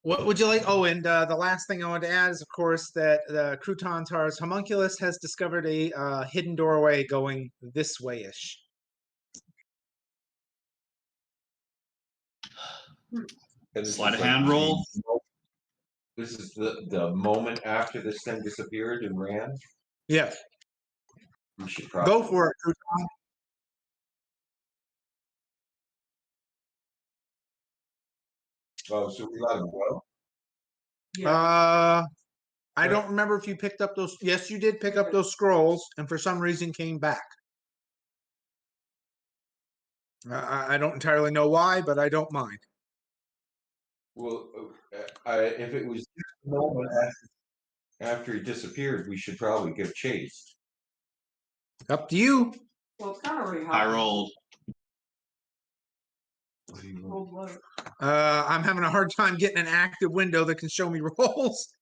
What would you like? Oh, and the last thing I want to add is, of course, that the Crouton Tars homunculus has discovered a hidden doorway going this way-ish. Slide a hand roll. This is the moment after this thing disappeared and ran. Yes. We should probably Go for it, Crouton. Oh, so we let him go? I don't remember if you picked up those. Yes, you did pick up those scrolls, and for some reason came back. I don't entirely know why, but I don't mind. Well, if it was just a moment after he disappeared, we should probably get chased. Up to you. Well, it's kind of already I happened. rolled. I'm having a hard time getting an active window that can show me rolls.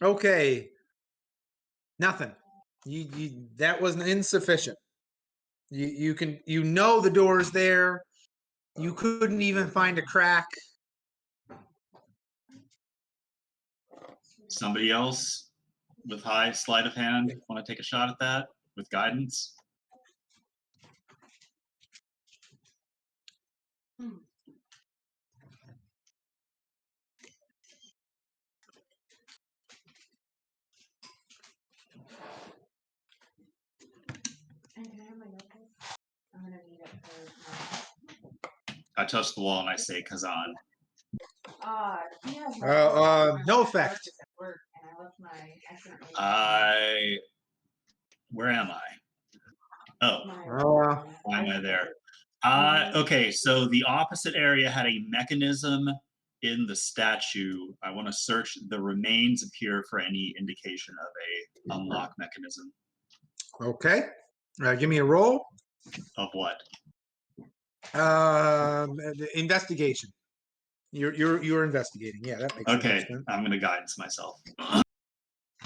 Okay. Nothing. You that wasn't insufficient. You know the door's there. You couldn't even find a crack. Somebody else with high sleight of hand want to take a shot at that with guidance? And can I have my notebook? I'm gonna need it for I touch the wall and I say Kazan. he has my No effect. at work, and I left accidentally. Where am I? Oh, why am I there? Okay, so the opposite area had a mechanism in the statue. I want to search the remains of here for any indication of a unlock mechanism. Okay. Give me a roll. Of what? Investigation. You're investigating. Yeah, that makes sense. Okay, I'm going to guidance myself. All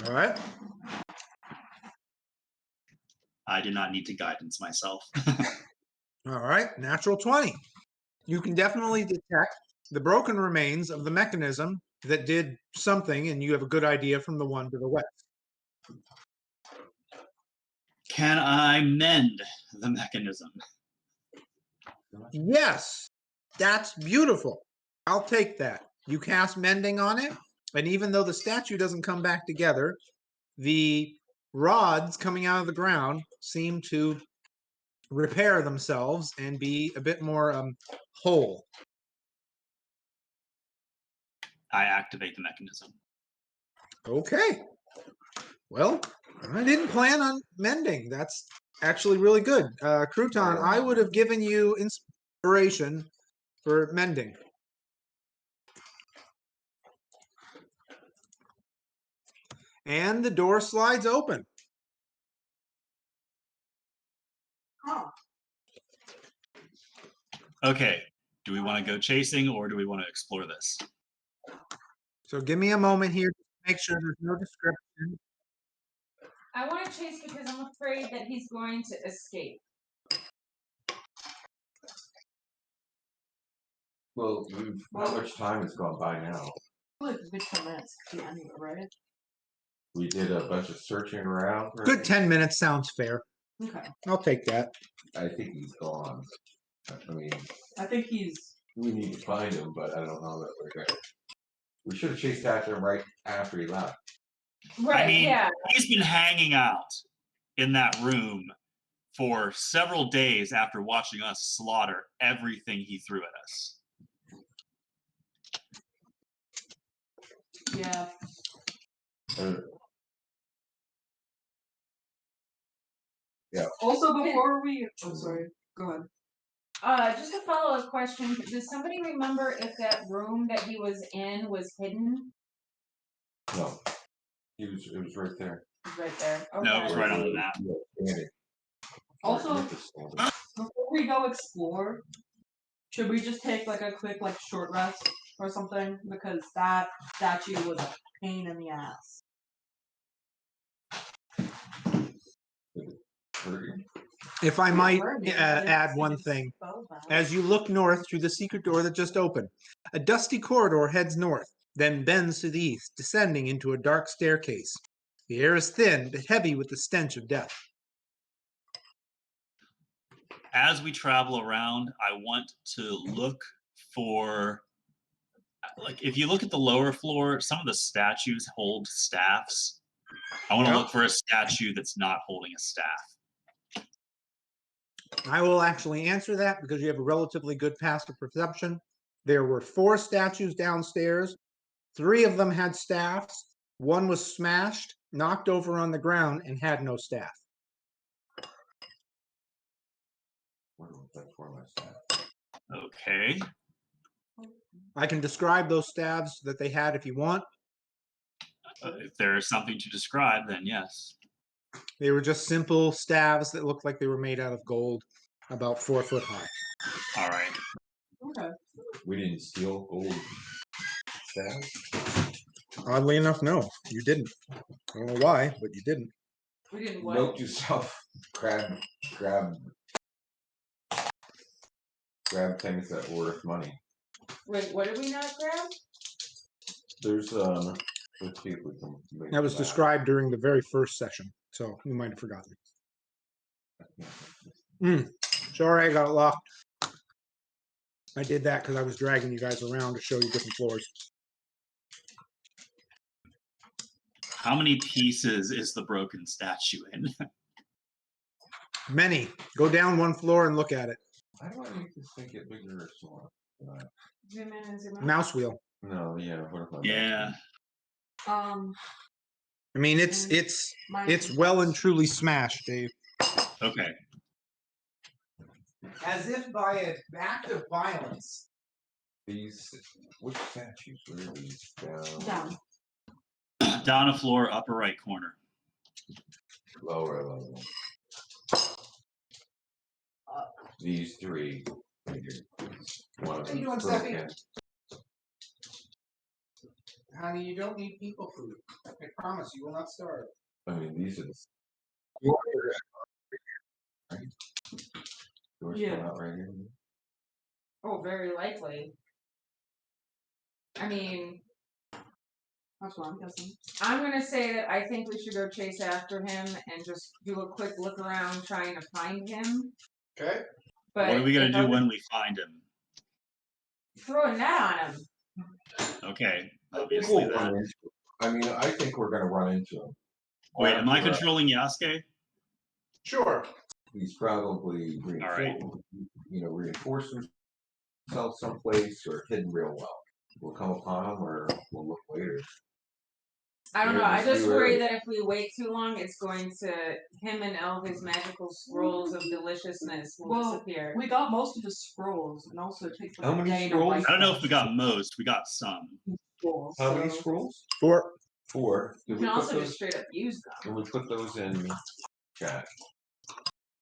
right. I do not need to guidance myself. All right. Natural 20. You can definitely detect the broken remains of the mechanism that did something, and you have a good idea from the one to the west. Can I mend the mechanism? Yes, that's beautiful. I'll take that. You cast mending on it, and even though the statue doesn't come back together, the rods coming out of the ground seem to repair themselves and be a bit more whole. I activate the mechanism. Okay. Well, I didn't plan on mending. That's actually really good. Crouton, I would have given you inspiration for mending. And the door slides open. Oh. Okay, do we want to go chasing or do we want to explore this? So give me a moment here to make sure there's no description. I want to chase because I'm afraid that he's going to escape. Well, how much time has gone by now? Like a good 10 minutes to the end of it, right? We did a bunch of searching around. Good 10 minutes sounds fair. Okay. I'll take that. I think he's gone. I mean, I think he's. we need to find him, but I don't know that we're going. We should have chased after him right after he left. Right, I mean, yeah. he's been hanging out in that room for several days after watching us slaughter everything he threw at us. Yeah. Yeah. Also, before we. Oh, sorry. Go ahead. Just a follow-up question. Does somebody remember if that room that he was in was hidden? No. It was right there. It's right there. Okay. No, it was right on the map. Yeah. Also, before we go explore, should we just take like a quick short rest or something? Because that statue was a pain in the ass. If I might Burning, add it's- one it's thing, boba. as you look north through the secret door that just opened, a dusty corridor heads north, then bends to the east, descending into a dark staircase. The air is thin, but heavy with the stench of death. As we travel around, I want to look for, like, if you look at the lower floor, some of the statues hold staffs. I want to Yep. look for a statue that's not holding a staff. I will actually answer that because you have a relatively good passive perception. There were 4 statues downstairs. 3 of them had staffs. 1 was smashed, knocked over on the ground, and had no staff. Wonder what that's for myself. Okay. I can describe those staves that they had if you want. If there's something to describe, then yes. They were just simple staves that looked like they were made out of gold, about 4 foot high. All right. Okay. We didn't steal gold staffs. Oddly enough, no, you didn't. I don't know why, but you didn't. We didn't what? Note to self, grab things that were worth money. Wait, what did we not grab? There's let's see if we can make That was that. described during the very first session, so you might have forgotten. Sorry, I got lost. I did that because I was dragging you guys around to show you different floors. How many pieces is the broken statue in? Many. Go down 1 floor and look at it. How do I make this thing get bigger or smaller? Zoom in and zoom out. Mouse wheel. No, yeah. What if I Yeah. I mean, it's well and truly smashed, Dave. Okay. As if by an act of violence. These, which statues were these? Down. Down a floor, upper right corner. Lower level. These 3. One of How you them's doing, Steffi? broken. Honey, you don't need people food. I promise you will not starve. I mean, these are the. Right? Doors Yeah. come out right here. Oh, very likely. I mean, That's what I'm guessing. I'm gonna say that I think we should go chase after him and just do a quick look around trying to find him. Okay. But What are we gonna if do other- when we find him? throw a net on him? Okay. I think Obviously we'll that. run into him. I mean, I think we're gonna run into him. Wait, am I After, controlling Yasuke? Sure. He's probably right. reinforced himself someplace or hidden real well. We'll come upon him or we'll look later. I don't know. Yeah, I just just do worry it. that if we wait too long, it's going to him and Elvis' magical scrolls of deliciousness will Well, disappear. We got most of the scrolls, and also it takes like How a many day scrolls? to write I don't know if them. we got most. We got some. Scrolls, How many so- scrolls? 4. 4. You Did can we put also those? just straight up use them. Did we put those in chat?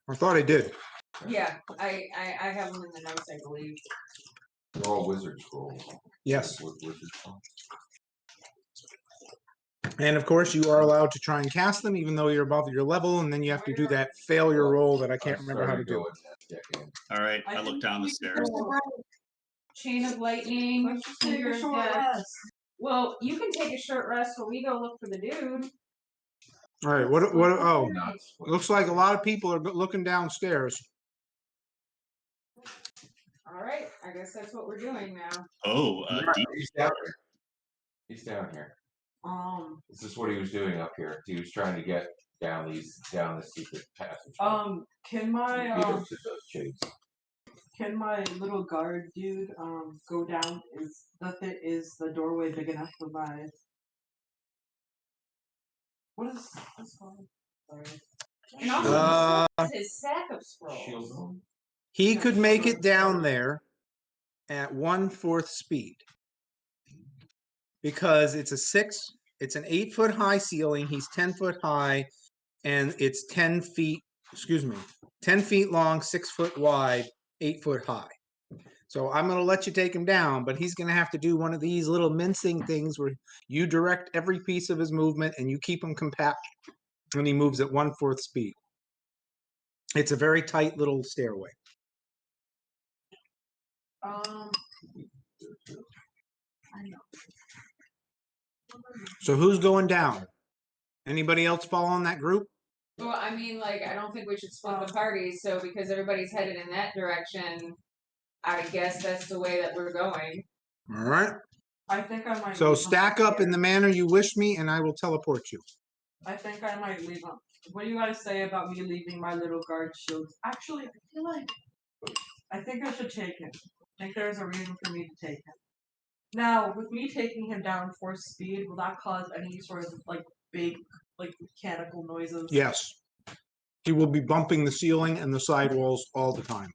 I thought I did. Yeah, I have them in the notes, I believe. They're all wizard scrolls. Yes. Wizard scrolls. And of course, you are allowed to try and cast them even though you're above your level, and then you have to do that failure roll that I can't remember how to do. All right. I I look think down the we stairs. Chain of lightning. Let's just take Finger a of short death. rest. Well, you can take a short rest while we go look for the dude. All right. What? Oh, Nuts. looks like a lot of people are looking downstairs. All right, I guess that's what we're doing now. Oh, deep. He's down here. He's down here. Um, This is what he was doing up here. He was trying to get down the secret passage. can my He beat us to those shades. Can my little guard dude go down? Is the doorway big enough for my? What is this called? Sorry. And also, Uh, he still has his sack of scrolls. Shield. He could make it down there at 1/4 speed because it's an 8 foot high ceiling. He's 10 foot high, and it's 10 feet. 10 feet long, 6 foot wide, 8 foot high. So I'm going to let you take him down, but he's going to have to do one of these little mincing things where you direct every piece of his movement and you keep him compact when he moves at 1/4 speed. It's a very tight little stairway. I know. So who's going down? Anybody else follow in that group? Well, I mean, like, I don't think we should split the parties, so because everybody's headed in that direction, I guess that's the way that we're going. All right. I think I might. So leave 'em stack up in here. the manner you wish me, and I will teleport you. I think I might leave them. What do you guys say about me leaving my little guard shields? Actually, I think I should take him. I think there's a reason for me to take him. Now, with me taking him down for speed, will that cause any sort of like big, like mechanical noises? Yes. He will be bumping the ceiling and the sidewalls all the time.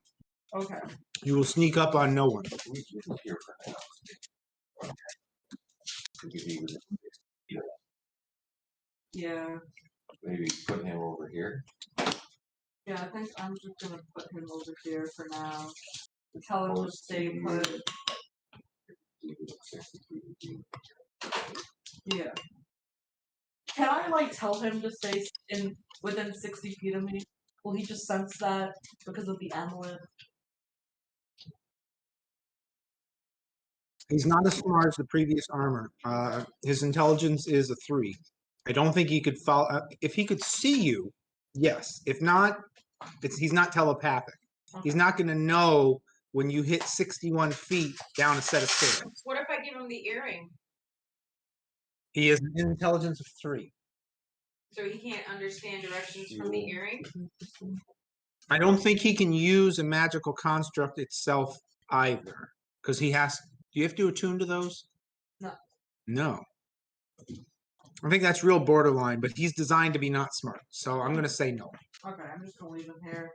Okay. You will sneak up on no one. We can hear for now. Yeah. Maybe put him over here. Yeah, I think I'm just gonna put him over here for now. Tell him to stay put. Yeah. Can I like tell him to stay in within 60 feet of me? Will he just sense that because of the amulet? He's not as smart as the previous armor. His intelligence is a 3. I don't think he could follow. If he could see you, yes. If not, he's not telepathic. He's not going to know when you hit 61 feet down a set of stairs. What if I give him the earring? He has an intelligence of 3. So he can't understand directions from the earring? I don't think he can use a magical construct itself either. Because he has. Do you have to attune to those? No. No. I think that's real borderline, but he's designed to be not smart. So I'm going to say no. Okay, I'm just gonna leave him here.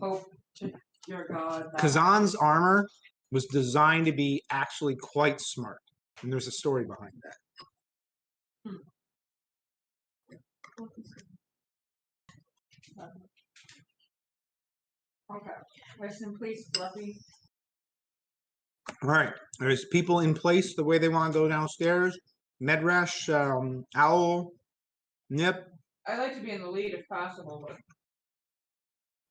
Hope to your God that Kazan's armor was designed to be actually quite smart. And there's a story behind that. Okay. Rest in peace, Fluffy. All right. There's people in place the way they want to go downstairs. Medresh, Owl, Nip. I'd like to be in the lead if possible, but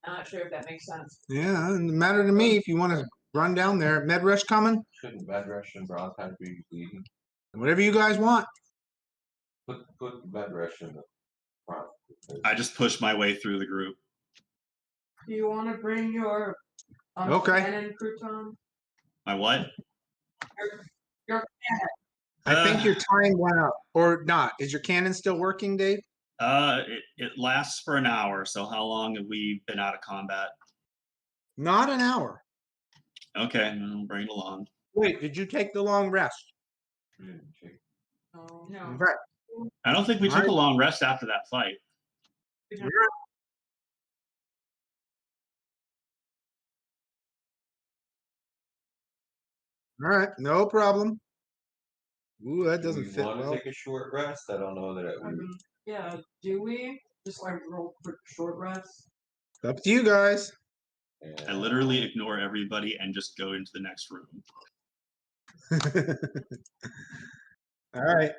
I'm not sure if that makes sense. Yeah, doesn't matter to me if you want to run down there. Medresh coming? Shouldn't Bedrush and Bronze be leading? Whatever you guys want. Put Bedrush in the front. I just pushed my way through the group. Do you want to bring your Okay. cannon, crouton? My what? Your I think your time went up. Or not. Is your cannon still working, Dave? It lasts for an hour. So how long have we been out of combat? Not an hour. Okay, I'll bring it along. Wait, did you take the long rest? No. No. Right. I don't think we took Alright. a long rest after that fight. All right, no problem. Ooh, that Do doesn't we fit want to well. take a short rest? I don't know that it would. Yeah, do we? Just like real quick short rest? Up to you guys. I literally ignore everybody and just go into the next room. All right.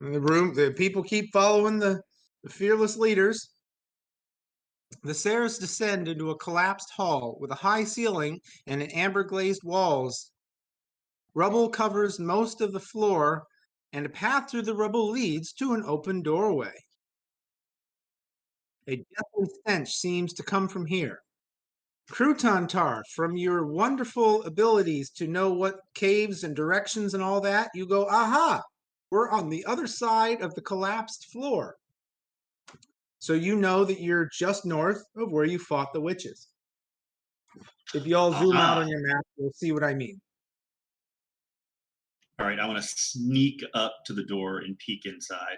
In the people keep following the fearless leaders. The stairs descend into a collapsed hall with a high ceiling and an amber glazed walls. Rubble covers most of the floor, and a path through the rubble leads to an open doorway. A deathly stench seems to come from here. Crouton Tar, from your wonderful abilities to know what caves and directions and all that, you go, aha, we're on the other side of the collapsed floor. So you know that you're just north of where you fought the witches. If you all zoom out on your map, you'll see what I mean. All right, I want to sneak up to the door and peek inside.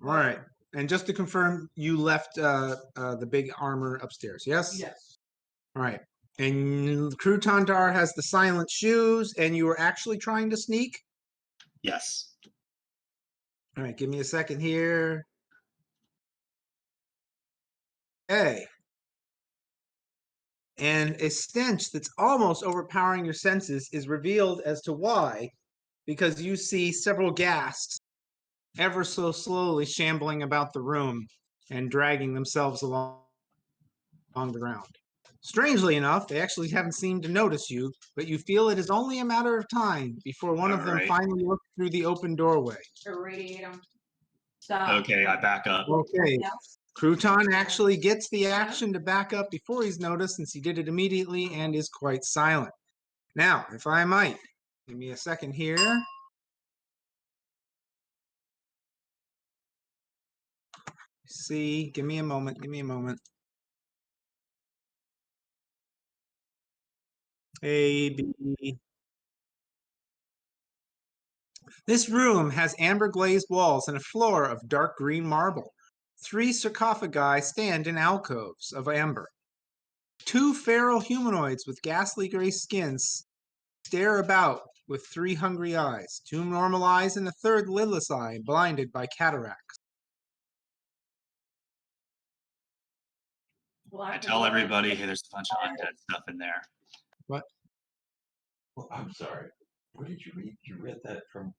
All right. And just to confirm, you left the big armor upstairs, yes? Yes. All right. And Crouton Tar has the silent shoes, and you were actually trying to sneak? Yes. All right, give me a second here. Okay. And a stench that's almost overpowering your senses is revealed as to why, because you see several ghasts ever so slowly shambling about the room. and dragging themselves along the ground. Strangely enough, they actually haven't seemed to notice you, but you feel it is only a matter of time before one of them Alright. finally looks through the open doorway. Irradiate them. Stop. Okay, I back up. Okay, Yes. Crouton actually gets the action to back up before he's noticed, since he did it immediately and is quite silent. Now, if I might, give me a second here. See, give me a moment, give me a moment. A, B. This room has amber glazed walls and a floor of dark green marble. 3 sarcophagi stand in alcoves of amber. 2 feral humanoids with ghastly gray skins stare about with 3 hungry eyes, 2 normal eyes, and a third lidless eye blinded by cataracts. Lock I the tell door. everybody, hey, there's a bunch of undead stuff in there. Well, I'm sorry. What did you read? You read that from?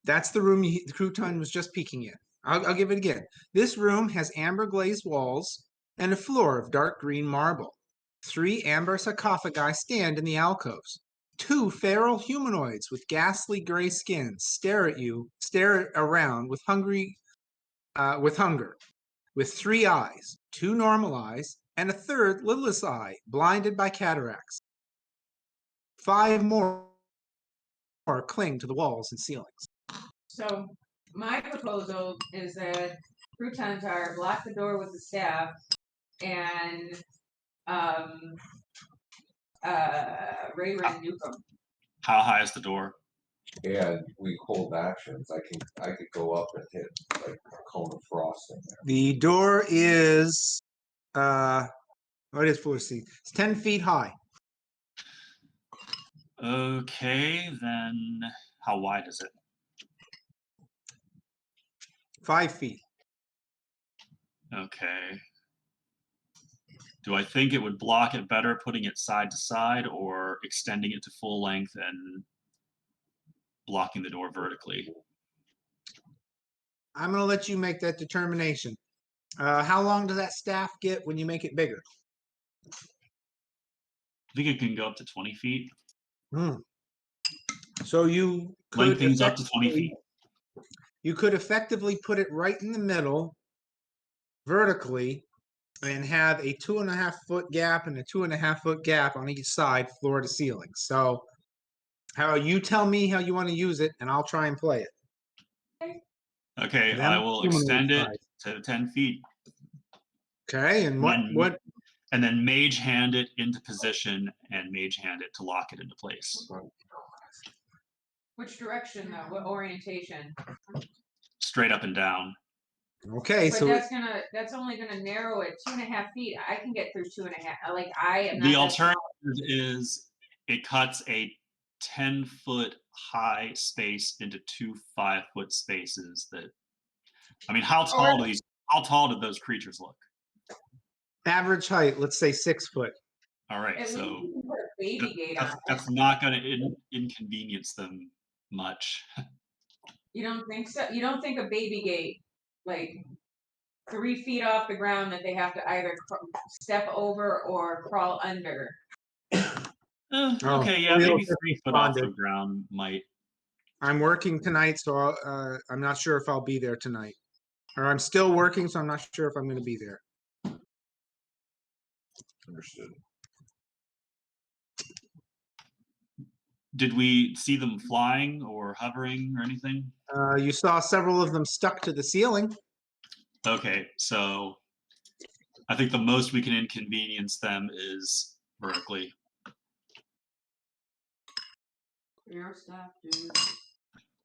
That's the room the Crouton was just peeking in. I'll give it again. This room has amber glazed walls and a floor of dark green marble. 3 amber sarcophagi stand in the alcoves. 2 feral humanoids with ghastly gray skins stare around with hunger, with 3 eyes, 2 normal eyes, and a third lidless eye, blinded by cataracts. 5 more cling to the walls and ceilings. So my proposal is that croutons are block the door with the staff and Ray nuke them. How high is the door? And we hold actions. I could go up and hit like a cone of frost in there. The door is what is floor seat? It's 10 feet high. Okay, then how wide is it? 5 feet. Okay. Do I think it would block it better putting it side to side or extending it to full length and blocking the door vertically? I'm going to let you make that determination. How long does that staff get when you make it bigger? I think it can go up to 20 feet. So you could Length things up to 20 feet. You could effectively put it right in the middle, vertically, and have a 2.5 foot gap and a 2.5 foot gap on each side, floor to ceiling. So, how you tell me how you want to use it, and I'll try and play it. Okay, Them I will humanoid extend it size. to 10 feet. Okay, and what? And then mage hand it into position and mage hand it to lock it into place. Which direction though? What orientation? Straight up and down. Okay, But so that's only gonna narrow it 2.5 feet. I can get through 2.5. Like I am not The that alternative small. is it cuts a 10-foot high space into 2 5-foot spaces that, I mean, how tall did those creatures look? average height, let's say 6 foot. All right, At least so you can put a baby gate on it. that's not going to inconvenience them much. You don't think so? You don't think a baby gate, like 3 feet off the ground, that they have to either step over or crawl under? Okay, yeah, maybe 3 foot off the ground might. I'm working tonight, so I'm not sure if I'll be there tonight. Or I'm still working, so I'm not sure if I'm going to be there. Understood. Did we see them flying or hovering or anything? You saw several of them stuck to the ceiling. Okay, so I think the most we can inconvenience them is vertically. Your stuff, dude.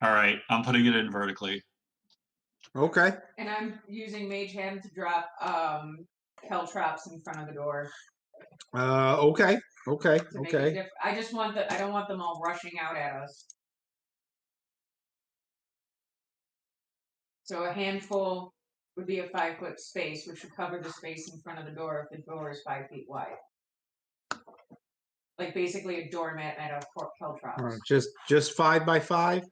All right, I'm putting it in vertically. Okay. And I'm using Mage Hand to drop hell traps in front of the door. Okay. To make it I just want I don't want them all rushing out at us. So a handful would be a 5 foot space, which would cover the space in front of the door if the door is 5 feet wide. Like basically a doormat made of hell traps. Just 5 by 5.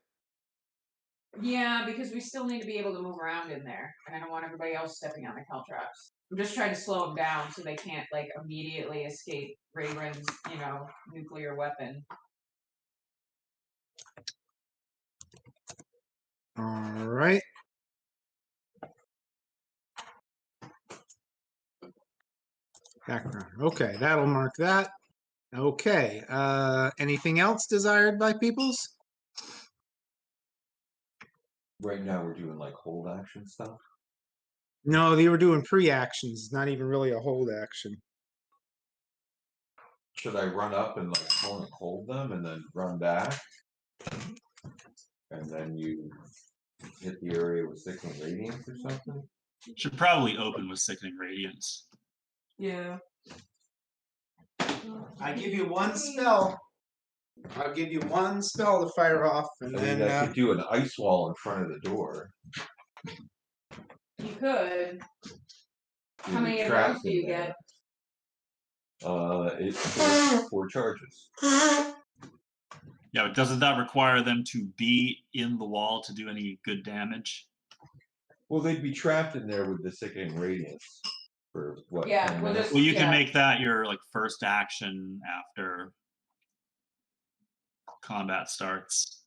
Yeah, because we still need to be able to move around in there, and I don't want everybody else stepping on the caltrops. I'm just trying to slow them down so they can't like immediately escape Rayron's, nuclear weapon. All right. Background. Okay, that'll mark that. Okay. Anything else desired by peoples? Right now, we're doing like hold action stuff. No, they were doing pre-actions, not even really a hold action. Should I run up and like hold them and then run back? And then you hit the area with sickening radiance or something? Should probably open with sickening radiance. Yeah. I give you one spell. I'll give you one spell to fire off, and I mean, then I could do an ice wall in front of the door. You could. How Leave many the of traps those do in you there. get? It's 4 charges. Yeah, but doesn't that require them to be in the wall to do any good damage? Well, they'd be trapped in there with the sickening radiance for what? Yeah, 10 we'll minutes? just- Well, you can Yeah. make that your like first action after combat starts.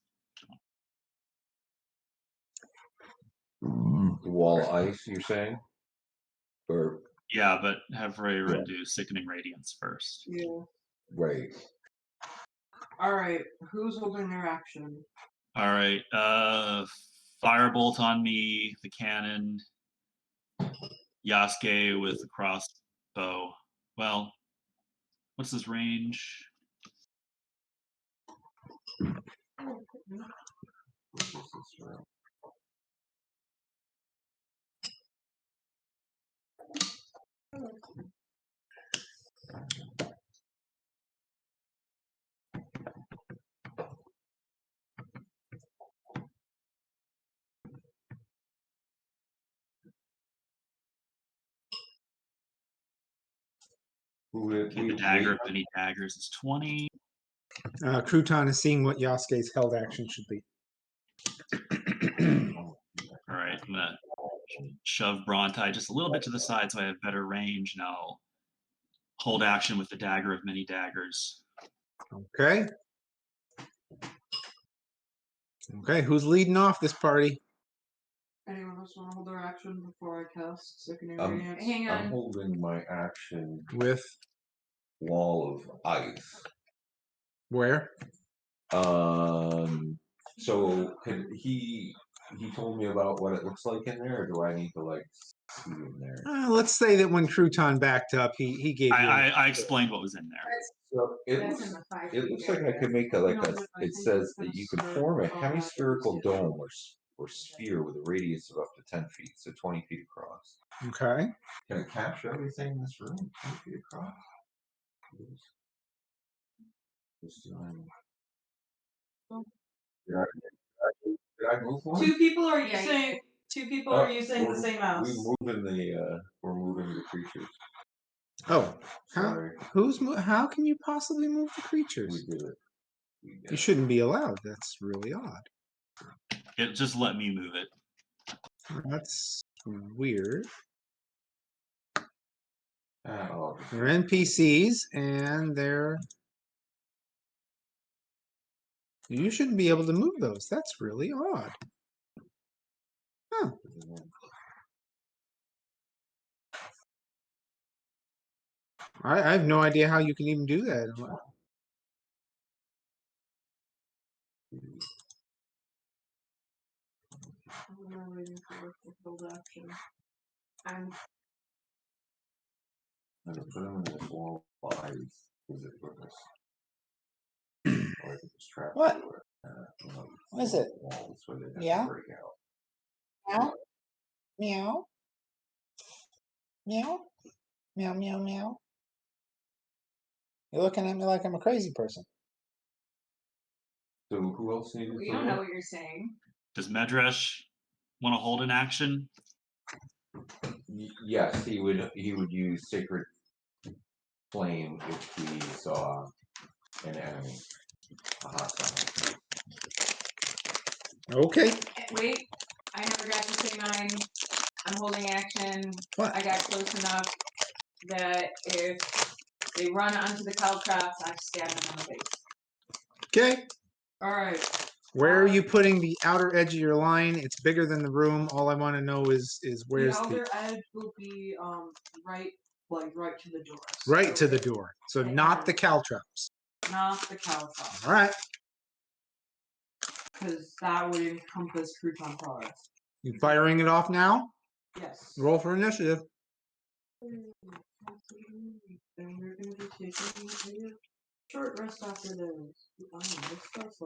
The wall of ice, you're saying? Or Yeah, but have Rayron do sickening radiance first. Yeah. right. All right. Who's holding their action? All right, firebolt on me, the cannon. Yasuke with the crossbow. Well, what's his range? What is this room? Okay, the dagger of many daggers is 20. Crouton is seeing what Yasuke's held action should be. All right, I'm gonna shove Brontai just a little bit to the side so I have better range, and I'll hold action with the dagger of many daggers. Okay. Okay, who's leading off this party? Anyone else want to hold their action before I cast Sickening Um, Radiance? Hang I'm on. holding my action With wall of ice. where? So can he told me about what it looks like in there, or do I need to like see in there? Let's say that when Crouton backed up, he gave you. I explained what was in there. So it That's looks in the 5 it feet looks like I area. could make No, it but I it think says it's that gonna you could serve form a all hemispherical that. dome or sphere with a radius of up to 10 feet, so 20 feet across. Okay. Can I capture everything in this room 20 feet across? Just doing- Did I move one? Two people are Yeah, using. Two people Oh, are using the we're- same mouse. We're moving the creatures. Oh, how, Sorry, how can you possibly move the we creatures? did it. We did You it. shouldn't be allowed. That's really odd. It just let me move it. That's weird. Oh, They're NPCs and they're. You shouldn't be able to move those. That's really odd. Huh. I have no idea how you can even do that. I'm waiting for the hold action. I'm I'm gonna put them in this wall of ice. Is it purpose? Or is it just trapped What? everywhere? What is it? Walls where they have to Yeah? break out. Meow. Meow. Meow. Meow, meow, meow. You're looking at me like I'm a crazy person. So who else needed we to don't know look? what you're saying. Does Medrash want to hold an action? Yes, he would use sacred flame if he saw an enemy. A hostile. Okay. wait, I never got to say mine. I'm holding action. What? I got close enough that if they run onto the caltrops, I stab them in the face. Okay. All right. Where are you putting the outer edge of your line? It's bigger than the room. All I want to know is where's The the outer edge will be right, like right to the door. right to the door. So Right not the there. caltrops. Not the caltrop, All right. because that would encompass crouton products. You firing it off now? Yes. Roll for initiative. Then we're gonna be taking a short rest after this. This stuff's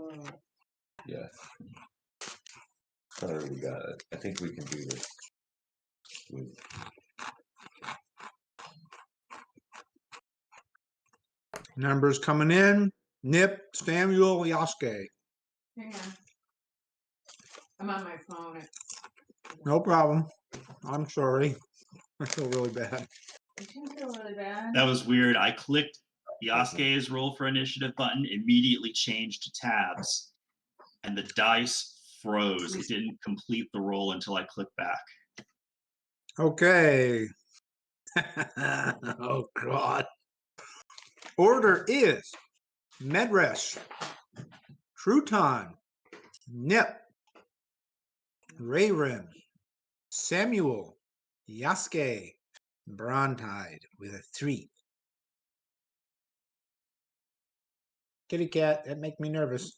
Yes. Sorry, we got it. I think we can do this. Numbers coming in. Nip, Samuel, Yasuke. Hang on. I'm on my phone. No problem. I'm sorry. I feel really bad. I do feel really bad. That was weird. I clicked Yasuke's roll for initiative button, immediately changed to tabs, and the dice froze. It didn't complete the roll until I clicked back. Okay. Oh God. Order is Medresh, Crouton, Nip, Rayrim, Samuel, Yasuke, Brontide with a 3. Kitty cat, that make me nervous.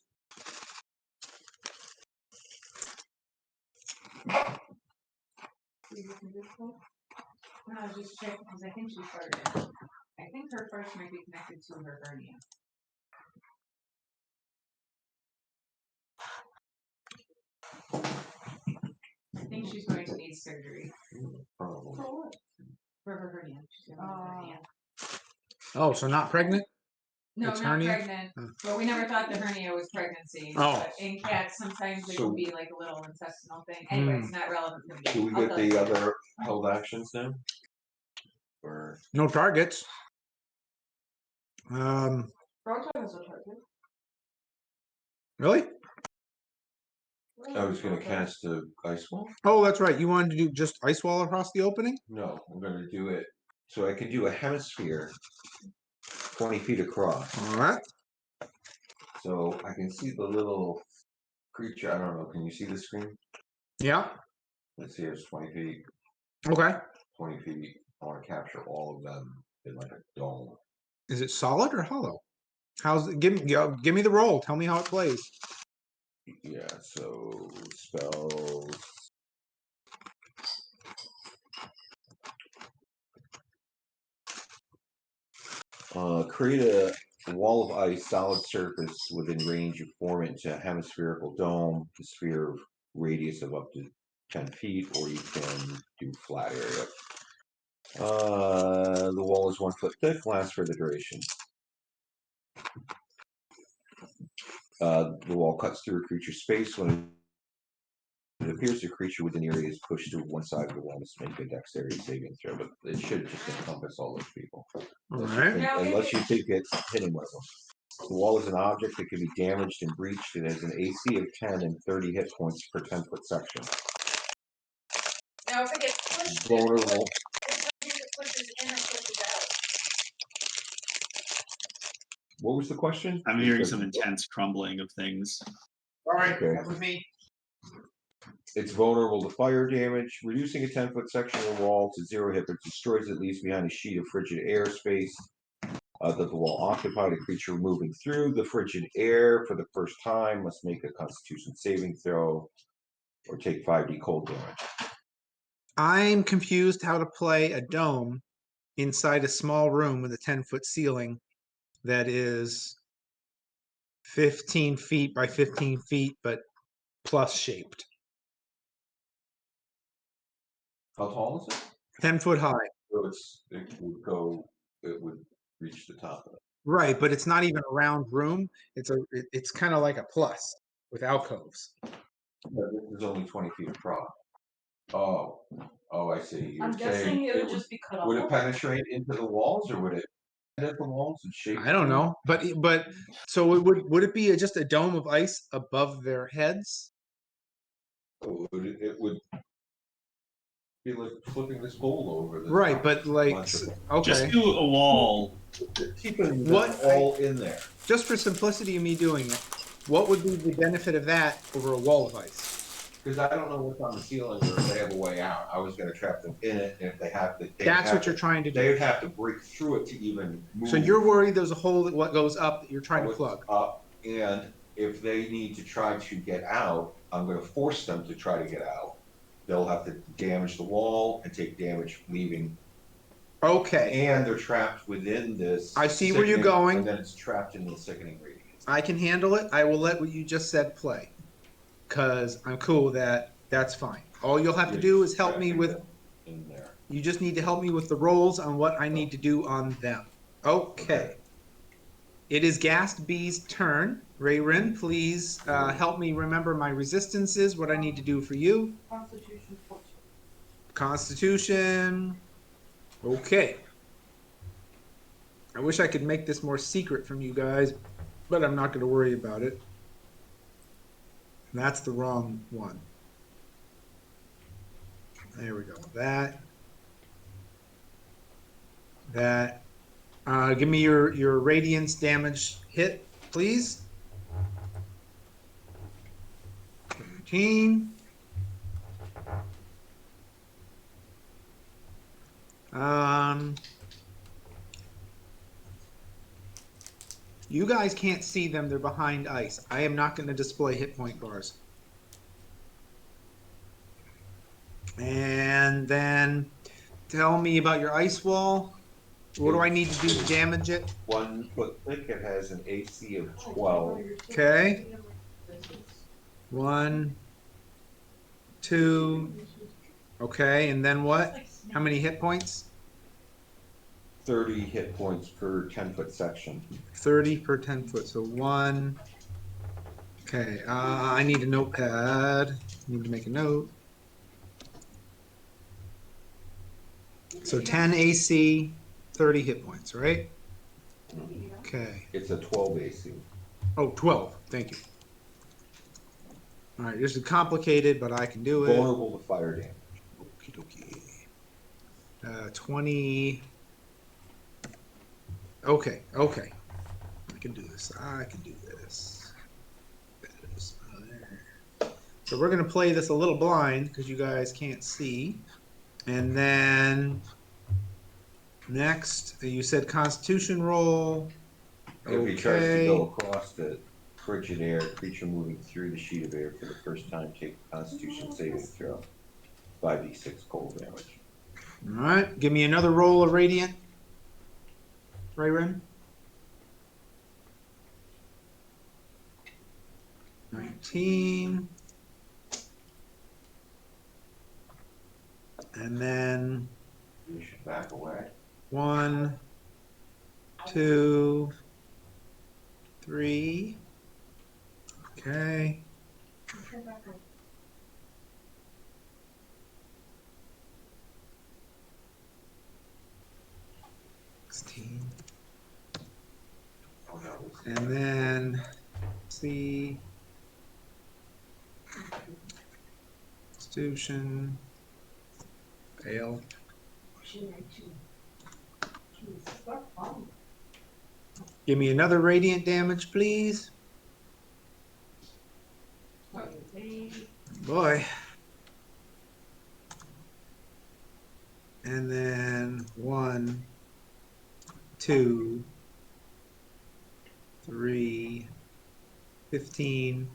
No, I was just checking because I think she started. I think her first might be connected to her hernia. I think she's going to need surgery Probably. for her hernia. She's gonna have a hernia. Oh, so not pregnant? No, It's not hernia? pregnant. Oh. But we never thought the hernia was pregnancy. Oh. But in cats, sometimes it So- will be like a little intestinal thing. Anyway, it's not relevant to me. Do we I'll get tell the you. other held actions now? Or No targets. Brontide has a target. Really? I was gonna cast a ice wall? Oh, that's right. You wanted to do just ice wall across the opening? No, I'm gonna do it, so I can do a hemisphere 20 feet across. All right. So I can see the little creature, I don't know, can you see the screen? Yeah. Let's see, it's 20 feet, Okay. 20 feet. I wanna capture all of them in like a dome. Is it solid or hollow? How's it? Give me the roll. Tell me how it plays. Yeah, so spells. Create a wall of ice, solid surface within range. You form it into a hemispherical dome, the sphere of radius of up to 10 feet, or you can do flat area. The wall is 1 foot thick, lasts for the duration. The wall cuts through a creature's space when it appears the creature within the area is pushed to one side of the wall to make a dexterity saving throw, but it should just encompass all those people. All Unless you right. think- Now, if unless you think it's hitting one of them. The wall is an object that can be damaged and breached. It has an AC of 10 and 30 hit points per 10-foot section. Now, if it gets pushed, Vulnerable. it pushes in or pushes out. What was the question? I'm hearing some intense crumbling of things. All right. Okay. That was me. It's vulnerable to fire damage. Reducing a 10-foot section of the wall to 0 hit, but destroys it leaves behind a sheet of frigid airspace that the wall occupied. A creature moving through the frigid air for the first time must make a Constitution saving throw or take 5d cold damage. I'm confused how to play a dome inside a small room with a 10-foot ceiling that is 15 feet by 15 feet, but plus shaped. How tall is it? 10 foot high. So it would reach the top of it. Right, but it's not even a round room. It's kind of like a plus with alcoves. No, this is only 20 feet across. Oh, I see. You're I'm saying guessing it would just be cut off. would it penetrate into the walls, or would it hit the walls and shape? I don't know, but so it would it be just a dome of ice above their heads? It would be like flipping this bowl over. The Right, top but like, bunch of it. Just okay, do a wall. Keeping What them all in there. just for simplicity of me doing it, what would be the benefit of that over a wall of ice? Because I don't know what's on the ceiling or if they have a way out. I was gonna trap them in it, and if they have to. That's what you're trying to They do. would have to break through it to even move. So you're worried there's a hole that what goes up that you're trying to what's plug. up, and if they need to try to get out, I'm gonna force them to try to get out. They'll have to damage the wall and take damage leaving, Okay, and they're trapped within this. I see where you're sickening- going. And then it's trapped in the sickening radius. I can handle it. I will let what you just said play. Cause I'm cool with that. That's fine. All you'll have to do is help me with, In there. you just need to help me with the rolls on what I need to do on them. Okay. It is Gast B's turn. Rayrin, please help me remember my resistances, what I need to do for you. Constitution 14. Constitution. Okay. I wish I could make this more secret from you guys, but I'm not going to worry about it. That's the wrong one. There we go. That. Give me your radiance damage hit, please. 13. You guys can't see them, they're behind ice. I am not going to display hit point bars. And then tell me about your ice wall. What do I need to do to damage it? 1 foot thick, it has an AC of 12. Okay. 1, 2. Okay, and then what? How many hit points? 30 hit points per 10-foot section. 30 per 10 foot. So 1. Okay, I need a notepad. Need to make a note. So 10 AC, 30 hit points, right? Okay. It's a 12 AC. Oh, 12. Thank you. All right, this is complicated, but I can do it. Vulnerable to fire damage. Okie dokie. 20. Okay, okay. I can do this. I can do this. So we're going to play this a little blind because you guys can't see. And then next, you said Constitution roll. If he tries to go across the frigid air, creature moving through the sheet of air for the first time, take a Constitution saving throw. 5d6 cold damage. All right, give me another roll of Radiant. Rayrin. 19. And then You should back away. 1, 2, 3. Okay. Oh, no. And then C. Constitution. Fail. Give me another radiant damage, please. Boy. And then 1, 2, 3, 15,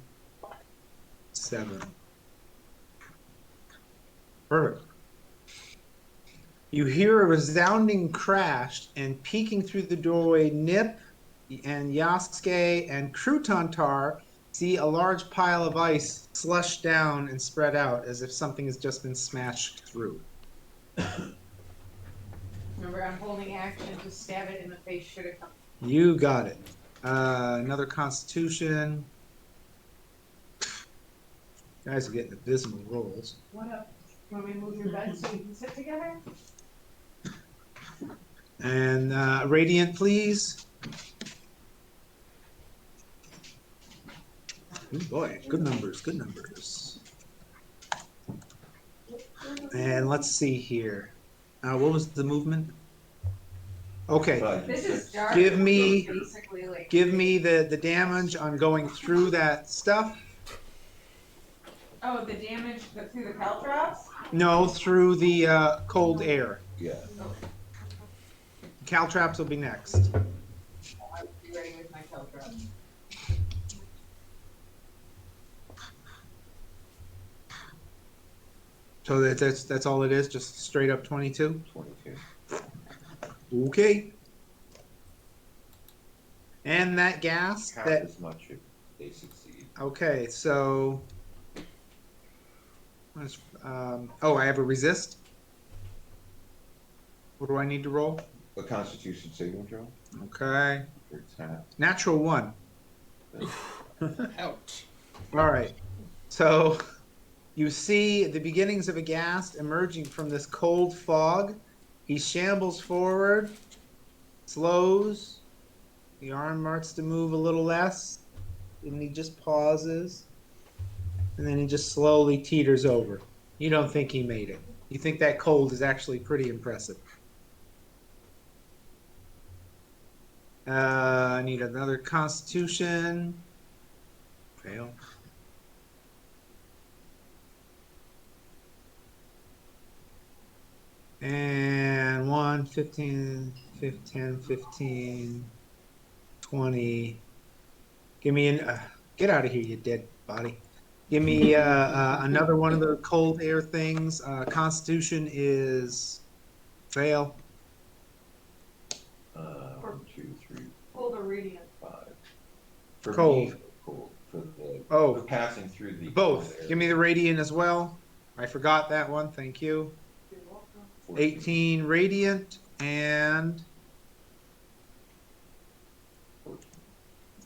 7. Perfect. You hear a resounding crash, and peeking through the doorway, Nip and Yasuke and Croutontar see a large pile of ice slush down and spread out as if something has just been smashed through. Remember, I'm holding action to stab it in the face should it come. You got it. Another Constitution. Guys are getting abysmal rolls. What up? Want me to move your bed so we can sit together? And Radiant, please. Oh boy, good numbers, good numbers. And let's see here. What was the movement? Okay, 5 and This is 6. dark. Give me- Basically like. give me the damage on going through that stuff. Oh, the damage through the caltrops? No, through the cold air. Yeah. Caltraps will be next. I'll be ready with my caltrops. So that's all it is, just straight up 22. 22. Okay. And that gas Half that as much if they succeed. okay, so oh, I have a resist. What do I need to roll? A Constitution saving throw. Okay. For its half. Natural 1. Ouch. All right. So you see the beginnings of a ghast emerging from this cold fog. He shambles forward, slows. The arm starts to move a little less, and he just pauses, and then he just slowly teeters over. You don't think he made it. You think that cold is actually pretty impressive. I need another Constitution. Fail. And 1, 15, 10, 15, 20. Give me get out of here, you dead body. Give me another one of the cold air things. Constitution is fail. 1, 2, 3, Cold or radiant? 5. For Cold. being cold. For the Oh. for passing through the Both. cold air. Give me the radiant as well. I forgot that one. Thank you. You're welcome. 18 radiant and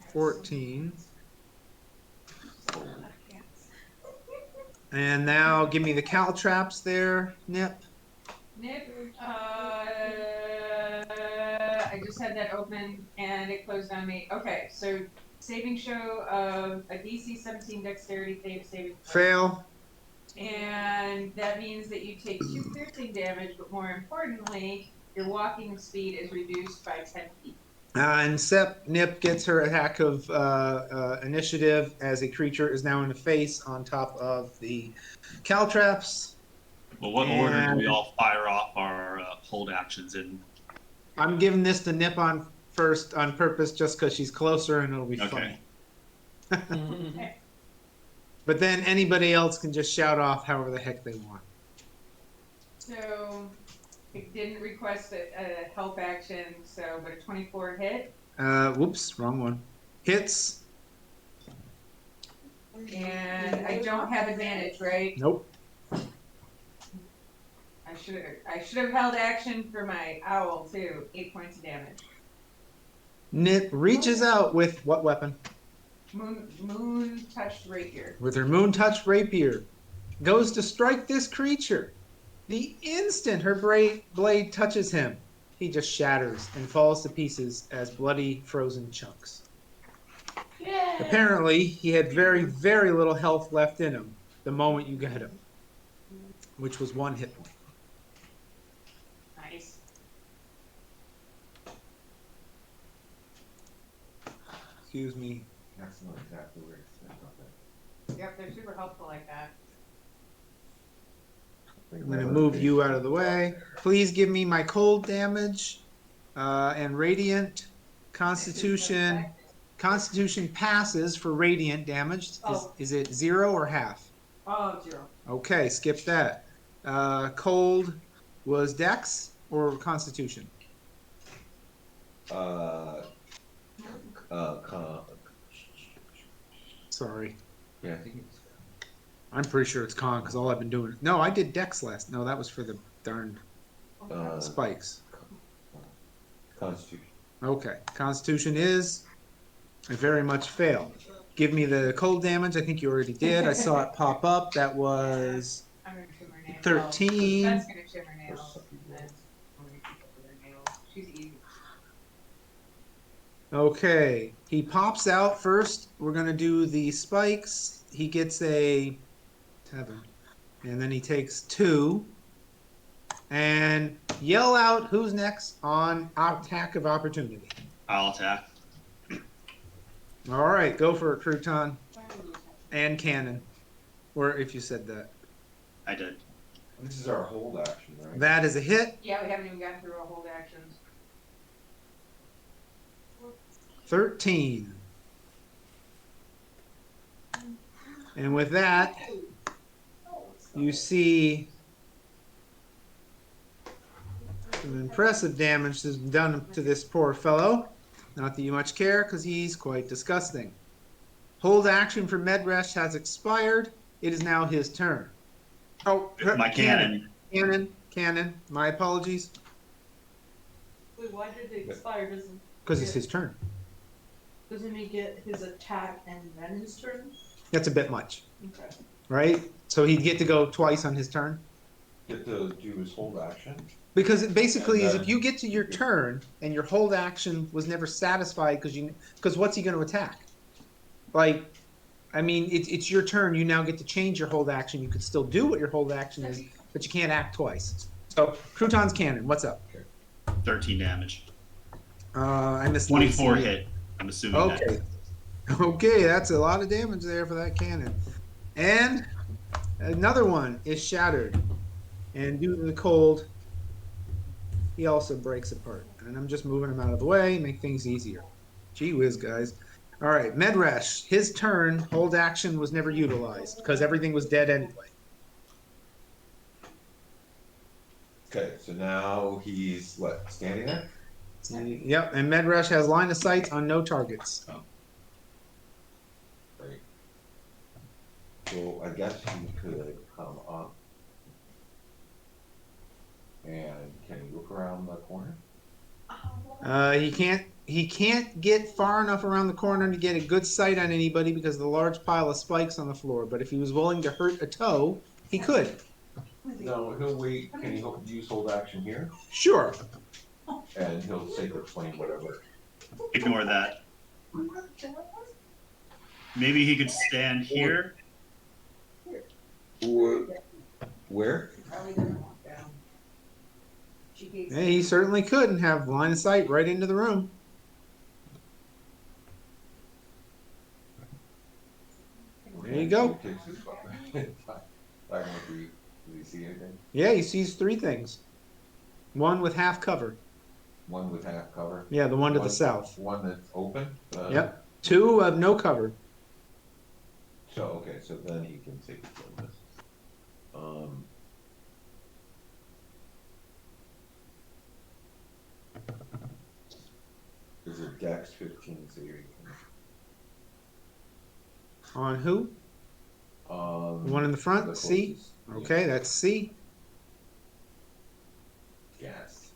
14. And now give me the caltraps there, Nip. Nip, I just had that open and it closed on me. Okay, so saving show of a DC 17 dexterity saving. Fail. And that means that you take 2 piercing damage, but more importantly, your walking speed is reduced by 10 feet. And Nip gets her attack of initiative as a creature is now in the face on top of the caltraps. Well, what order do we And- all fire off our hold actions in? I'm giving this to Nip on first on purpose just because she's closer and it'll be Okay. funny. But then anybody else can just shout off however the heck they want. So it didn't request a help action, so but a 24 hit. Whoops, wrong one. Hits. And I don't have advantage, right? Nope. I should have held action for my owl too. 8 points of damage. Nip reaches out with what weapon? Moon touched rapier. With her moon touched rapier. Goes to strike this creature. The instant her blade touches him, he just shatters and falls to pieces as bloody frozen chunks. Yeah. Apparently, he had very, very little health left in him the moment you got him, which was 1 hit point. Nice. Excuse me. That's not exactly where it's set up. Yep, they're super helpful like that. I'm going to move you out of the way. Please give me my cold damage and radiant. Constitution. Constitution passes for radiant damage. Oh. Is it 0 or half? Oh, 0. Okay, skip that. Cold was Dex or Constitution? Sorry. Yeah, I think it's. I'm pretty sure it's Con because all I've been doing. No, I did Dex last. No, that was for the darn spikes. Constitution. Okay, Constitution is. I very much fail. Give me the cold damage. I think you already did. I saw it pop up. That was I'm gonna shimmer nails. 13. That's gonna shimmer nails. That's gonna shimmer nails. She's easy. Okay. He pops out first. We're gonna do the spikes. He gets a 7, and then he takes 2. and yell out who's next on attack of opportunity. I'll attack. All right, go for it, Crouton and Cannon. Or if you said that. I did. This is our hold action, right? That is a hit. Yeah, we haven't even gotten through our hold actions. 13. And with that, you see some impressive damage has been done to this poor fellow. Not that you much care, because he's quite disgusting. Hold action for Medresh has expired. It is now his turn. Oh, My cannon. Cannon. My apologies, Wait, why did it expire? because it's his turn. Doesn't he get his attack and then his turn? That's a bit much, Okay. right? So he'd get to go twice on his turn. Get to do his hold action. Because it basically And is then- if you get to your turn and your hold action was never satisfied because what's he going to attack? Like, I mean, it's your turn. You now get to change your hold action. You could still do what your hold action is, but you can't act twice. So Crouton's cannon. What's up? 13 damage. I missed 24 the- hit. I'm assuming Okay. Okay, that's a lot of damage there for that cannon. And another one is shattered. And due to the cold, he also breaks apart. And I'm just moving him out of the way, make things easier. Gee whiz, guys. All right, Medresh, his turn, hold action was never utilized because everything was dead anyway. Okay, so now he's what? Standing there? Yep, and Medresh has line of sight on no targets. Great. So I guess he could come up. And can he look around the corner? He can't get far enough around the corner to get a good sight on anybody because of the large pile of spikes on the floor. But if he was willing to hurt a toe, he could. No, he'll wait. Can he use hold action here? Sure. And he'll take the plane, whatever. Ignore that. Maybe he could stand here. Or where? Probably doesn't walk down. She gave Yeah, he certainly could and have line of sight right into the room. There you go. He takes his weapon. I don't know if he, does he see anything? Yeah, he sees three things. One with half cover. One with half cover. Yeah, the one to the south. One that's open. Yep. Two of no cover. So okay, so then he can take the bonus. There's a Dex 15 saving. On who? The one in the front? the C? closest. Yeah. Okay, that's C. Yes,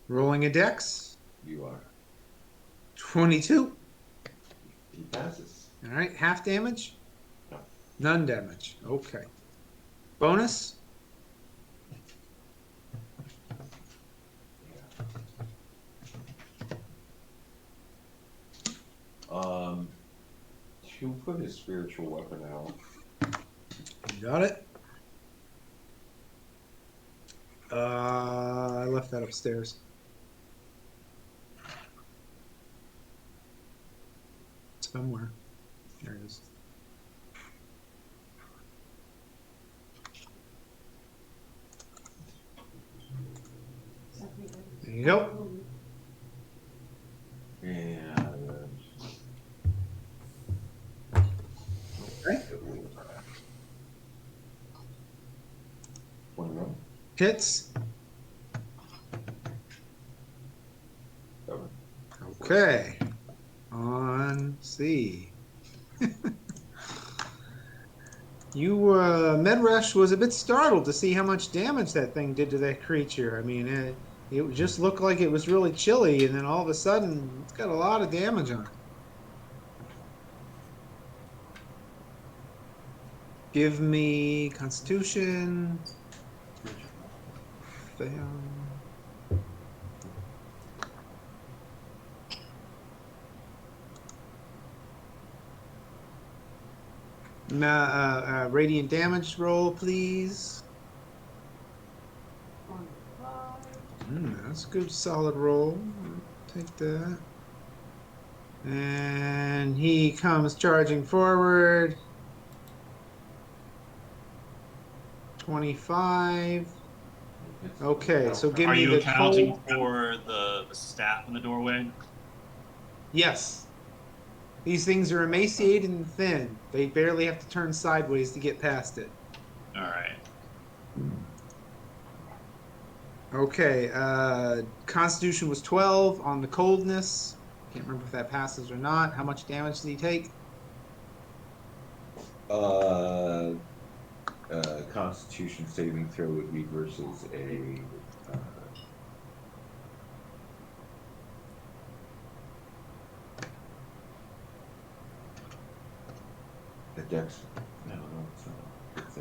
Rolling a dex. you are. 22. He passes. All right, half damage? No. None damage. Okay. Bonus? To put his spiritual weapon out. You got it. I left that upstairs. Somewhere. There it is. There you go. And Okay. 21. Hits. Cover. Okay. On C. Medresh was a bit startled to see how much damage that thing did to that creature. I mean, it just looked like it was really chilly, and then all of a sudden, it's got a lot of damage on it. Give me Constitution. Fail. Radiant damage roll, please. That's a good solid roll. Take that. And he comes charging forward. 25. Okay, so give Are me you the accounting cold. for the staff in the doorway? Yes. These things are emaciated and thin. They barely have to turn sideways to get past it. All right. Okay, Constitution was 12 on the coldness. Can't remember if that passes or not. How much damage did he take? Constitution saving throw would be versus a dex. No, it's not. It's a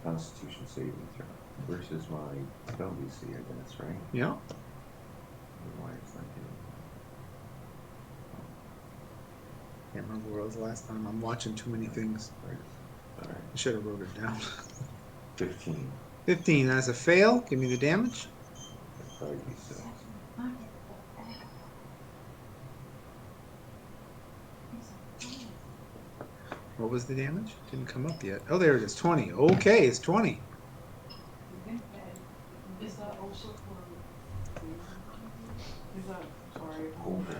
Constitution saving throw versus my spell DC, I guess, right? Yeah. Why it's not doing Can't remember where it was the last time. I'm watching too many things. that. Right. All right. I should have wrote it down. 15. 15 as a fail. Give me the damage. That'd probably be 6. What was the damage? Didn't come up yet. Oh, there it is. 20. Okay, it's 20. Is that also for? Is that sorry? Cool. Okay,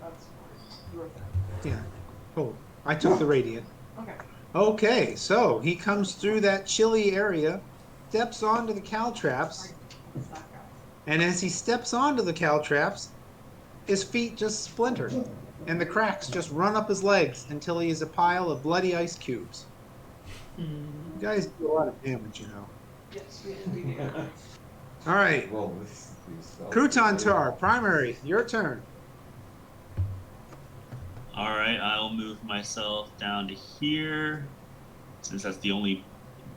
that's fine. You wrote that. Yeah. Oh, I took the radiant. Okay. Okay, so he comes through that chilly area, steps onto the caltraps, It's that guy. and as he steps onto the caltraps, his feet just splinter, and the cracks just run up his legs until he is a pile of bloody ice cubes. You guys do a lot of damage, you know. Yes, we do. All right, Well, these spells- Crouton Tar, primary, your turn. All right, I'll move myself down to here, since that's the only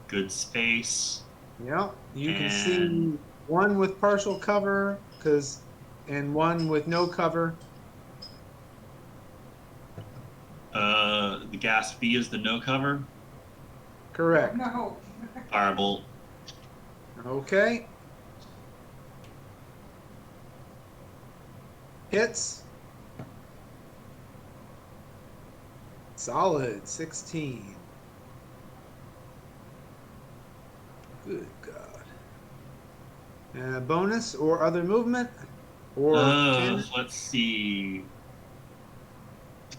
good space. Yeah, you can see And- one with partial cover, and one with no cover. The gas B is the no cover. Correct. No. Firebolt. Okay. Hits. Solid 16. Good God. Bonus or other movement? Or cannon? Let's see.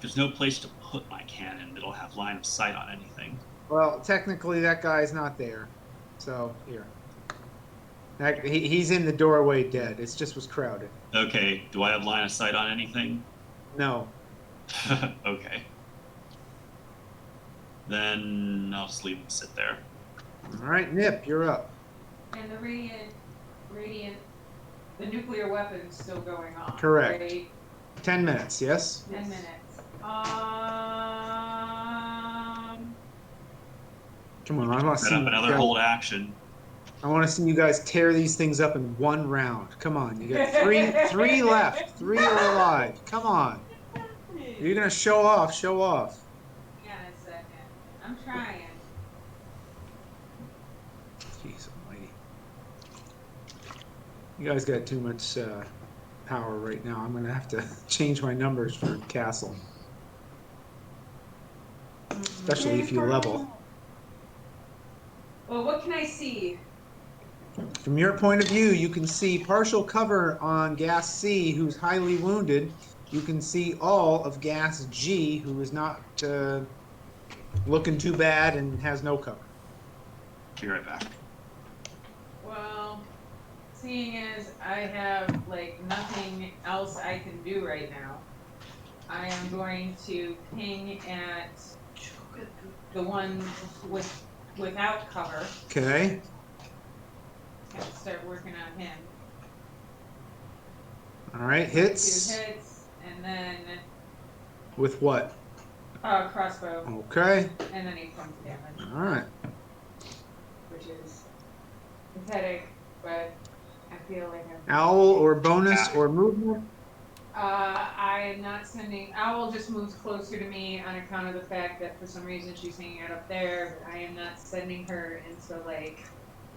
There's no place to put my cannon that'll have line of sight on anything. Well, technically that guy's not there. So, here. He's in the doorway dead. It just was crowded. Okay, do I have line of sight on anything? No. Okay. Then I'll just leave him sit there. All right, Nip, you're up. And the radiant, the nuclear weapon's still going on. Correct. Right? 10 minutes, yes? 10 minutes. Come on, I want to Set see up you another guys- hold action. I want to see you guys tear these things up in one round. Come on, you got three left. 3 are alive. Come on. You're gonna show off. Show off. Hang on a second. I'm trying. Jeez almighty. You guys got too much power right now. I'm gonna have to change my numbers for castle, especially if you level. Well, what can I see? From your point of view, you can see partial cover on Gas C, who's highly wounded. You can see all of Gas G, who is not looking too bad and has no cover. Be right back. Well, seeing as I have like nothing else I can do right now, I am going to ping at the one without cover Okay. and start working on him. All right. 2 Hits hits, and then with what? crossbow, Okay. and then 8 points of damage, All right. which is pathetic, but I feel like I'm. Owl or bonus or movement? I am not sending. Owl just moves closer to me on account of the fact that for some reason she's hanging out up there, but I am not sending her into like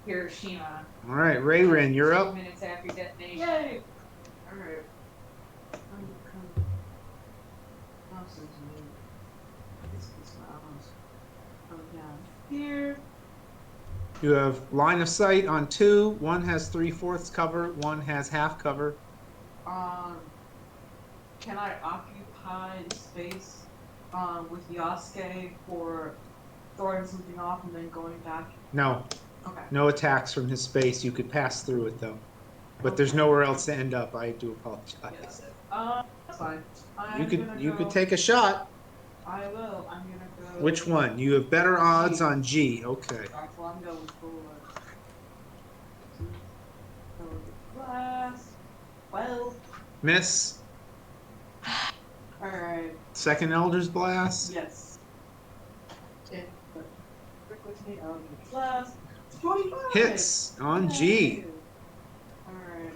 Hiroshima. All right, Rayrin, you're 2 up. minutes after detonation. Yay! Alright. I'm coming. Mouse is me. This is my mouse. Come down here. You have line of sight on 2. One has 3/4 cover. One has half cover. Can I occupy the space with Yasuke for throwing something off and then going back? No, Okay. no attacks from his space. You could pass through it though, but there's Okay. nowhere else to end up. I do apologize. That's fine. You could take a shot. I will. I'm gonna go. Which one? You have better odds on G. Okay. Alright, well, I'm going for glass. Well. Miss. Alright. Second Elder's Blast. Yes. It with me on the glass. 25. Hits on G. Alright.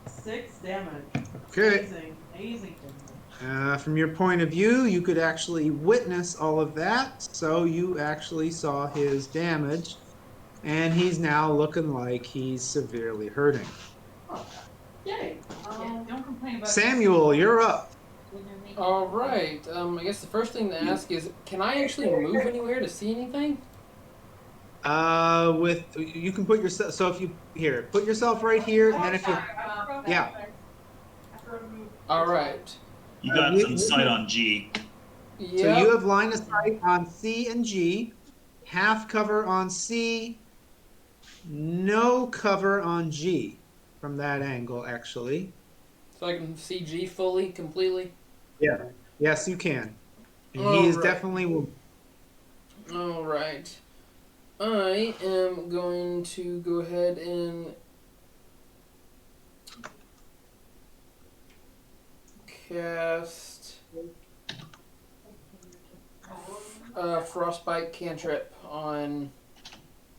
6 damage. Okay. Amazing damage. From your point of view, you could actually witness all of that. So you actually saw his damage. And he's now looking like he's severely hurting. Oh. Yay. Yeah, don't complain about Samuel, you're up. All right. I guess the first thing to ask is, can I actually move anywhere to see anything? With you can put yourself. So if you here, put yourself right here, and then if you yeah. All right. You got some sight on G. So Yeah. you have line of sight on C and G, half cover on C, no cover on G from that angle, actually. So I can see G fully, completely. Yeah. Yes, you can. And he is Alright. definitely. All right. I am going to go ahead and cast Frostbite cantrip on.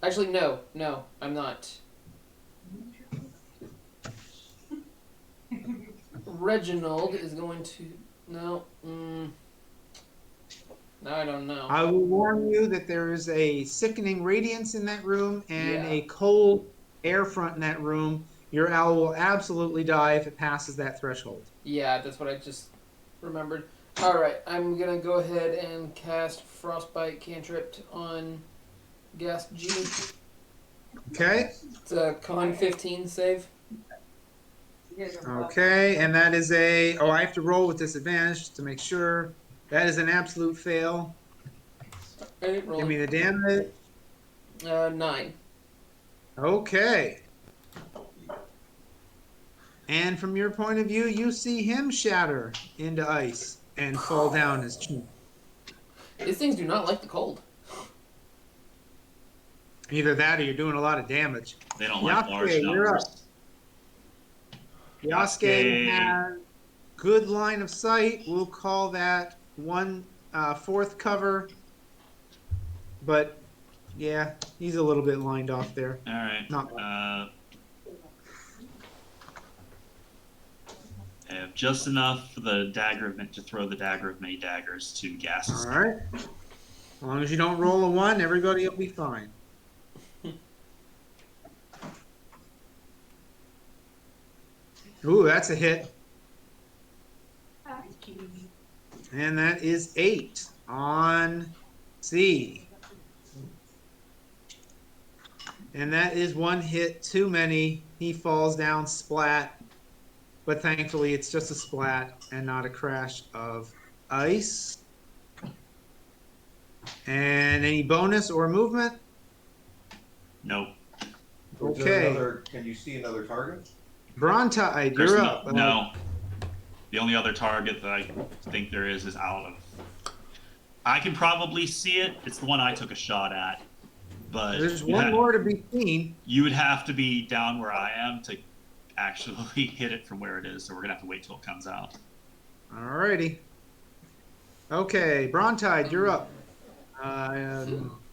Actually, no, I'm not. Reginald is going to. No. No, I don't know. I will warn you that there is a sickening radiance in that room and Yeah. a cold air front in that room. Your owl will absolutely die if it passes that threshold. Yeah, that's what I just remembered. Alright, I'm gonna go ahead and cast Frostbite cantrip on Ghast G. Okay? It's a con 15 save. Okay, and that is a. Oh, I have to roll with disadvantage just to make sure. That is an absolute fail. Alright, roll. Give me the damage. 9. Okay. And from your point of view, you see him shatter into ice and fall down his cheek. These things do not like the cold. Either that or you're doing a lot of damage. They don't like large Yasuke, you're up. numbers. Yasuke has good line of sight. We'll call that 1/4 cover. But yeah, he's a little bit lined off there. All right. Not I have just enough for the dagger of to throw the dagger of many daggers to Ghast's. all right. As long as you don't roll a 1, everybody will be fine. Ooh, that's a hit. And that is 8 on C. And that is one hit too many. He falls down splat. But thankfully, it's just a splat and not a crash of ice. And any bonus or movement? Nope. Is there Okay. another- can you see another target? Brontide, There's you're no, up. no. The only other target that I think there is out of. I can probably see it. It's the one I took a shot at. But There's you one ha- more to be seen. you would have to be down where I am to actually hit it from where it is. So we're gonna have to wait till it comes out. Alrighty. Okay, Brontide, you're up.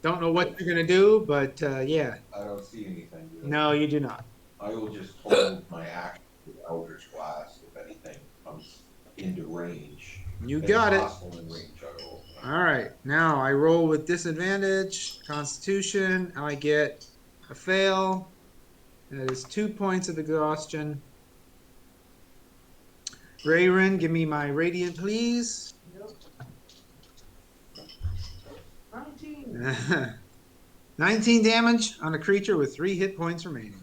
Don't know what you're gonna do, but yeah. I don't see anything. do I? No, you do not. I will just hold my action with Elder's Glass if anything comes into range. You If got it. possible in range, I will. All right. Now I roll with disadvantage. Constitution. I get A fail. That is 2 points of exhaustion. Rayron, give me my radiant, please. 19. 19 damage on a creature with 3 hit points remaining.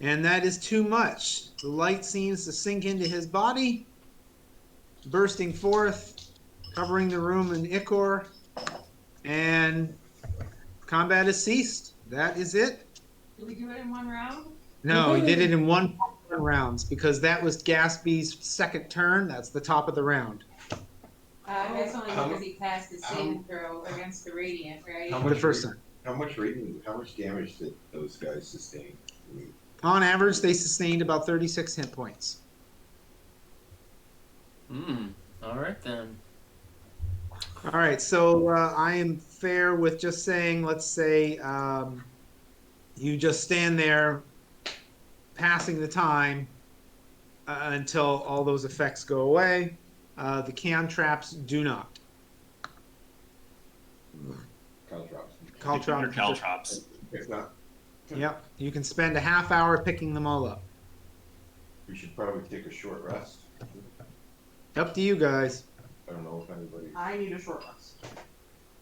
And that is too much. The light seems to sink into his body, bursting forth, covering the room in ichor, and combat has ceased. That is it. Did we do it in one round? No, he did it in 1 rounds because that was Gatsby's second turn. That's the top of the round. That's only How because he passed his saving throw against the Radiant, right? How The much first time. How much damage did those guys sustain? I mean, On average, they sustained about 36 hit points. All right then. All right, so I am fair with just saying, let's say you just stand there passing the time until all those effects go away. The cantraps do not. Caltrops. Your caltrops. If not, Yep, you can spend a half hour picking them all up. we should probably take a short rest. Up to you guys. I don't know if anybody. I need a short rest.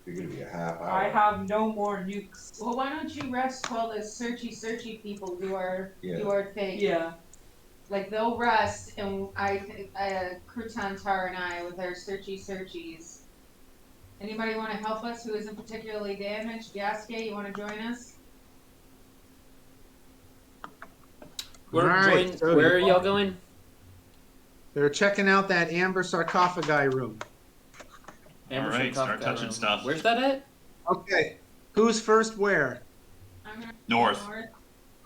You're gonna be a half hour. I have no more nukes. Well, why don't you rest while the searchy people do our thing? Yeah. Like they'll rest, and Crouton Tar and I with our searchies. Anybody want to help us who isn't particularly damaged? Yasuke, you want to join us? Where are y'all going? They're checking out that amber sarcophagi room. Amber All right, start sarcophagus touching room. stuff. Where's that at? Okay, who's first where? I'm gonna North.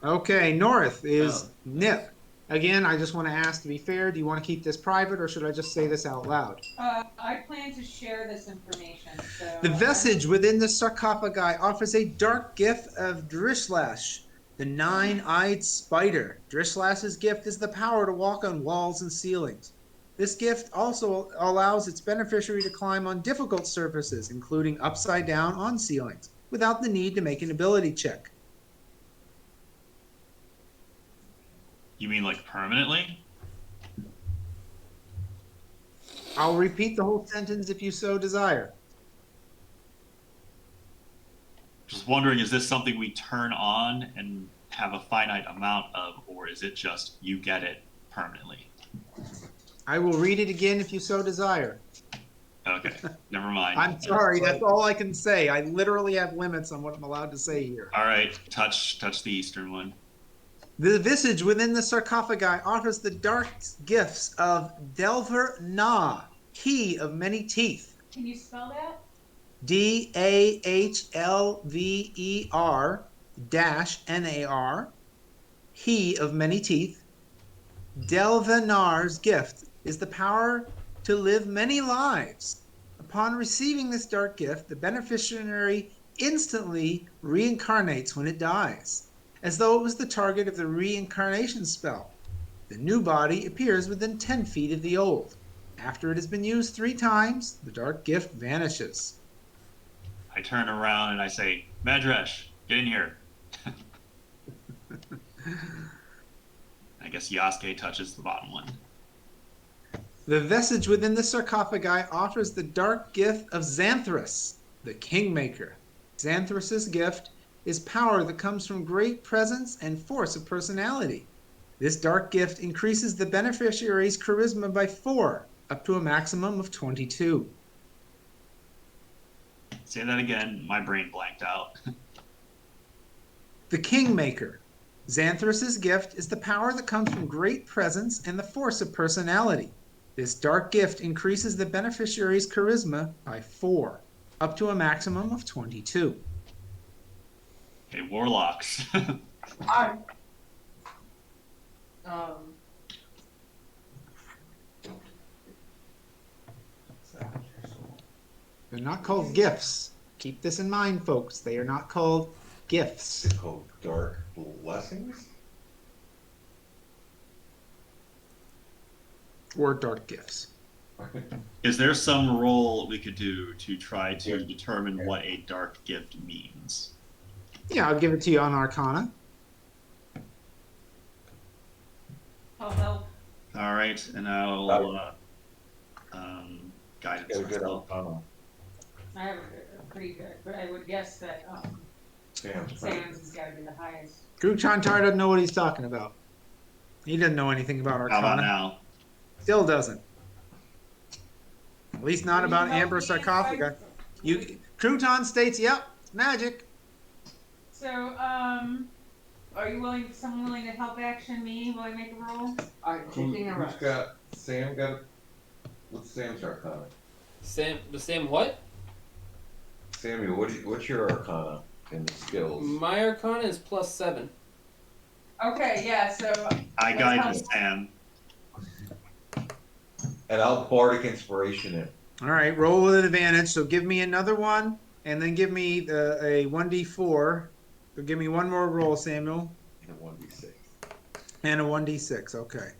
Okay, north is Oh. Nip. Again, I just want to ask to be fair, do you want to keep this private or should I just say this out loud? I plan to share this information. So The vestige within the sarcophagi offers a dark gift of Drishlash, the 9-eyed spider. Drishlash's gift is the power to walk on walls and ceilings. This gift also allows its beneficiary to climb on difficult surfaces, including upside down on ceilings, without the need to make an ability check. You mean like permanently? I'll repeat the whole sentence if you so desire. Just wondering, is this something we turn on and have a finite amount of, or is it just you get it permanently? I will read it again if you so desire. Okay, never mind. I'm sorry, that's all I can say. I literally have limits on what I'm allowed to say here. All right, touch the eastern one. The visage within the sarcophagi offers the dark gifts of Delver Na, Key of Many Teeth. Can you spell that? DAHLVER-NAR, He of Many Teeth. Delvenar's gift is the power to live many lives. Upon receiving this dark gift, the beneficiary instantly reincarnates when it dies, as though it was the target of the reincarnation spell. The new body appears within 10 feet of the old. After it has been used 3 times, the dark gift vanishes. I turn around and I say, Madresh, get in here. I guess Yasuke touches the bottom one. The vestige within the sarcophagi offers the dark gift of Xanthras, the Kingmaker. Xanthras's gift is power that comes from great presence and force of personality. This dark gift increases the beneficiary's charisma by 4, up to a maximum of 22. Say that again, my brain blanked out. The Kingmaker. Xanthras's gift is the power that comes from great presence and the force of personality. This dark gift increases the beneficiary's charisma by 4, up to a maximum of 22. Okay, warlocks. I. They're not called gifts. Keep this in mind, folks. They are not called gifts. It's called Dark Blessings. Or dark gifts. Is there some roll we could do to try to determine what a dark gift means? Yeah, I'll give it to you on Arcana. I'll help. All right, and I'll guidance Get a good myself. Arcana. I have a pretty good, but I would guess that Sam's Sam's has got to be the highest. Krugchantar doesn't know what he's talking about. He doesn't know anything about How about Arcana. now? Still doesn't. At least not Will you about help Amber me if I- Sarcophaga. Crouton states, yep, it's magic. So, are you someone willing to help action me while I make a roll? I'm taking a Who's rest. got Sam got? What's Sam's Arcana? Sam what? Samuel, what's your Arcana and skills? My Arcana is +7. Okay, yeah, so I Let's guidance help. Sam. And I'll bardic inspiration in. All right, roll with an advantage. So give me another one, and then give me a 1d4. So give me one more roll, Samuel, And a 1d6. and a 1d6. Okay.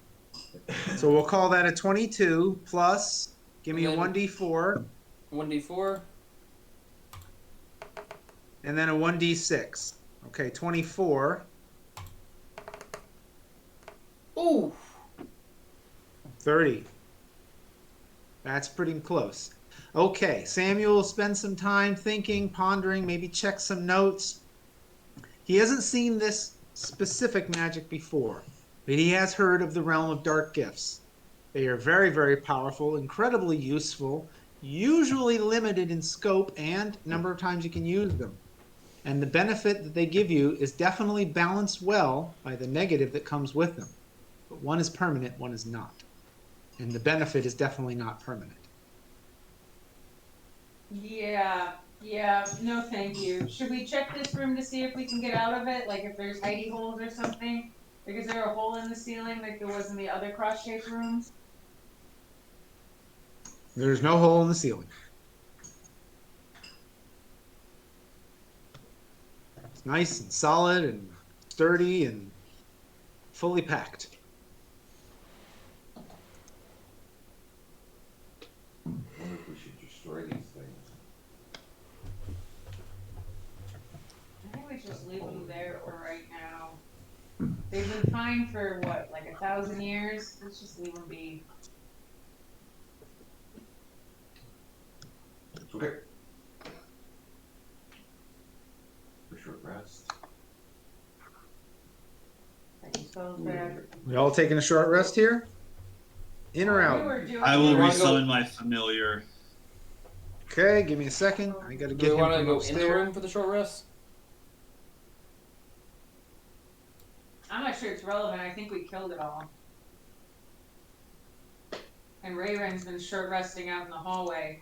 So we'll call that a 22 plus. Give me a And then- 1d4, 1d4. and then a 1d6. Okay, 24. Ooh. 30. That's pretty close. Okay, Samuel will spend some time thinking, pondering, maybe check some notes. He hasn't seen this specific magic before, but he has heard of the realm of dark gifts. They are very, very powerful, incredibly useful, usually limited in scope and number of times you can use them. And the benefit that they give you is definitely balanced well by the negative that comes with them. But one is permanent, one is not. And the benefit is definitely not permanent. yeah, no thank you. Should we check this room to see if we can get out of it? Like if there's hidey holes or something? Like is there a hole in the ceiling like there was in the other cross-shaped rooms? There's no hole in the ceiling. It's nice and solid and sturdy and fully packed. I wonder if we should destroy these things. I think we should just leave them there for right now. They've been fine for what, like 1,000 years? Let's just leave them be. Okay. For short rest. I suppose whatever. We all taking a short rest here? In or We out? were doing I will You wanna go- resummon my familiar. Okay, give me a second. I gotta Do get we him want to from go in upstairs. the room for the short rest? I'm not sure it's relevant. I think we killed it all. And Raven's been short resting out in the hallway.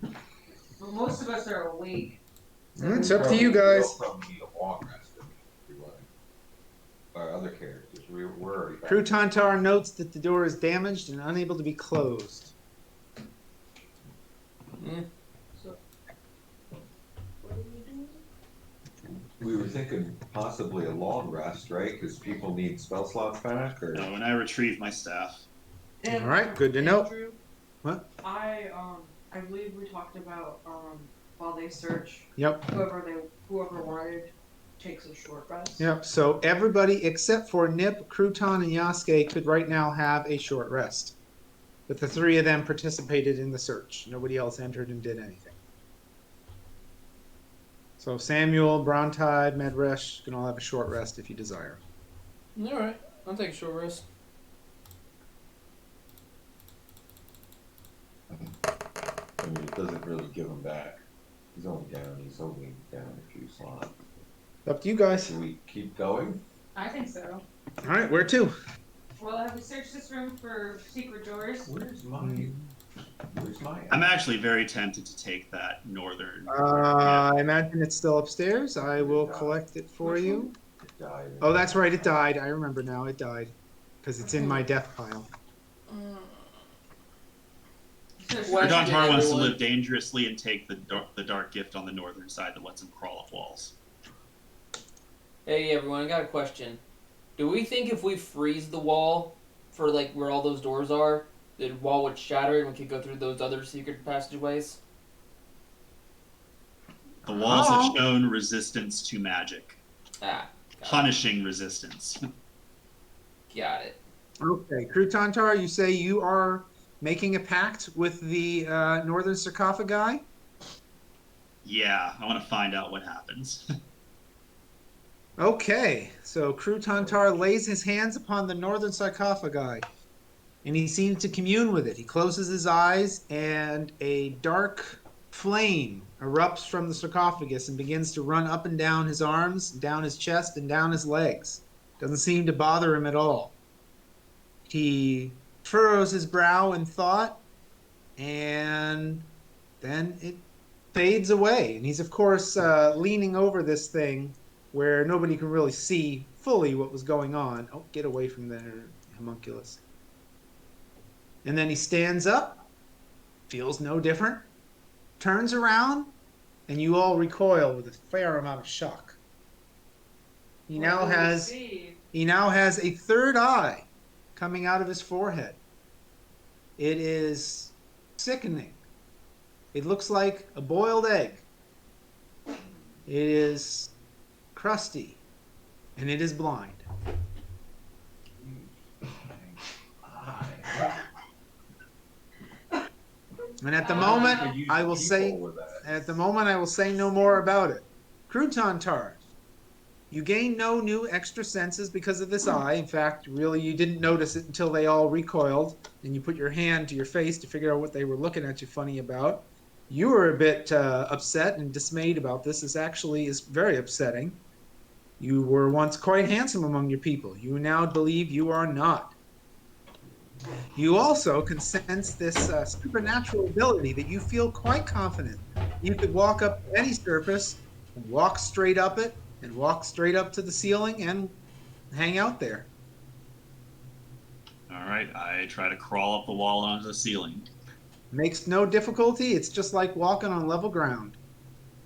But most of us are awake. It's up to you guys. We'll probably need a long rest if we want. Our other characters, we're already back. Crouton notes that the door is damaged and unable to be closed. Mm. We were thinking possibly a long rest, right? Because people need spell slots back, or No, when I retrieve my staff. And, All right, good to know. Andrew, What? I believe we talked about while they search, Yep. whoever wanted takes a short rest. Yep. So everybody except for Nip, Crouton, and Yasuke could right now have a short rest. But the three of them participated in the search. Nobody else entered and did anything. So Samuel, Brontide, Medresh can all have a short rest if you desire. All right, I'll take a short rest. I mean, it doesn't really give him back. He's only down a few slots. Up to you guys. Should we keep going? I think so. All right, where to? Well, have we searched this room for secret doors? Where's my? I'm actually very tempted to take that northern. I imagine it's still upstairs. I will collect it for you. It died. Oh, that's right. It died. I remember now. It died because it's in my death pile. So should Well, we- Question, Dontar wants to everyone. live dangerously and take the dark gift on the northern side that lets him crawl up walls. Hey everyone, I got a question. Do we think if we freeze the wall for like where all those doors are, the wall would shatter and we could go through those other secret passageways? The walls Oh. have shown resistance to magic, Ah, punishing resistance. got it. Okay, Crouton Tar, you say you are making a pact with the northern sarcophagi? Yeah, I want to find out what happens. Okay, so Crouton Tar lays his hands upon the northern sarcophagi, and he seems to commune with it. He closes his eyes, and a dark flame erupts from the sarcophagus and begins to run up and down his arms, down his chest, and down his legs. Doesn't seem to bother him at all. He furrows his brow in thought, and then it fades away. And he's, of course, leaning over this thing where nobody can really see fully what was going on. Oh, get away from there, homunculus. And then he stands up, feels no different, turns around, and you all recoil with a fair amount of shock. He now What do we has see? a third eye coming out of his forehead. It is sickening. It looks like a boiled egg. It is crusty, and it is blind. And at the moment, I will say no more about it. Crouton Tar, you gain no new extra senses because of this eye. In fact, really, you didn't notice it until they all recoiled, and you put your hand to your face to figure out what they were looking at you funny about. You were a bit upset and dismayed about this. This actually is very upsetting. You were once quite handsome among your people. You now believe you are not. You also can sense this supernatural ability that you feel quite confident. You could walk up to any surface, and walk straight up it, and walk straight up to the ceiling and hang out there. All right, I try to crawl up the wall onto the ceiling. Makes no difficulty. It's just like walking on level ground.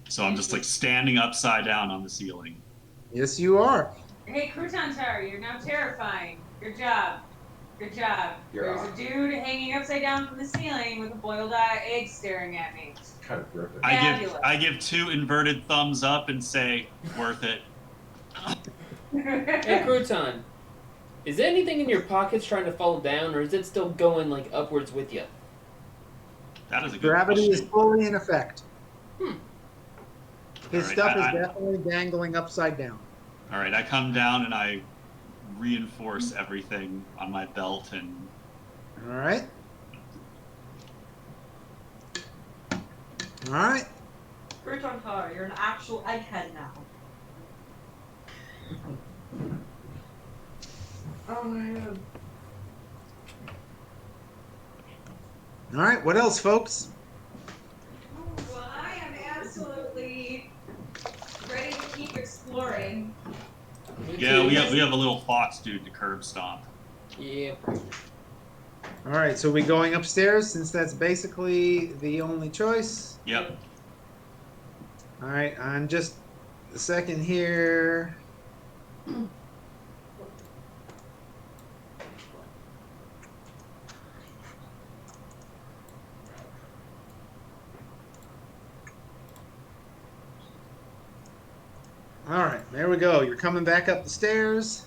So I'm just like standing upside down on the ceiling. Yes, you are. Hey, Crouton Tar, you're now terrifying. Good job. Good job. You're There's a dude hanging upside down from the ceiling with a boiled egg staring at me. Kind of gripping. Fabulous. I give 2 inverted thumbs up and say, worth it. Hey, Crouton, is there anything in your pockets trying to fall down, or is it still going like upwards with you? That is a good Gravity is question. fully in effect. His All right, stuff is I- definitely dangling upside down. All right, I come down and I reinforce everything on my belt and All right. All right. Crouton Tar, you're an actual egghead now. Oh my god. All right. What else, folks? Well, I am absolutely ready to keep exploring. yeah, we have a little fox dude to curb stomp. Yeah. All right. So we going upstairs since that's basically the only choice. Yep. All right. I'm just a second here. All right, there we go. You're coming back up the stairs.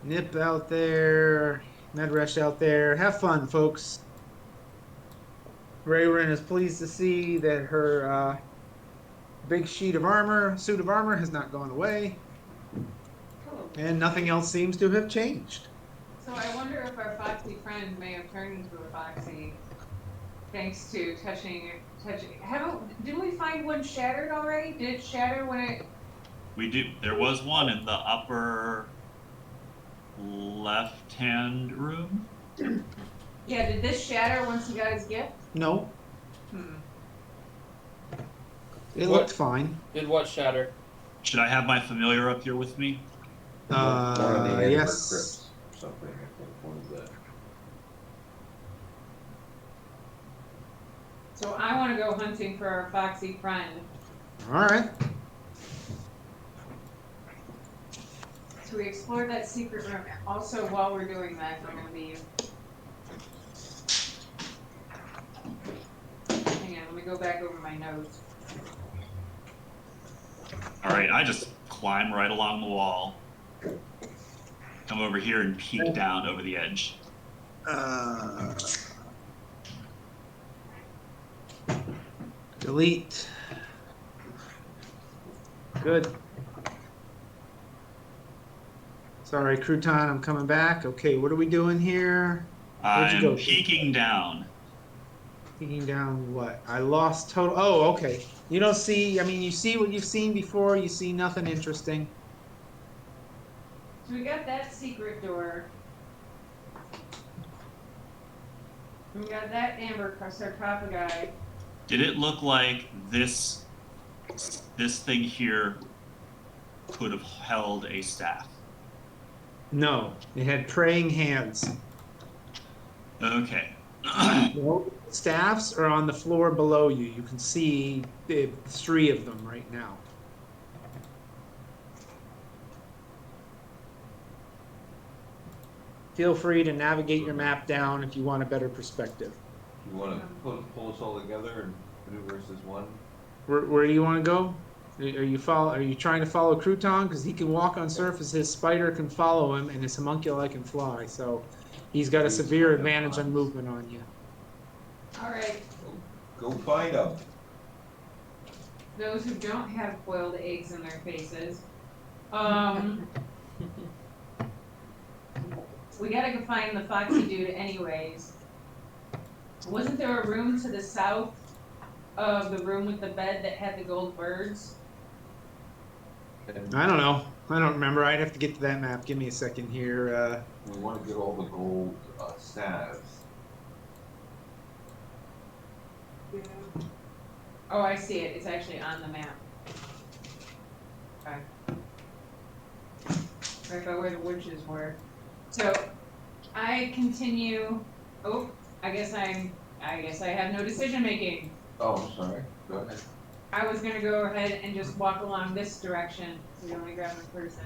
Nip out there. Medresh out there. Have fun, folks. Rayrin is pleased to see that her big suit of armor has not gone away. And nothing else seems to have changed. So I wonder if our foxy friend may have turned into a foxy thanks to touching. Didn't we find one shattered already? Did it shatter when it? We do. There was one in the upper left-hand room. Yeah, did this shatter once he got his gift? No, Hmm. it What? looked fine. Did what shatter? Should I have my familiar up here with me? One of the Amber Yes. Crypts, something, I think, one of the. So I want to go hunting for our foxy friend. All right. So we explored that secret room. Also, while we're doing that, I'm gonna be. Hang on, let me go back over my notes. All right, I just climb right along the wall. Come over here and peek down over the edge. Delete. Good. Sorry, Crouton, I'm coming back. Okay, what are we doing here? Where'd you go? I'm peeking down. Peeking down what? I lost total. Oh, okay. You don't see, I mean, you see what you've seen before. You see nothing interesting. So we got that secret door. We got that amber sarcophagi. Did it look like this thing here could have held a staff? No, it had praying hands. Okay. The staffs are on the floor below you. You can see the 3 of them right now. Feel free to navigate your map down if you want a better perspective. You want to pull us all together and maneuver as one? Where do you want to go? Are you trying to follow Crouton? Because he can walk on surface, his spider can follow him, and his homunculi can fly. So he's got a severe advantage on movement on you. All right. Go find them. Those who don't have boiled eggs in their faces. We gotta go find the foxy dude anyways. Wasn't there a room to the south of the room with the bed that had the gold birds? I don't know. I don't remember. I'd have to get to that map. Give me a second here. We want to get all the gold staves. Oh, I see it. It's actually on the map. Okay. Right by where the witches were. So, I continue. Oh, I guess I have no decision making. Oh, I'm sorry. Go ahead. I was gonna go ahead and just walk along this direction. So we only grab one person.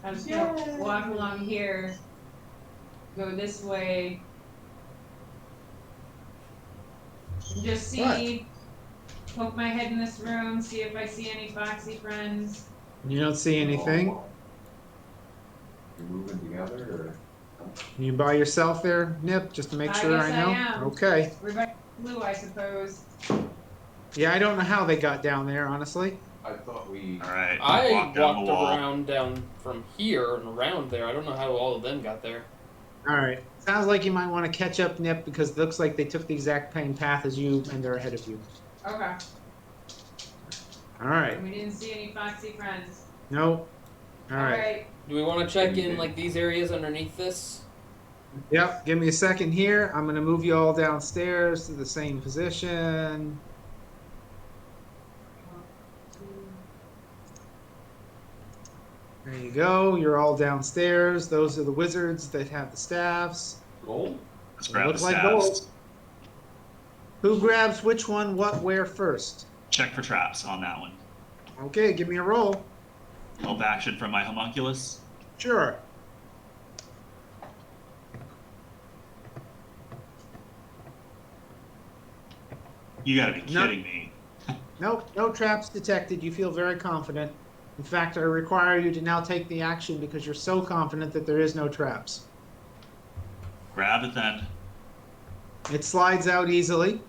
I was gonna walk along here, go this way, and just see, poke my head in this room, see if I see any foxy friends. You don't see anything? You're moving together, or? You by yourself there, Nip, just to make sure I guess know? I am. Okay. Rebecca Blue, I suppose. Yeah, I don't know how they got down there, honestly. I thought we. All right. I walk down walked the wall. around down from here and around there. I don't know how all of them got there. All right. Sounds like you might want to catch up, Nip, because it looks like they took the exact same path as you, and they're ahead of you. Okay. All right. We didn't see any foxy friends. Nope. All right. Do we want to check in like these areas underneath this? Yep. Give me a second here. I'm going to move you all downstairs to the same position. There you go. You're all downstairs. Those are the wizards that have the staffs. Gold? Let's It grab the looks like staffs. gold. Who grabs which one, what, where first? Check for traps on that one. Okay, give me a roll. Help action from my homunculus. Sure. You gotta be No. kidding me. Nope, no traps detected. You feel very confident. In fact, I require you to now take the action because you're so confident that there is no traps. Grab it then. It slides out easily.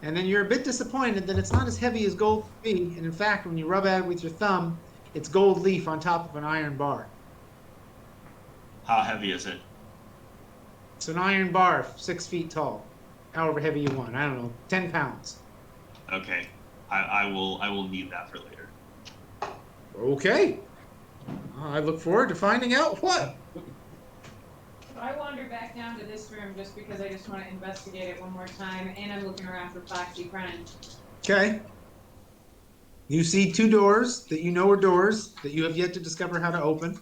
And then you're a bit disappointed that it's not as heavy as gold can be. And in fact, when you rub at it with your thumb, it's gold leaf on top of an iron bar. How heavy is it? It's an iron bar, 6 feet tall. However heavy you want. I don't know, 10 pounds. Okay. I will need that for later. Okay. I look forward to finding out what. I wander back down to this room just because I just want to investigate it one more time, and I'm looking around for foxy friends. Okay. You see 2 doors that you know are doors that you have yet to discover how to open.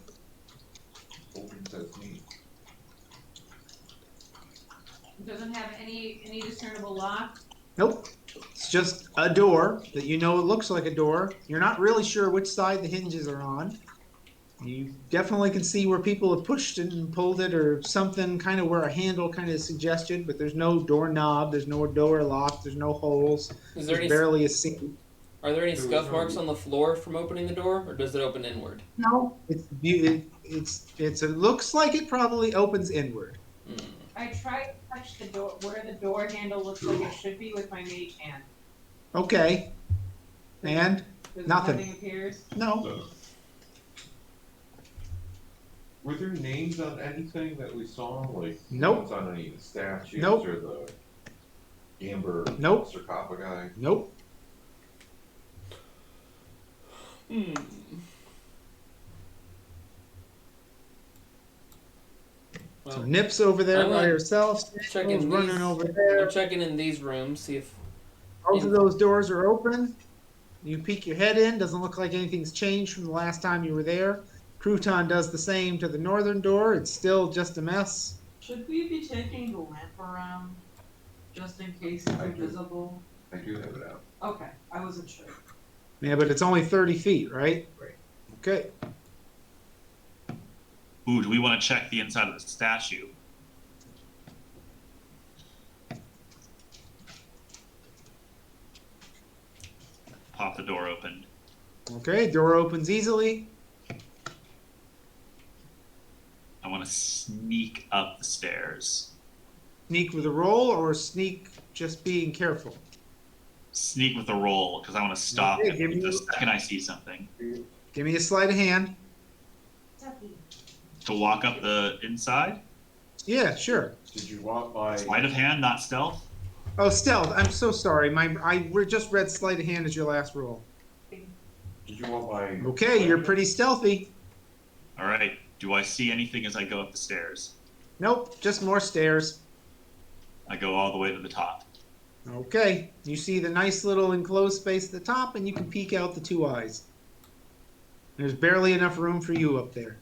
Open sesame. It doesn't have any discernible lock. Nope. It's just a door that you know it looks like a door. You're not really sure which side the hinges are on. You definitely can see where people have pushed it and pulled it or something, kind of where a handle kind of suggested, but there's no doorknob, there's no door lock, there's no holes. Is there There's any barely a seam. Are there any There was scuff no- marks on the floor from opening the door, or does it open inward? No, it looks like it probably opens inward. Hmm. I tried to touch the door where the door handle looks like it should be with my mage hand. Okay, and Does Nothing. Nothing appears. no, So, were there names on anything that we saw? Like Nope. names on any of the statues Nope. or the amber Nope. sarcophagi? nope. Hmm. So Well, Nip's over there I'm by not herself. checking Samuel's running these- over there. I'm checking in these rooms, see if Both of those doors are open. You peek your head in. Doesn't look like anything's changed from the last time you were there. Crouton does the same to the northern door. It's still just a mess. Should we be taking the lamp around just in case it's I do. invisible? I do have it out. Okay, I wasn't sure. Yeah, but it's only 30 feet, right? Right. Okay. Ooh, do we want to check the inside of the statue? Pop the door open. Okay, door opens easily. I want to sneak up the stairs. Sneak with a roll or sneak just being careful? Sneak with a roll because I want to stop Okay, it give me- the second I see something. Give me a sleight of hand. To walk up the inside? Yeah, sure. Did you want my? Sleight of hand, not stealth? Oh, stealth. I'm so sorry. We just read sleight of hand as your last roll. Did you want my? Okay, you're pretty stealthy. All right. Do I see anything as I go up the stairs? Nope, just more stairs. I go all the way to the top. Okay, you see the nice little enclosed space at the top, and you can peek out the two eyes. There's barely enough room for you up there.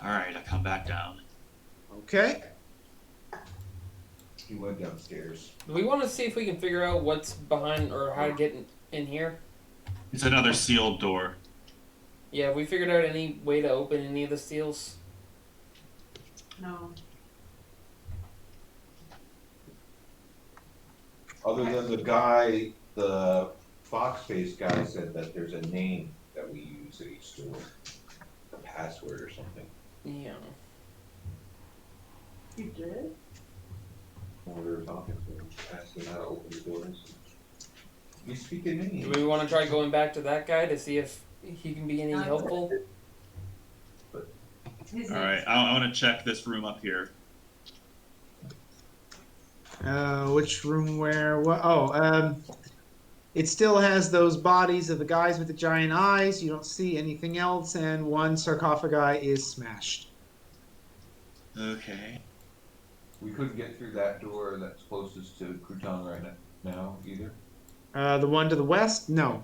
All right, I come back down. Okay. He went downstairs. do we want to see if we can figure out what's behind or how to get in here. It's another sealed door. Yeah, have we figured out any way to open any of the seals? No. Other than the guy, the Fox-based guy said that there's a name that we use at each door, a password or something. Yeah. You did? When we were talking to him, asking how to open the doors. We speak in Do names. we want to try going back to that guy to see if he can be any helpful? His All right, I want to check this room up here. Which room where? What? Oh, it still has those bodies of the guys with the giant eyes. You don't see anything else, and one sarcophagi is smashed. Okay. We couldn't get through that door that's closest to Crouton right now either. The one to the west? No.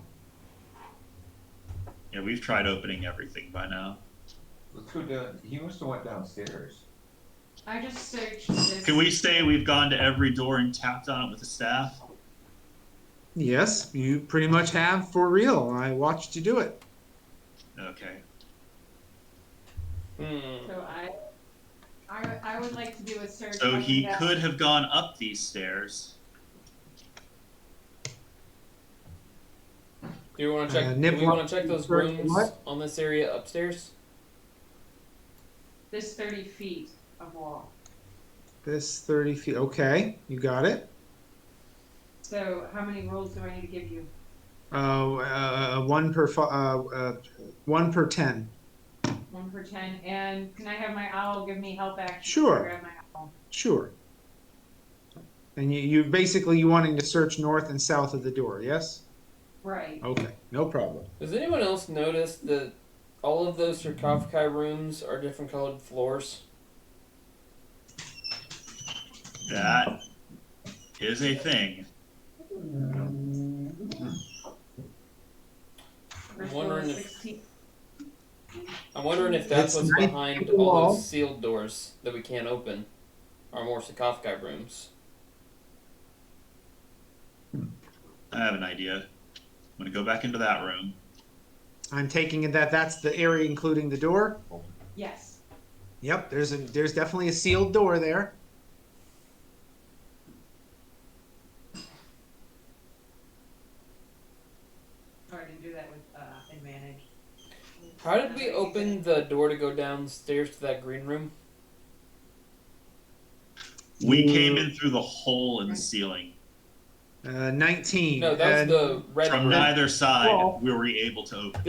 Yeah, we've tried opening everything by now. Let's go down. He must have went downstairs. I just searched this. Can we say we've gone to every door and tapped on it with a staff? Yes, you pretty much have for real. I watched you do it. Okay. Hmm. So I would like to do a search. So on he that. could have gone up these stairs. Do we want to check? Nip do we want to check those Sorry, rooms what? on this area upstairs? This 30 feet of wall. This 30 feet. Okay, you got it. So how many rolls do I need to give you? One per 10. 1 per 10. And can I have my owl give me help action? Sure. Grab my owl. Sure. And you basically you wanting to search north and south of the door, yes? Right. Okay, no problem. Does anyone else notice that all of those sarcophagi rooms are different colored floors? That is a thing. First wondering roll is if- 16. I'm wondering if that's It's what's nice behind to all wall. those sealed doors that we can't open, are more sarcophagi rooms. I have an idea. I'm gonna go back into that room. I'm taking it that that's the area including the door. Yes. Yep, there's definitely a sealed door there. How did we open the door to go downstairs to that green room? We came in through the hole in the ceiling. 19. No, that was And the red From room. neither side, Well- we were able to open.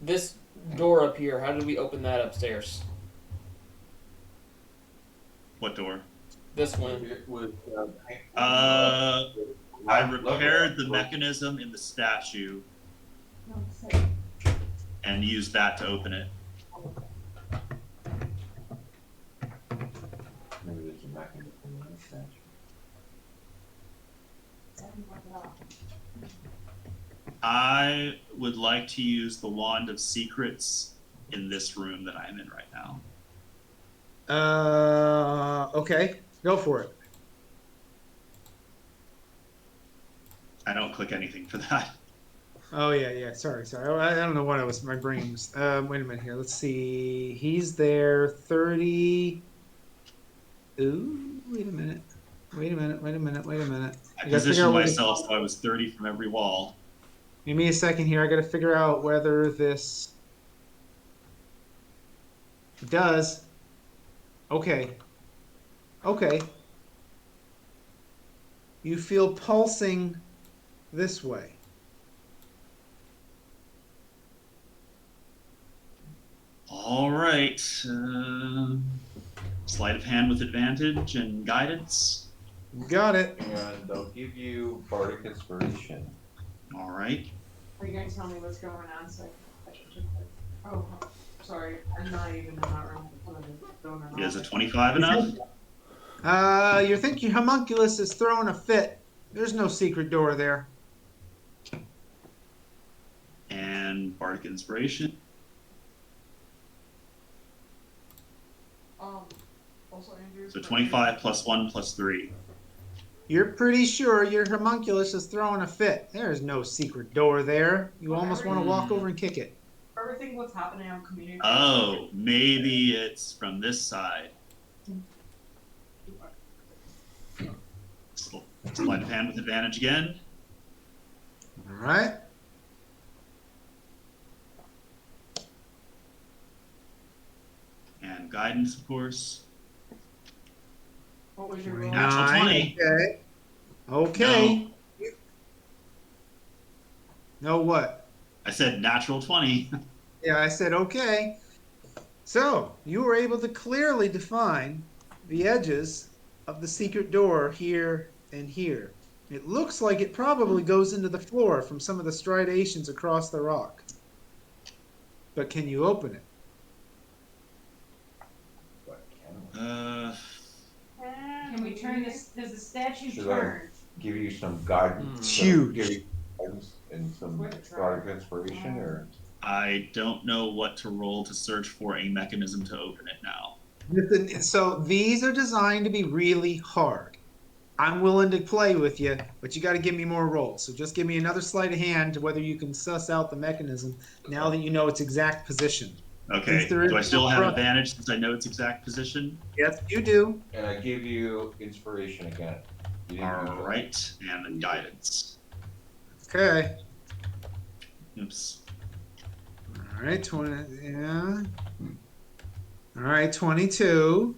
This door up here. How did we open that upstairs? What door? This one. It was, I repaired the mechanism in the statue and used that to open it. Maybe there's a mechanism in the statue. I would like to use the Wand of Secrets in this room that I'm in right now. okay, go for it. I don't click anything for that. Oh yeah. Sorry. I don't know what I was. My brain was. Wait a minute here. Let's see. He's there. 30. Ooh. Wait a minute. I I gotta figure out positioned where to- myself so I was 30 from every wall. Give me a second here. I gotta figure out whether this does. Okay. You feel pulsing this way. All right. Sleight of hand with advantage and guidance. You got it. And they'll give you Bardic Inspiration. All right. Are you going to tell me what's going on? So I should just like, oh, sorry. I'm not even in that room. Is a 25 enough? You think your homunculus is throwing a fit. There's no secret door there. And Bardic Inspiration. Also, Andrew. So 25 plus 1 plus 3. You're pretty sure your homunculus is throwing a fit. There's no secret door there. You almost want to walk over and kick it. Everything what's happening on community. Oh, maybe it's from this side. Sleight of hand with advantage again. All right. And guidance, of course. What was your roll? Natural 20. Okay. Okay. No what? I said natural 20. Yeah, I said okay. So you were able to clearly define the edges of the secret door here and here. It looks like it probably goes into the floor from some of the striations across the rock. But can you open it? But can Can we turn this? Does the statue Should I- turn? give you some guidance. It's so huge. Give you guidance and some Worth a try. Bardic Inspiration, or I don't know what to roll to search for a mechanism to open it now. Listen, so these are designed to be really hard. I'm willing to play with you, but you got to give me more rolls. So just give me another sleight of hand to whether you can suss out the mechanism now that you know its exact position. Okay. Since there is Do I still have no- advantage since I know its exact position? Yes, you do. and I give you Inspiration again. You didn't All use that. right. And then guidance. Okay. Oops. All right, 20. Yeah. All right, 22.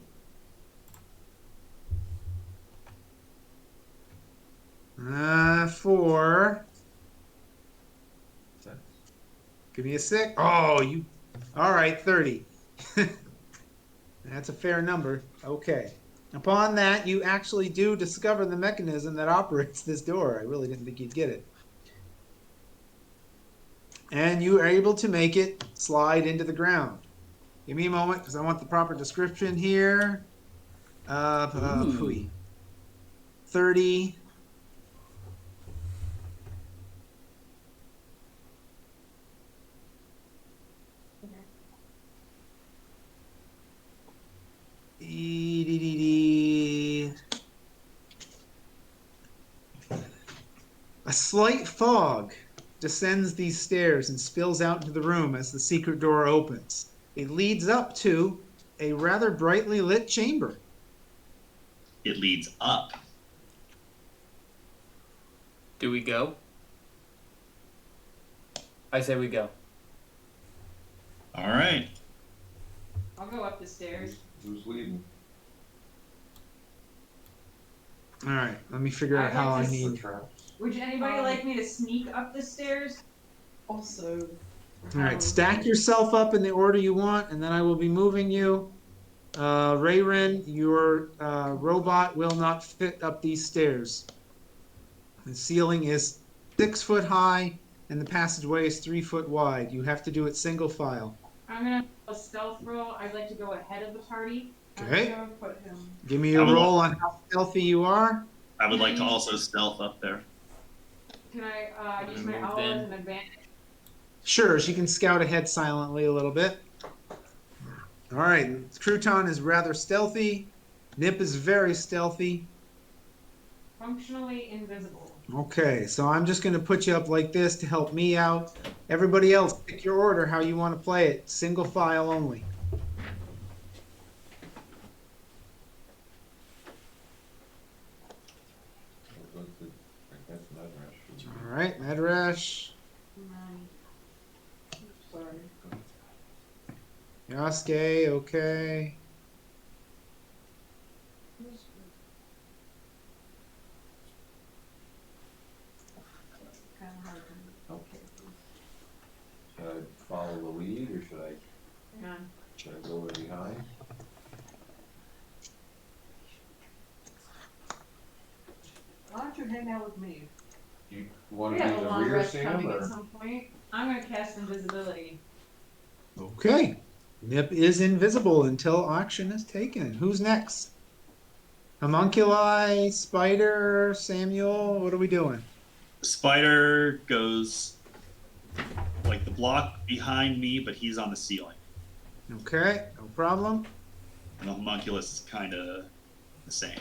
Four. Give me a 6. Oh, you. All right, 30. That's a fair number. Okay. Upon that, you actually do discover the mechanism that operates this door. I really didn't think you'd get it. And you are able to make it slide into the ground. Give me a moment because I want the proper description here. Phooey. 30. A slight fog descends these stairs and spills out into the room as the secret door opens. It leads up to a rather brightly lit chamber. It leads up. Do we go? I say we go. All right. I'll go up the stairs. Who's leading? All right, let me figure out I'd how like I to need. Traps. Would anybody like me to sneak up the stairs? Also. All right, stack yourself up in the order you want, and then I will be moving you. Rayren, your robot will not fit up these stairs. The ceiling is 6 foot high, and the passageway is 3 foot wide. You have to do it single file. I'm gonna a stealth roll. I'd like to go ahead of the party. Okay. I'm gonna put him. Give me a I will- roll on how stealthy you are. I would like to also stealth up there. Can I use my Moved owl in. as an advantage? Sure, she can scout ahead silently a little bit. All right, Crouton is rather stealthy. Nip is very stealthy. Functionally invisible. Okay, so I'm just going to put you up like this to help me out. Everybody else, pick your order how you want to play it. Single file only. That's Medrash. All right, Medrash, Sorry. Yasuke, okay. Kind of hard to. Okay. Should I follow the lead or Yeah. should I go in behind? Why don't you hang out with me? You want We to be have a the long rear, rest Sam, coming at or? some point. I'm gonna cast invisibility. Okay. Nip is invisible until auction is taken. Who's next? Homunculi, Spider, Samuel, what are we doing? Spider goes like the block behind me, but he's on the ceiling. Okay, no problem. And the homunculus is kind of the same.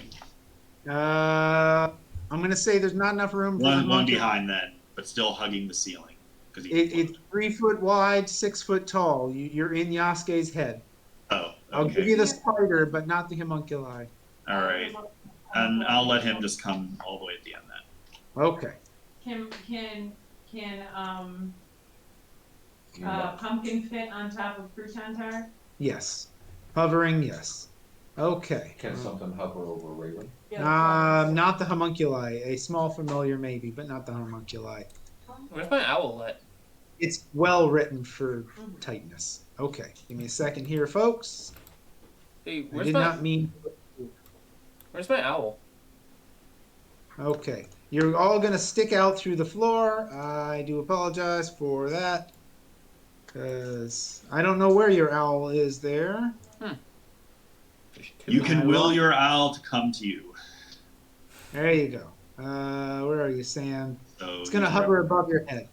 I'm going to say there's not enough room for the One homunculi. behind that, but still hugging the ceiling. Because It's 3 foot wide, 6 foot tall. You're in Yasuke's head. Oh, I'll give okay. you the spider, but not the homunculi. All right. And I'll let him just come all the way at the end then. Okay. Can pumpkin fit on top of Crouton? Yes. Hovering, yes. Okay. Can something hover over Raven? Not the homunculi. A small familiar maybe, but not the homunculi. Where's my owl at? It's well written for tightness. Okay. Give me a second here, folks. Hey, I did not mean. where's my owl? Okay. You're all going to stick out through the floor. I do apologize for that. Because I don't know where your owl is there. You can will your owl to come to you. There you go. Where are you, Sam? So It's going to he's right- hover above your head.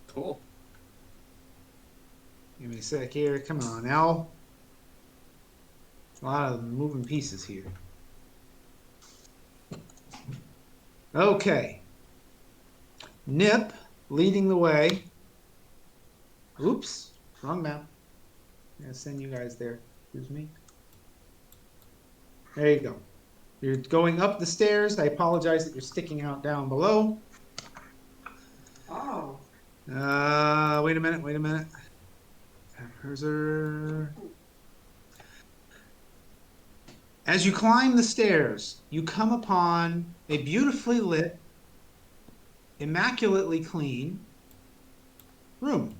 Cool. Give me a sec here. Come on, owl. A lot of moving pieces here. Okay. Nip leading the way. Oops, wrong map. I'm gonna send you guys there. Excuse me. There you go. You're going up the stairs. I apologize that you're sticking out down below. Oh. Wait a minute. Wait a minute. Cursor. As you climb the stairs, you come upon a beautifully lit, immaculately clean room.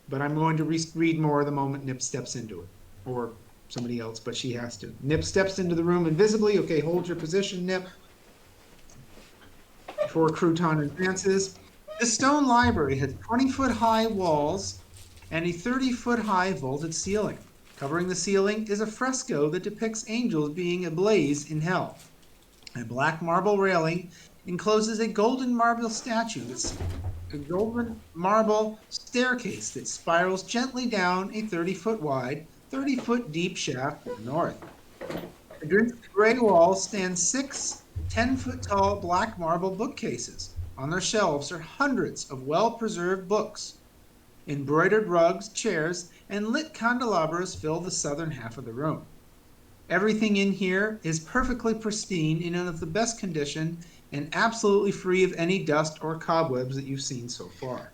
But I'm going to read more the moment Nip steps into it. Or somebody else, but she has to. Nip steps into the room invisibly. Okay, hold your position, Nip. Before Crouton advances. This stone library has 20-foot high walls and a 30-foot high vaulted ceiling. Covering the ceiling is a fresco that depicts angels being ablaze in hell. A black marble railing encloses a golden marble statue. A golden marble staircase that spirals gently down a 30-foot wide, 30-foot deep shaft to the north. Against the gray walls stand 6 10-foot tall black marble bookcases. On their shelves are hundreds of well-preserved books. Embroidered rugs, chairs, and lit candelabras fill the southern half of the room. Everything in here is perfectly pristine, in one of the best condition, and absolutely free of any dust or cobwebs that you've seen so far.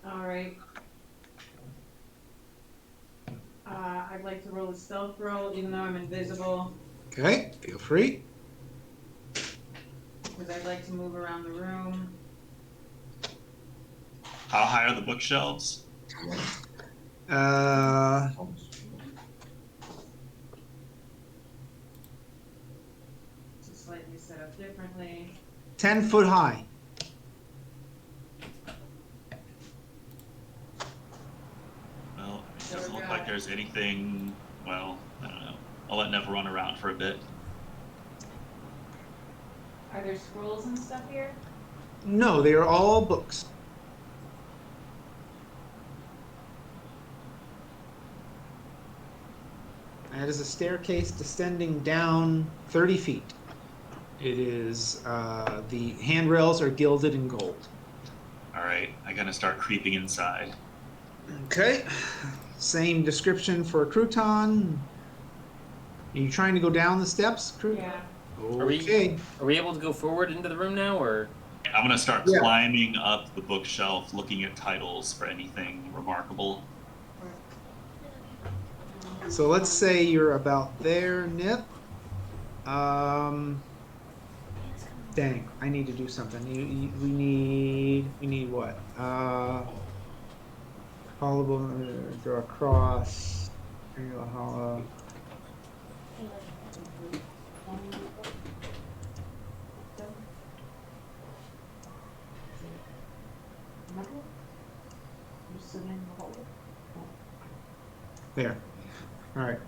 Alright. I'd like to roll a stealth roll, even though I'm invisible, Okay, feel free. because I'd like to move around the room. How high are the bookshelves? It's slightly set up differently. 10 foot high. Well, it doesn't look like there's anything. Well, I don't know. I'll let Nev run around for a bit. Are there scrolls and stuff here? No, they are all books. That is a staircase descending down 30 feet. It is, the handrails are gilded in gold. All right, I gotta start creeping inside. Okay. Same description for Crouton. Are you trying to go down the steps, Crouton? Yeah. Okay. Are we able to go forward into the room now, or? I'm gonna start Yeah. climbing up the bookshelf, looking at titles for anything remarkable. So let's say you're about there, Nip. Dang, I need to do something. We need what? Hollowable, throw across. Hollow. There. All right.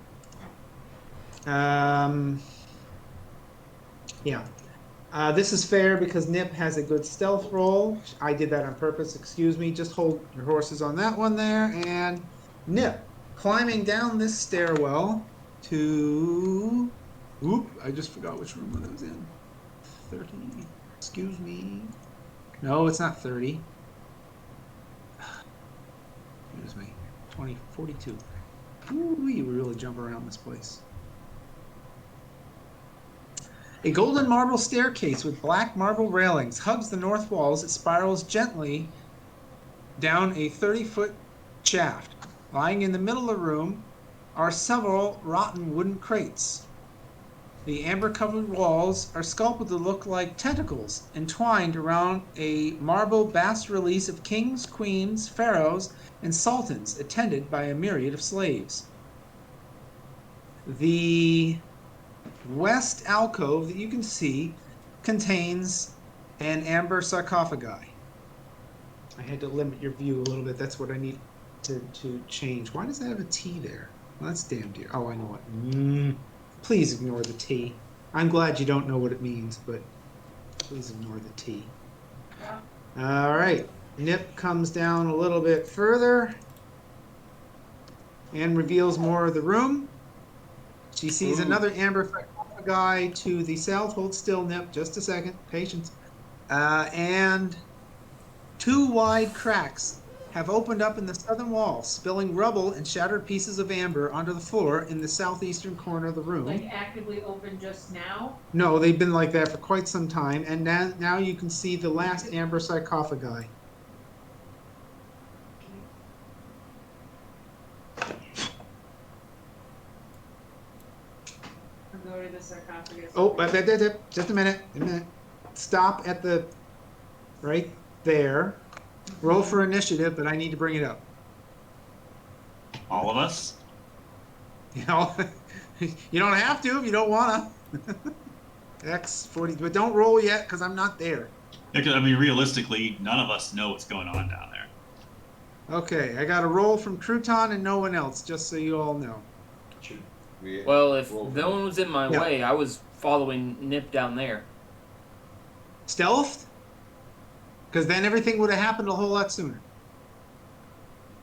Yeah. This is fair because Nip has a good stealth roll. I did that on purpose. Excuse me. Just hold your horses on that one there. And Nip climbing down this stairwell to. Oop! I just forgot which room I was in. 30. Excuse me. No, it's not 30. Excuse me. 20, 42. Ooh, you really jump around this place. A golden marble staircase with black marble railings hugs the north walls. It spirals gently down a 30-foot shaft. Lying in the middle of the room are several rotten wooden crates. The amber-covered walls are sculpted to look like tentacles entwined around a marble bas-relief of kings, queens, pharaohs, and sultans, attended by a myriad of slaves. The west alcove that you can see contains an amber sarcophagi. I had to limit your view a little bit. That's what I need to change. Why does that have a T there? Well, that's damn dear. Oh, I know what. Please ignore the T. I'm glad you don't know what it means, but please ignore the T. All right. Nip comes down a little bit further and reveals more of the room. She sees another amber sarcophagi to the south. Hold still, Nip. Just a second. Patience. And two wide cracks have opened up in the southern wall, spilling rubble and shattered pieces of amber onto the floor in the southeastern corner of the room. Like actively open just now? No, they've been like that for quite some time, and now you can see the last amber sarcophagi. I'll go to the sarcophagus. Oh, just a minute. Stop at the right there. Roll for initiative, but I need to bring it up. All of us? You know, you don't have to if you don't wanna. X40, but don't roll yet because I'm not there. Yeah, 'cause, I mean, realistically, none of us know what's going on down there. Okay, I got a roll from Crouton and no one else, just so you all know. Well, if Roll no one was in my Yeah. way, I was following Nip down there. Stealthed? Because then everything would have happened a whole lot sooner.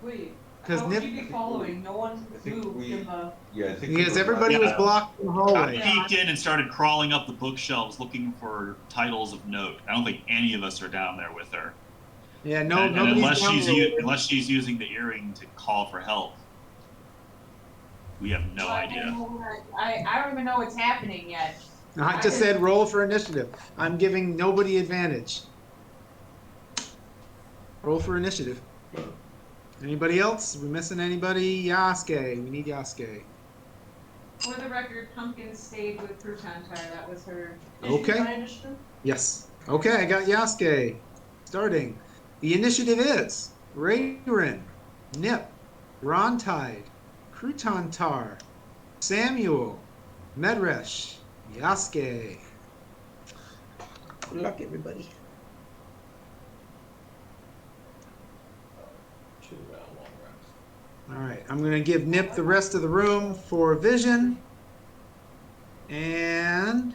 Wait, 'Cause how would you Nip- be following? No one I think moved we- in the. Yeah, I think Because we- everybody was Yeah. blocked in the I hallway. peeked in and started crawling up the bookshelves looking for titles of note. I don't think any of us are down there with her. Yeah, no, And nobody's unless down there. unless she's using the earring to call for help, we have no idea. I don't even know what's happening yet. I just said roll for initiative. I'm giving nobody advantage. Roll for initiative. Anybody else? We missing anybody? Yasuke. We need Yasuke. For the record, Pumpkin stayed with Crouton Tire. That was her. Okay. My initiative? Yes. Okay, I got Yasuke. Starting. The initiative is Rayrin, Nip, Rontide, Crouton Tar, Samuel, Medresh, Yasuke. Good luck, everybody. 2 round long rest. All right, I'm going to give Nip the rest of the room for vision. And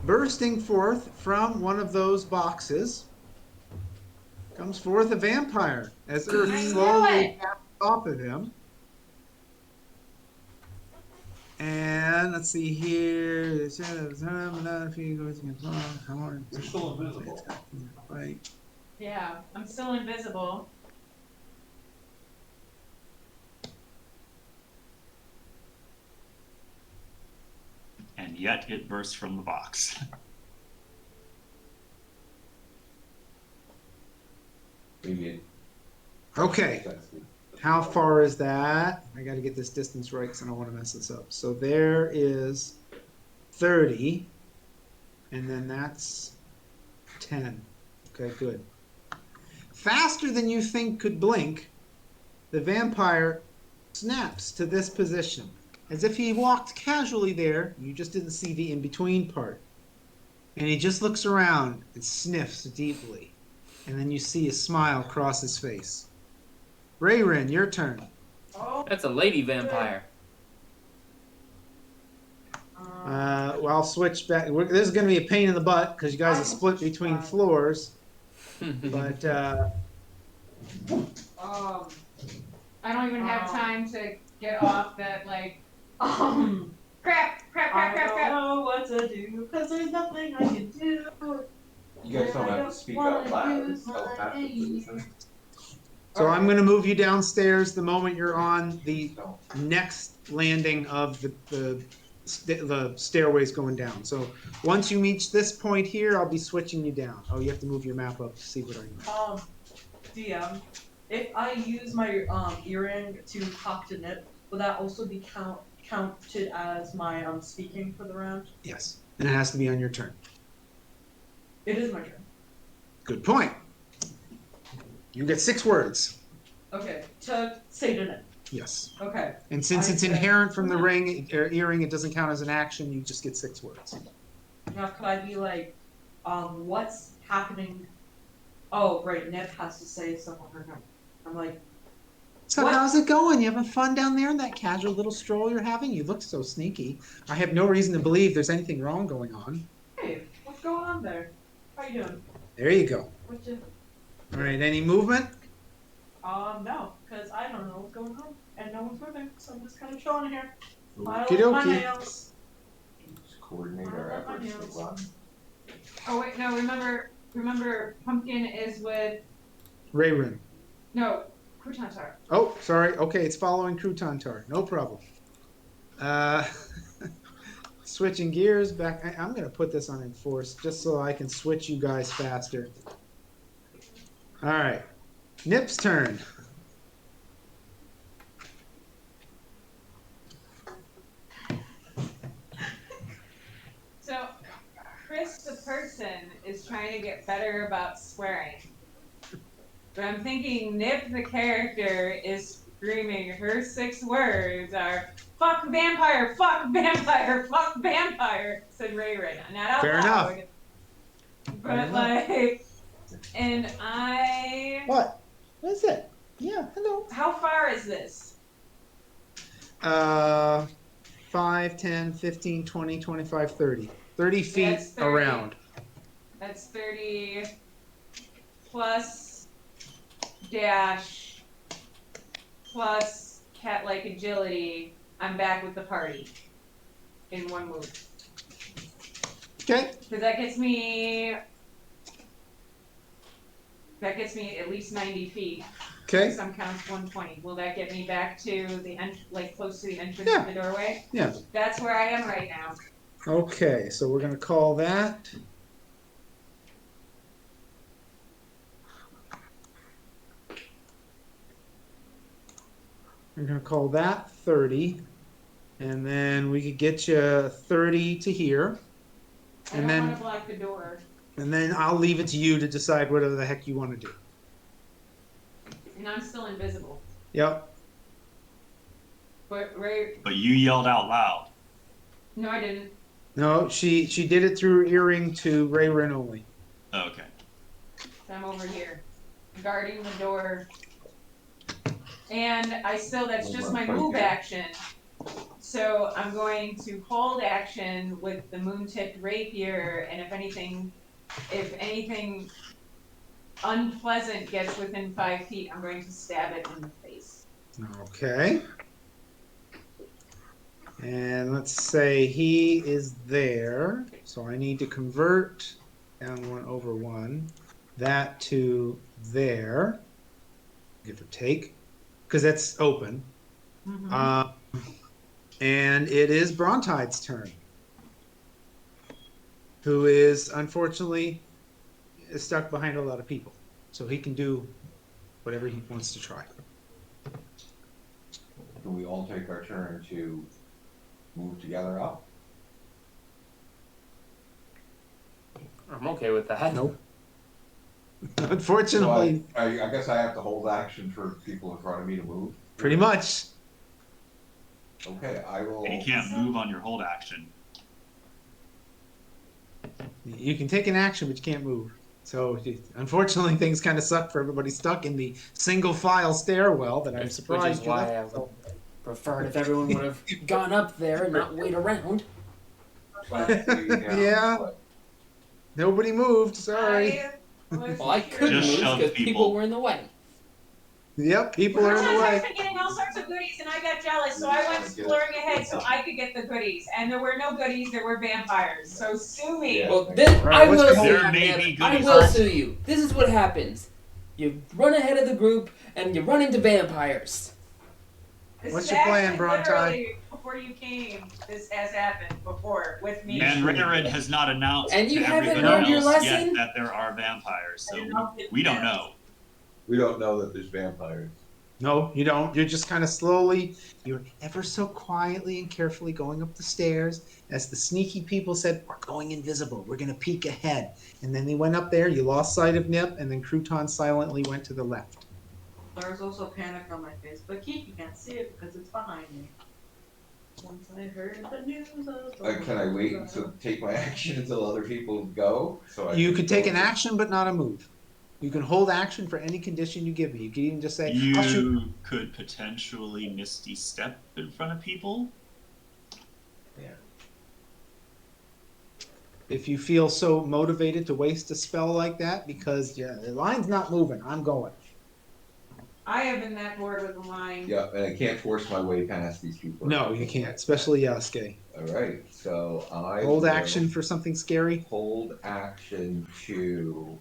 bursting forth from one of those boxes comes forth a vampire as Earth I knew slowly it! passes off of him. And let's see here. You're still invisible. Right. Yeah, I'm still invisible. And yet it bursts from the box. Maybe Okay. that's the- How far is that? I got to get this distance right because I don't want to mess this up. So there is 30. And then that's 10. Okay, good. Faster than you think could blink, the vampire snaps to this position. As if he walked casually there, you just didn't see the in-between part. And he just looks around and sniffs deeply. And then you see a smile cross his face. Rayrin, your turn. Oh. That's a lady vampire. Well, I'll switch back. This is going to be a pain in the butt because you guys are split between floors. But I don't even have time to get off that, like, crap. I don't know what to do because there's nothing I can do. You guys don't have to speak out loud. It's telepathic. so I'm going to move you downstairs the moment you're on the next landing of the stairways going down. So once you reach this point here, I'll be switching you down. Oh, you have to move your map up to see what I mean. DM, if I use my earring to talk to Nip, will that also be counted as my speaking for the round? Yes, and it has to be on your turn. It is my turn. Good point. You get 6 words. Okay, to say to Nip. Yes. Okay. And since it's inherent from the ring or earring, it doesn't count as an action. You just get 6 words. Now, could I be like, what's happening? Oh, right, Nip has to say something or no. I'm like, So what? how's it going? You having fun down there in that casual little stroll you're having? You look so sneaky. I have no reason to believe there's anything wrong going on. hey, what's going on there? How you doing? There you go. What's your... All right, any movement? No, because I don't know what's going on, and no one's moving, so I'm just kind of chilling here. I Okie like my dokie. nails. Just coordinate our efforts to run. Oh, wait, no, remember, Pumpkin is with, Rayrin. no, Crouton Tire. Oh, sorry. Okay, it's following Crouton Tar. No problem. Switching gears back. I'm going to put this on enforced just so I can switch you guys faster. All right. Nip's turn. So, Chris the person is trying to get better about swearing. But I'm thinking Nip the character is screaming her 6 words are fuck vampire, fuck vampire, fuck vampire, said Rayrin. Not out Fair loud. enough. But Fair enough. like, and I, What? What is it? Yeah, hello. how far is this? 5, 10, 15, 20, 25, 30. 30 feet That's 30. around. That's 30 plus dash plus cat-like agility. I'm back with the party in one move. Okay. Because that gets me at least 90 feet. Okay. Some counts 120. Will that get me back to the close to the entrance Yeah. of the doorway? Yeah. That's where I am right now. Okay, so we're going to call that. We're gonna call that 30. And then we could get you 30 to here. I And don't want then to block the door. and then I'll leave it to you to decide whatever the heck you want to do. And I'm still invisible. Yep. But Ray, But you yelled out loud. no, I didn't. No, she did it through earring to Ray Ren only. Okay. I'm over here, guarding the door. And I still, that's just my move action. So I'm going to hold action with the moon-tipped rapier, and if anything unpleasant gets within 5 feet, I'm going to stab it in the face. Okay. And let's say he is there. So I need to convert down 1/1 that to there. Give or take. Because that's open. Mm-hmm. And it is Brontide's turn. Who is unfortunately stuck behind a lot of people. So he can do whatever he wants to try. Do we all take our turn to move together up? I'm okay with that. Nope. So Unfortunately, I guess I have to hold action for people in front of me to move. pretty much. Okay, I will. And you can't move on your hold action. You can take an action, but you can't move. So unfortunately, things kind of suck for everybody stuck in the single file stairwell that I'm Which surprised is you why left. I would prefer if everyone would have gone up there and not wait around. Yeah. Nobody moved. Sorry. Well, I couldn't Just move shove because people. people were in the way. Yep, people are in the I've way. been getting all sorts of goodies, and I got jealous, so I went exploring ahead so I could get the goodies. And there were no goodies; there were vampires. So sue me. Yeah. Well, this, Right, I what's will your- sue There you, may man. be I goodies. will sue you. This is what happens. You run ahead of the group and you run into vampires. This What's is your plan, actually Bronte? literally before you came. This has happened before with me. And Rayred has not announced And you to haven't everybody learned your else yet lesson? that there are vampires, so we don't know. We don't know that there's vampires. No, you don't. You're just kind of slowly, you're ever so quietly and carefully going up the stairs. As the sneaky people said, we're going invisible. We're going to peek ahead. And then they went up there. You lost sight of Nip, and then Crouton silently went to the left. There's also panic on my face, but Keith, you can't see it because it's behind me. Once I heard the news of Can I wait to take my action until other people go? So You could take an action, but not a move. You can hold action for any condition you give me. You could even just say, I'll shoot. You could potentially misty step in front of people. If you feel so motivated to waste a spell like that, because the line's not moving, I'm going. I have been that bored with the line. Yeah, and I can't force my way past these people. No, you can't, especially Yasuke. Alright, so I Hold will action for something scary. Hold action to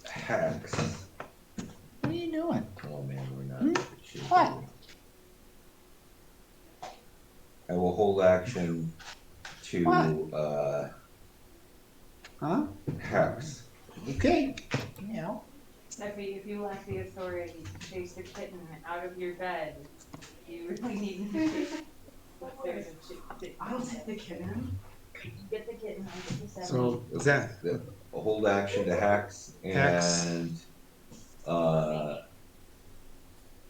hex. What are you doing? Oh man, we're not. What? I will hold action to What? Huh? hex. Okay. Meow. Steffi, if you lack the authority to chase the kitten out of your bed, you really need to. There's a I'll take the kitten. get the kitten. I'll get the seven. So is that A hold action to hex Hex. and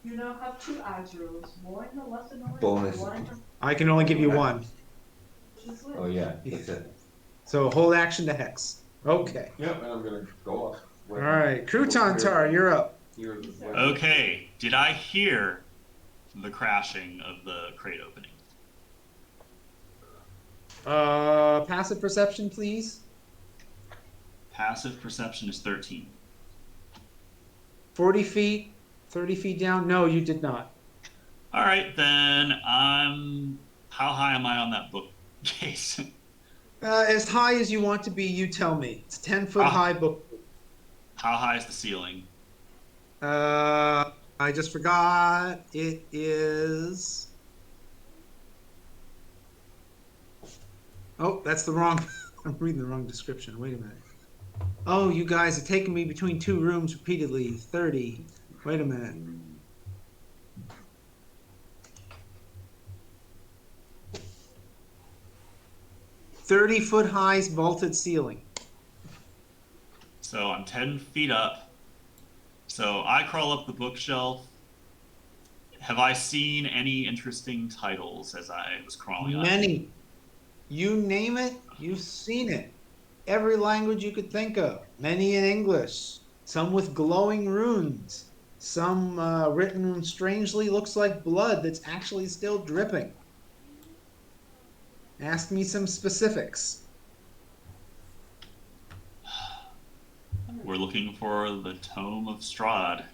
You now have 2 Azuros, one in the left and right. Bonus. One in I can only give you one. the oh yeah, that's it. So hold action to hex. Okay. Yep, and I'm gonna go off. All right. Crouton Tar, you're up. Okay, did I hear the crashing of the crate opening? Passive perception, please. Passive perception is 13. 40 feet, 30 feet down. No, you did not. All right, then how high am I on that bookcase? As high as you want to be, you tell me. It's 10-foot high book. How high is the ceiling? I just forgot. It is. Oh, that's the wrong. I'm reading the wrong description. Wait a minute. Oh, you guys are taking me between two rooms repeatedly. 30. Wait a minute. 30-foot high vaulted ceiling. So I'm 10 feet up. So I crawl up the bookshelf. Have I seen any interesting titles as I was crawling up? Many. You name it, you've seen it. Every language you could think of. Many in English. Some with glowing runes. Some written strangely looks like blood that's actually still dripping. Ask me some specifics. We're looking for the Tome of Strahd.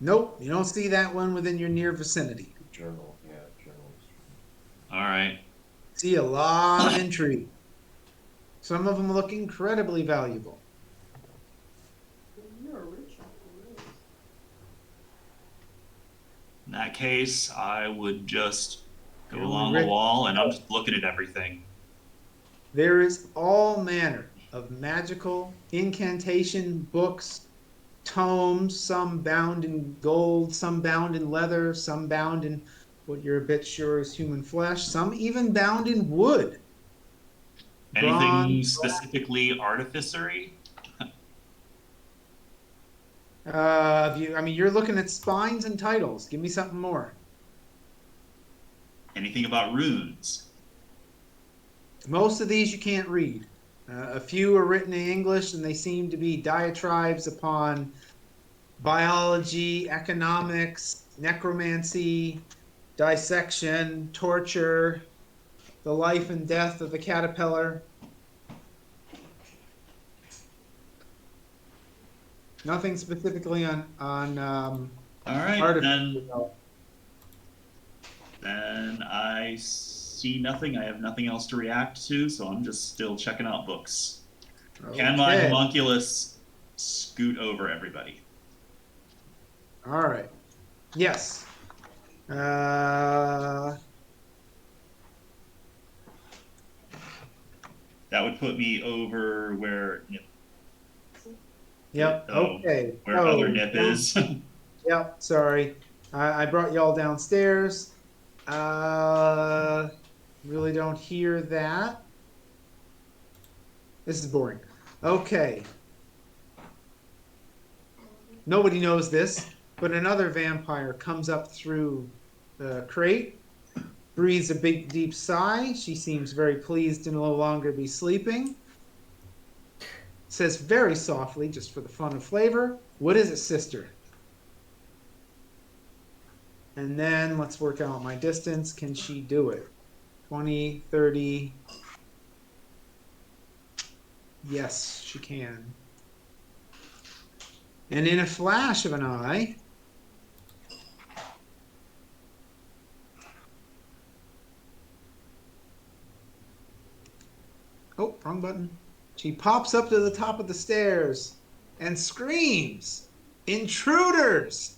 Nope, you don't see that one within your near vicinity. Journal, yeah, journals. All right. See a lot of intrigue. Some of them look incredibly valuable. You're a rich uncle, In that case, I would just go You're along rich. the wall and I'm just looking at everything. There is all manner of magical incantation books, tomes, some bound in gold, some bound in leather, some bound in what you're a bit sure is human flesh, some even bound in wood. Anything Bronze. specifically artificery? You're looking at spines and titles. Give me something more. Anything about runes? Most of these you can't read. A few are written in English, and they seem to be diatribes upon biology, economics, necromancy, dissection, torture, the life and death of the caterpillar. Nothing specifically on All right, artificial. then I see nothing. I have nothing else to react to, so I'm just still checking out books. Can my Okay. homunculus scoot over everybody? All right. Yes. That would put me over where Yep. Oh, Okay. where Oh, other Nip is. Yep. Sorry. I brought y'all downstairs. Really don't hear that. This is boring. Okay. Nobody knows this, but another vampire comes up through the crate, breathes a big, deep sigh. She seems very pleased to no longer be sleeping. Says very softly, just for the fun of flavor, "What is it, sister?" And then let's work out my distance. Can she do it? 20, 30. Yes, she can. And in a flash of an eye, oh, wrong button. She pops up to the top of the stairs and screams, "Intruders!"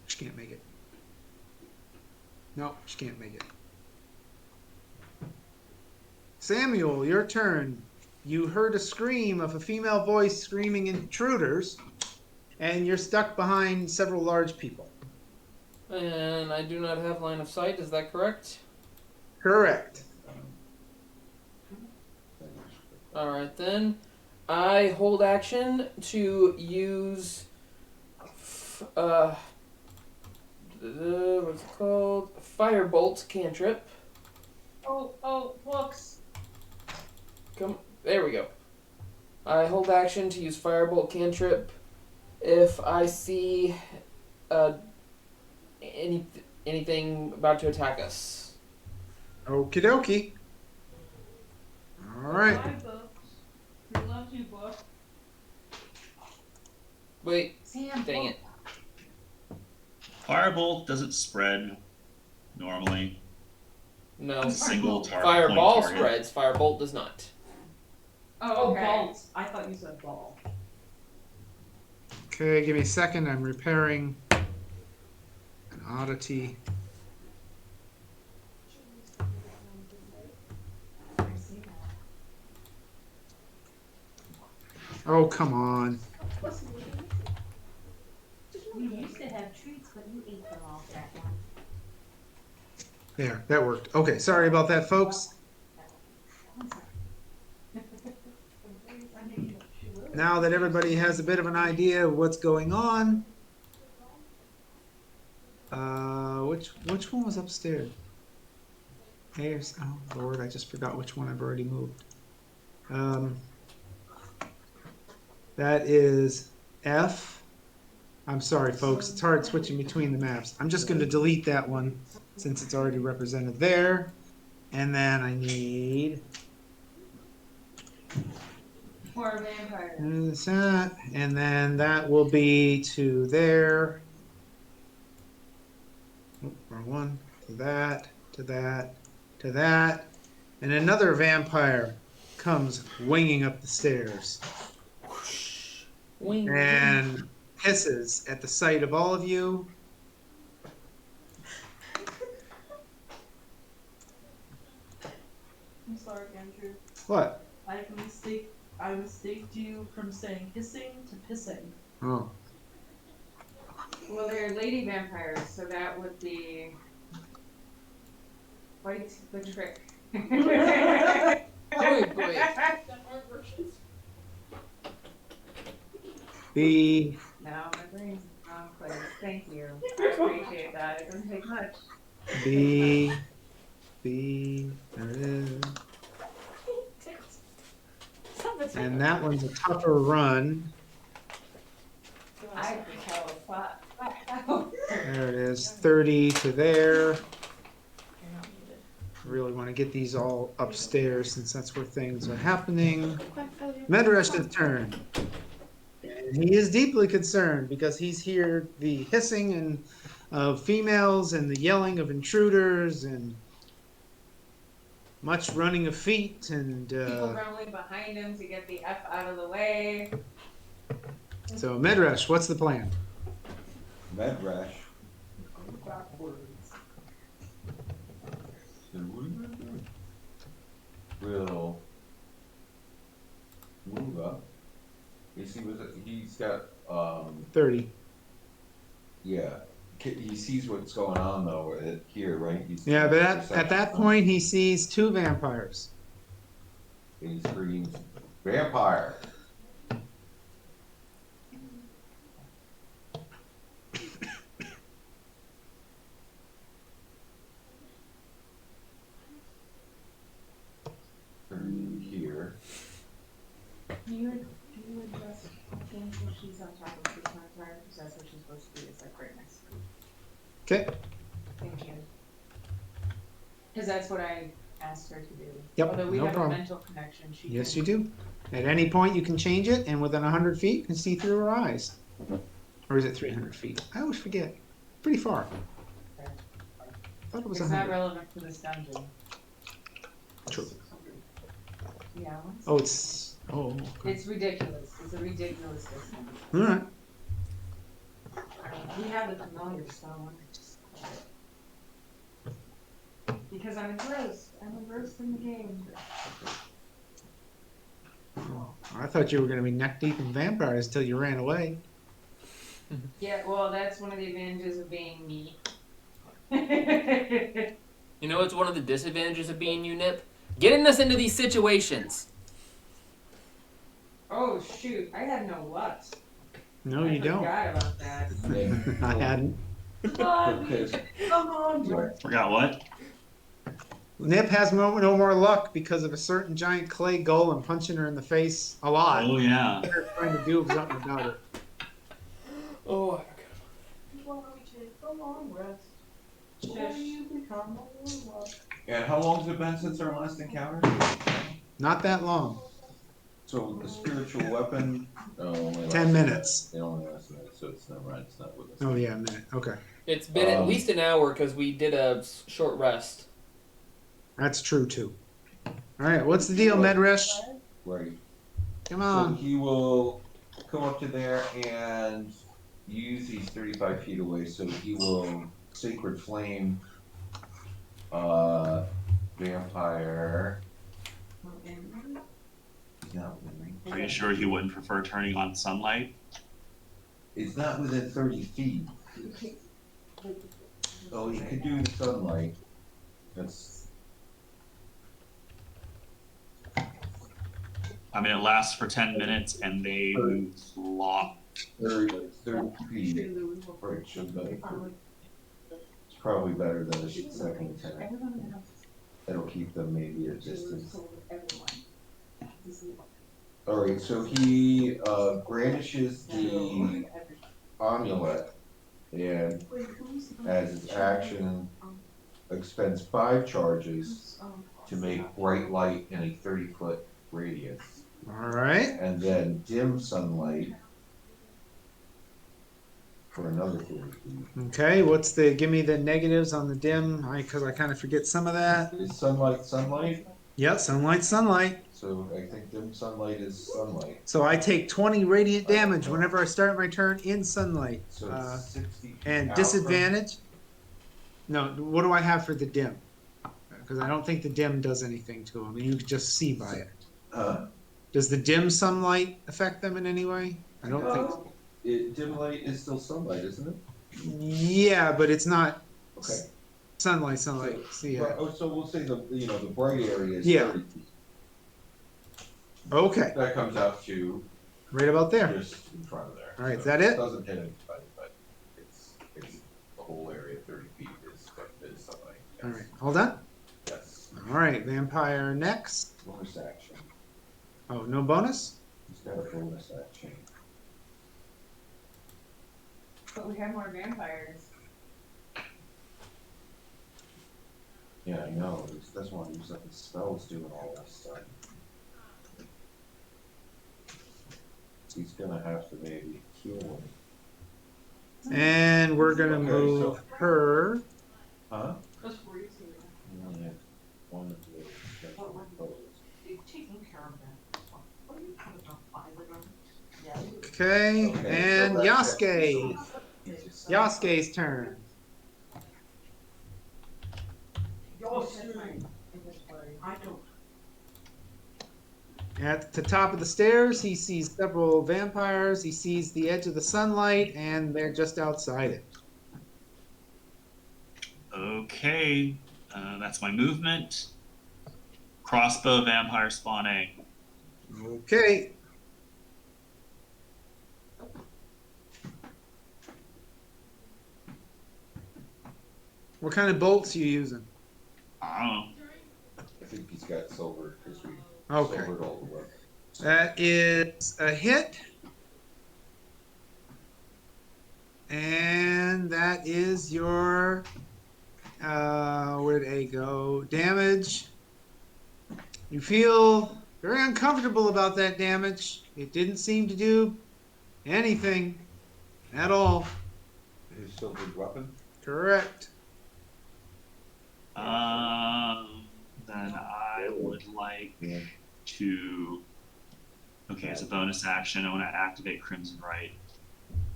She can't make it. No, she can't make it. Samuel, your turn. You heard a scream of a female voice screaming "Intruders," and you're stuck behind several large people. And I do not have line of sight, is that correct? Correct. Alright then. I hold action to use what's it called? Firebolt cantrip. Oh, books. There we go. I hold action to use Firebolt cantrip if I see anything about to attack us. Okie dokie. All right. Buy books. We love you, book. Wait, Sam, dang book. it. Firebolt doesn't spread normally. No. It's a single point Fireball target. spreads, Firebolt does not. Oh, Okay. balls. I thought you said ball. Okay, give me a second. I'm repairing an oddity. Oh, come on. We used to have treats, but you ate them all that one. There, that worked. Okay, sorry about that, folks. Now that everybody has a bit of an idea of what's going on, which one was upstairs? Here's, oh Lord, I just forgot which one I've already moved. That is F. I'm sorry, folks. It's hard switching between the maps. I'm just going to delete that one since it's already represented there. And then I need More vampires. that, and then that will be to there. Oh, wrong one. To that, to that, to that. And another vampire comes winging up the stairs Wing. and hisses at the sight of all of you. I'm sorry, Andrew. What? I mistaked you from saying hissing to pissing. Oh. Well, they're lady vampires, so that would be quite the trick. Boy, boy. The No, my brain's in the wrong place. Thank you. I appreciate that. It doesn't take much. there it is. And that one's a tougher run. I can tell a plot. There it is, 30 to there. Really want to get these all upstairs since that's where things are happening. Medrash's turn. And he is deeply concerned because he's heard the hissing and of females and the yelling of intruders and much running of feet and People running behind him to get the F out of the way. so Medrash, what's the plan? Medrash. Will move up. He's got 30. yeah. He sees what's going on though here, right? Yeah, but at that point he sees two vampires. He screams, "Vampire!" Turn here. Do you address things when she's on top of the vampire? Because that's what she's supposed to be. It's like right next to her. Okay. Thank you. Because that's what I asked her to do. Yep, Although we no have problem. a mental connection, she Yes, can. you do. At any point you can change it, and within 100 feet you can see through her eyes. Or is it 300 feet? I always forget. Pretty far. Okay. Thought it was It's not 100. relevant to this dungeon. True. Yeah. Oh, it's. Oh. Okay. It's ridiculous. It's a ridiculous distance. All right. We have the familiar stone. Because I'm engrossed. I'm engrossed in the game. I thought you were going to be neck deep in vampires until you ran away. Yeah, well, that's one of the advantages of being me. You know what's one of the disadvantages of being you, Nip? Getting us into these situations. Oh, shoot. I had no luck. No, you I don't. forgot about that. I hadn't. Come on, George. Forgot what? Nip has no more luck because of a certain giant clay golem punching her in the face a lot. Oh yeah. They're trying to do something about it. Oh, Why don't we take a long rest? Before you become a warlock. And how long has it been since our last encounter? Not that long. So the spiritual weapon. Only 10 minutes. It only lasts a minute, so it's never mind. It's not with us. Oh, yeah, a minute. Okay. it's been at least an hour because we did a short rest. That's true, too. All right, what's the deal, Medrash? Right. Come So on. he will come up to there and use these 35 feet away. So he will sacred flame, vampire. He's not with me. Are you sure he wouldn't prefer turning on sunlight? It's not within 30 feet. Oh, you could do the sunlight. That's I mean, it lasts for 10 minutes and they move long. 30 feet. Right, should be. It's probably better than a second attack. That'll keep them maybe at distance. Alright, so he brandishes the amulet and as his action expends 5 charges to make bright light in a 30-foot radius. All right. And then dim sunlight for another 30 feet. Okay. What's the? Give me the negatives on the dim. Because I kind of forget some of that. Is sunlight? Yeah, sunlight, sunlight. So I think dim sunlight is sunlight. So I take 20 radiant damage whenever I start my turn in sunlight. So it's 60 feet And out disadvantage? No, what do I have for the dim? Because I don't think the dim does anything to them. You can just see by it. From, Does the dim sunlight affect them in any way? I don't think so. dim light is still sunlight, isn't it? Yeah, but it's not Okay. sunlight. See, yeah. So we'll say the bright area is Yeah. 30 feet. Okay, That comes out to right about there. just in front of there. All right, So is that it? Doesn't hit anybody, but it's the whole area, 30 feet is sunlight. Yes. All right, hold on. Yes. All right, vampire next. Bonus action. Oh, no bonus? He's got a bonus action. But we have more vampires. Yeah, I know. He doesn't want to use up his spells doing all this stuff. He's gonna have to maybe heal him. And we're gonna Okay, move so- her. Huh? Just breathe. We only have one of the special foes. You're taking care of that. What are you putting on 5 of them? Yeah. Okay, Okay, so and that's it. Yasuke. He's just- Yasuke's turn. I don't. At the top of the stairs, he sees several vampires. He sees the edge of the sunlight, and they're just outside it. Okay, that's my movement. Crossbow vampire spawn A. Okay. What kind of bolts are you using? I don't know. I think he's got silver because we Okay. silvered all the way. That is a hit. And that is your, where'd A go? Damage. You feel very uncomfortable about that damage. It didn't seem to do anything at all. His silvered weapon? Correct. Then I would like Yeah. to. Okay, as a bonus action, I want to activate Crimson Right.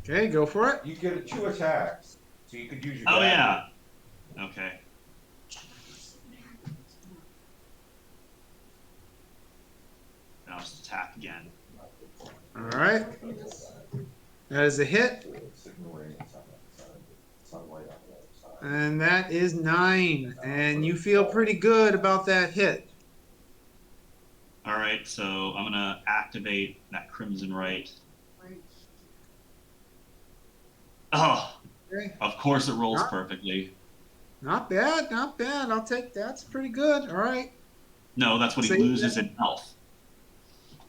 Okay, go for it. You get 2 attacks, so you could use your. Oh dagger. yeah. Okay. Then I'll just attack again. All right. That is a hit. It's ignoring sunlight on the other side. And that is 9. And you feel pretty good about that hit. All right, so I'm gonna activate that Crimson Right. Oh, Okay. of course it rolls Huh? perfectly. Not bad, not bad. I'll take that's pretty good. All right. No, that's what he Save loses in health.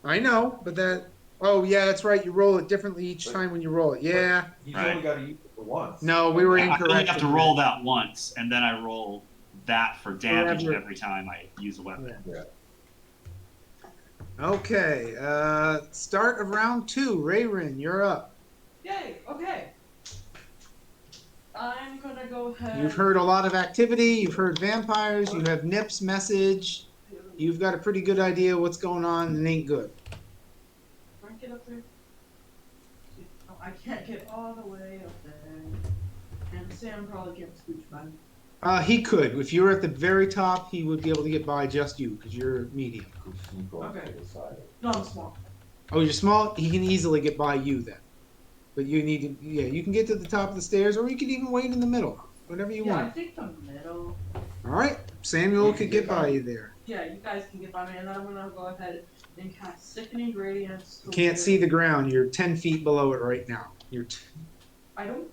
I know, but that. Oh yeah, that's right. You roll it differently each time when you roll it. Yeah. He's Right. only got to use it for once. No, we were I incorrect. only have to with roll that once, and then I roll that for damage Forever. every time I use a weapon. Yeah. Yeah. Okay. Start of round 2. Rayrin, you're up. Yay, okay. I'm gonna go ahead. You've heard a lot of activity. You've heard vampires. You have Nip's message. You've got a pretty good idea what's going on, and it ain't good. Can I get up there? Oh, I can't get all the way up there. And Sam probably can't scooch by. He could. If you were at the very top, he would be able to get by just you because you're medium. Could sneak off Okay. to the side. No, I'm small. Oh, you're small. He can easily get by you then. But you need to. Yeah, you can get to the top of the stairs, or you can even wait in the middle. Whatever you Yeah, I want. think the middle. All right. Samuel could get by you there. Yeah, you guys can get by me, and then I'm gonna go ahead and cast Sickening Radiance. You can't see the ground. You're 10 feet below it right now. I don't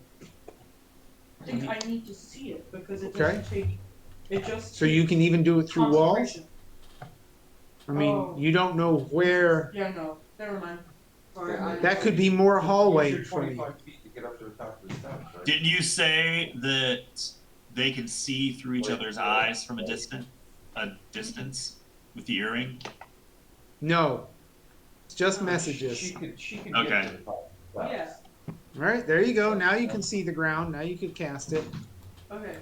think I need to see it because it Okay. doesn't take. It just. So you can even do it through walls. concentration. I mean, Oh. you don't know where. Yeah, no, never mind. Sorry, That could be more hallway Use in your front of you. 25 feet to get up to the top of the steps, right? Didn't you say that they can see through each other's eyes from a distance with the earring? No. It's just She messages. could Okay. get to the top of the Yeah. steps. All right, there you go. Now you can see the ground. Now you could cast it. Okay,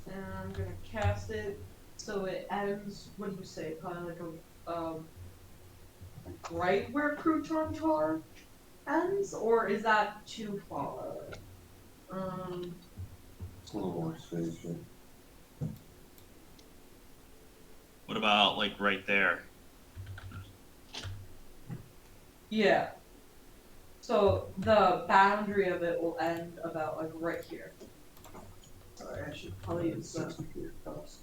and I'm gonna cast it so it ends. What do you say? Kind of like a right where Crouton Tar ends, or is that too far? It's a little more space. Yeah. What about like right there? Yeah. So the boundary of it will end about like right here. Sorry, I should probably use the 60 feet across.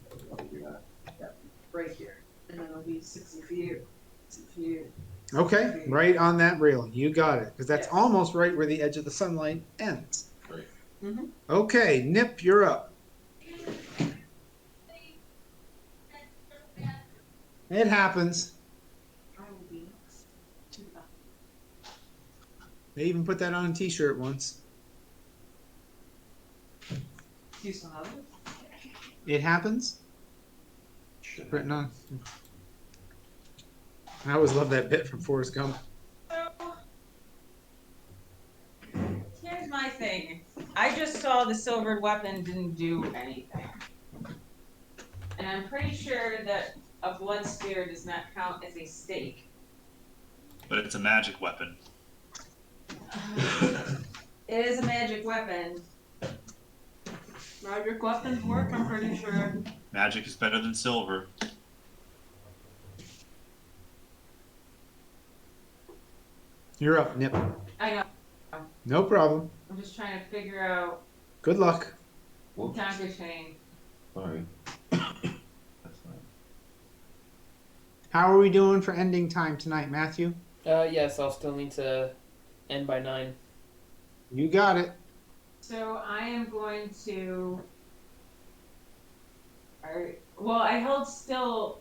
Yeah. right here, and then it'll be 60 feet. 60 feet. Okay, right on that railing. You got it. Because that's Yes. almost right where the edge of the sunlight ends. Right. Mhm. Okay, Nip, you're up. It happens. I will be to the back. They even put that on a t-shirt once. Do you still have it? It happens. Shit. Written on. I always love that bit from Forrest Gump. Here's my thing. I just saw the silvered weapon didn't do anything. And I'm pretty sure that a blood spear does not count as a stake. But it's a magic weapon. It is a magic weapon. Magic weapons work, I'm pretty sure. Magic is better than silver. You're up, Nip. I know. No problem. I'm just trying to figure out Good luck. Whoops. Conquer Chain. Sorry. That's fine. How are we doing for ending time tonight, Matthew? Yes, I'll still need to end by 9. You got it. So I am going to. Alright. Well, I held still.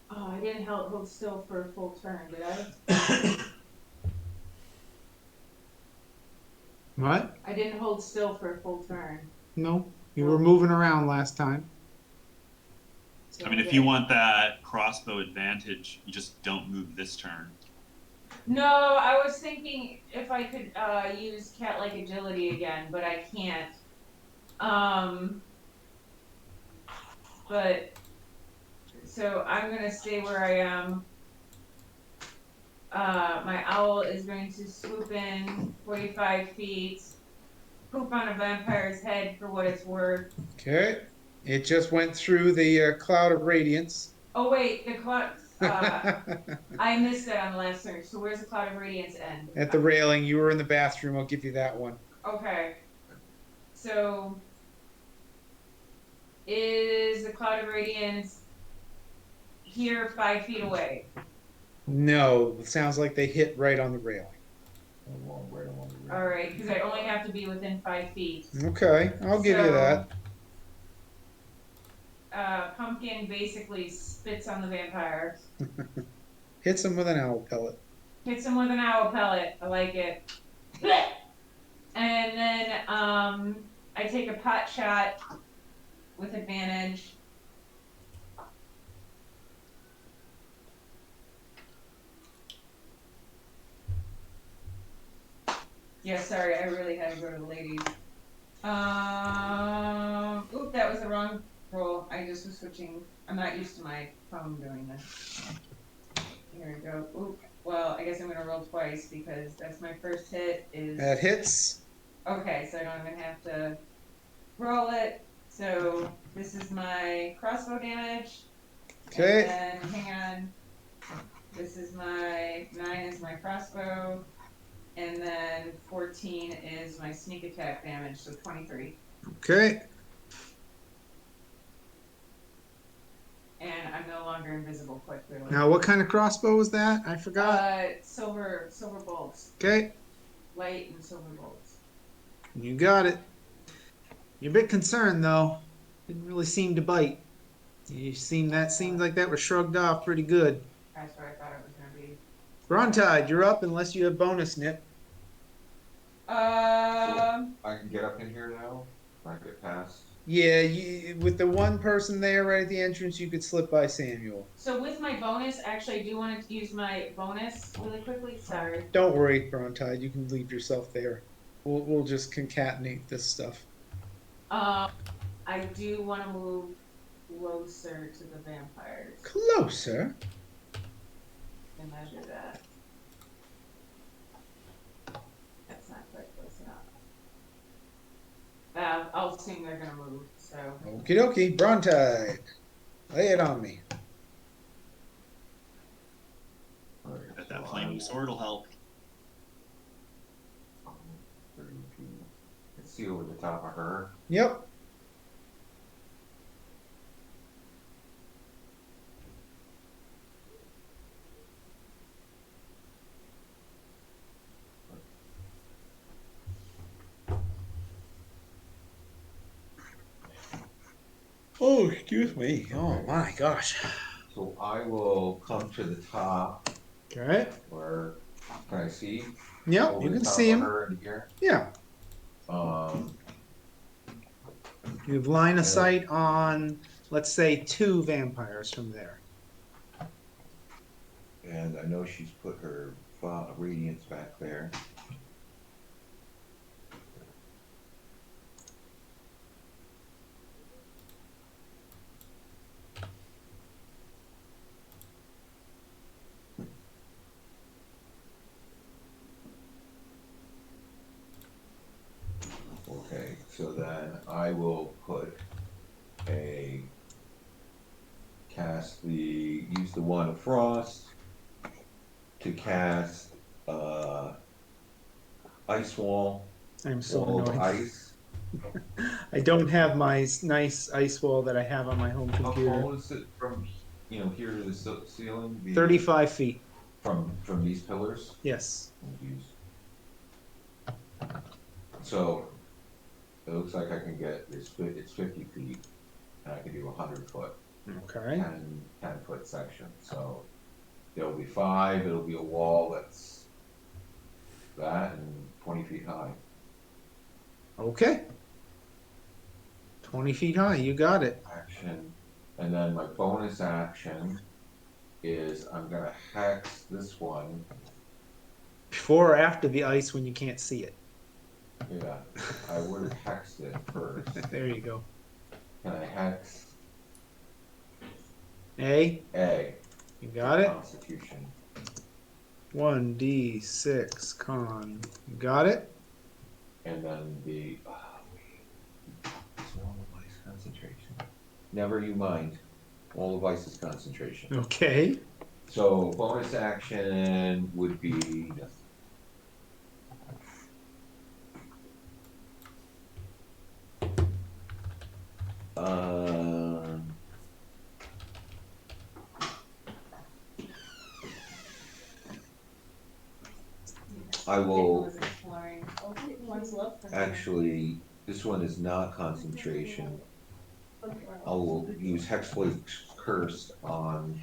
Oh, I didn't hold still for a full turn, did I? What? I didn't hold still for a full turn. No. You were moving around last time. So I mean, if you want that crossbow advantage, you just don't move this turn. No, I was thinking if I could use cat-like agility again, but I can't. But so I'm gonna stay where I am. My owl is going to swoop in 45 feet, poop on a vampire's head for what it's worth. Okay. It just went through the cloud of radiance. Oh wait, the cloud. I missed that on the last turn. So where's the cloud of radiance end? At the railing. You were in the bathroom. I'll give you that one. Okay. So is the cloud of radiance here 5 feet away? No. It sounds like they hit right on the railing. All right, because I only have to be within 5 feet. Okay. I'll give you So, that. Pumpkin basically spits on the vampire, Hits him with an owl pellet. hits him with an owl pellet. I like it. And then I take a pot shot with advantage. Yeah, sorry, I really had to go to the ladies. Oop, that was the wrong roll. I just was switching. I'm not used to my phone doing this. Here we go. Oop. Well, I guess I'm gonna roll twice because that's my first hit is. That hits. Okay, so I don't even have to roll it. So this is my crossbow damage. Okay. And then hang on. This is my 9 is my crossbow, and then 14 is my sneak attack damage, so 23. Okay. And I'm no longer invisible, quite clearly. Now, what kind of crossbow was that? I forgot. Silver bolts, Okay. light and silver bolts. You got it. You're a bit concerned, though. Didn't really seem to bite. Seemed like that was shrugged off pretty good. That's what I thought it was gonna be. Brontide, you're up unless you have bonus nip. I can get up in here now. I get past. Yeah, with the one person there right at the entrance, you could slip by Samuel. So with my bonus, actually, I do want to use my bonus really quickly. Sorry. Don't worry, Brontide. You can leave yourself there. We'll just concatenate this stuff. I do want to move closer to the vampires Closer? and measure that. That's not quite close enough. I'll assume they're gonna move. So. Okie dokie, Brontide. Lay it on me. Bet that flaming sword will help. 32. Let's see over the top of her. Yep. Oh, excuse me. Oh my gosh. So I will come to the top Okay. where, can I see? Yep, Over you the can top see of him. her in here. Yeah. You have line of sight on, let's say, 2 vampires from there. And I know she's put her radiance back there. Okay, so then I will use the wand of frost to cast ice wall. I'm so Wall of annoyed. ice. I don't have my nice ice wall that I have on my home How computer. tall is it from here to the ceiling? 35 feet. From these pillars. Yes. So it looks like I can get it's 50 feet, and I can do 100 foot, Okay. 10 foot section. So there'll be 5. It'll be a wall that's that and 20 feet high. Okay. 20 feet high. You got it. Action, and then my bonus action is I'm gonna hex this one. Before or after the ice when you can't see it. Yeah, I would have hexed it first. There you go. Can I hex A. A? You got it. Constitution. 1d6 con. You got it. And then the wall of ice concentration. Never you mind. Wall of ice is concentration. Okay. So bonus action would be nothing. I will actually. This one is not concentration. I will use Hexblade's Curse on.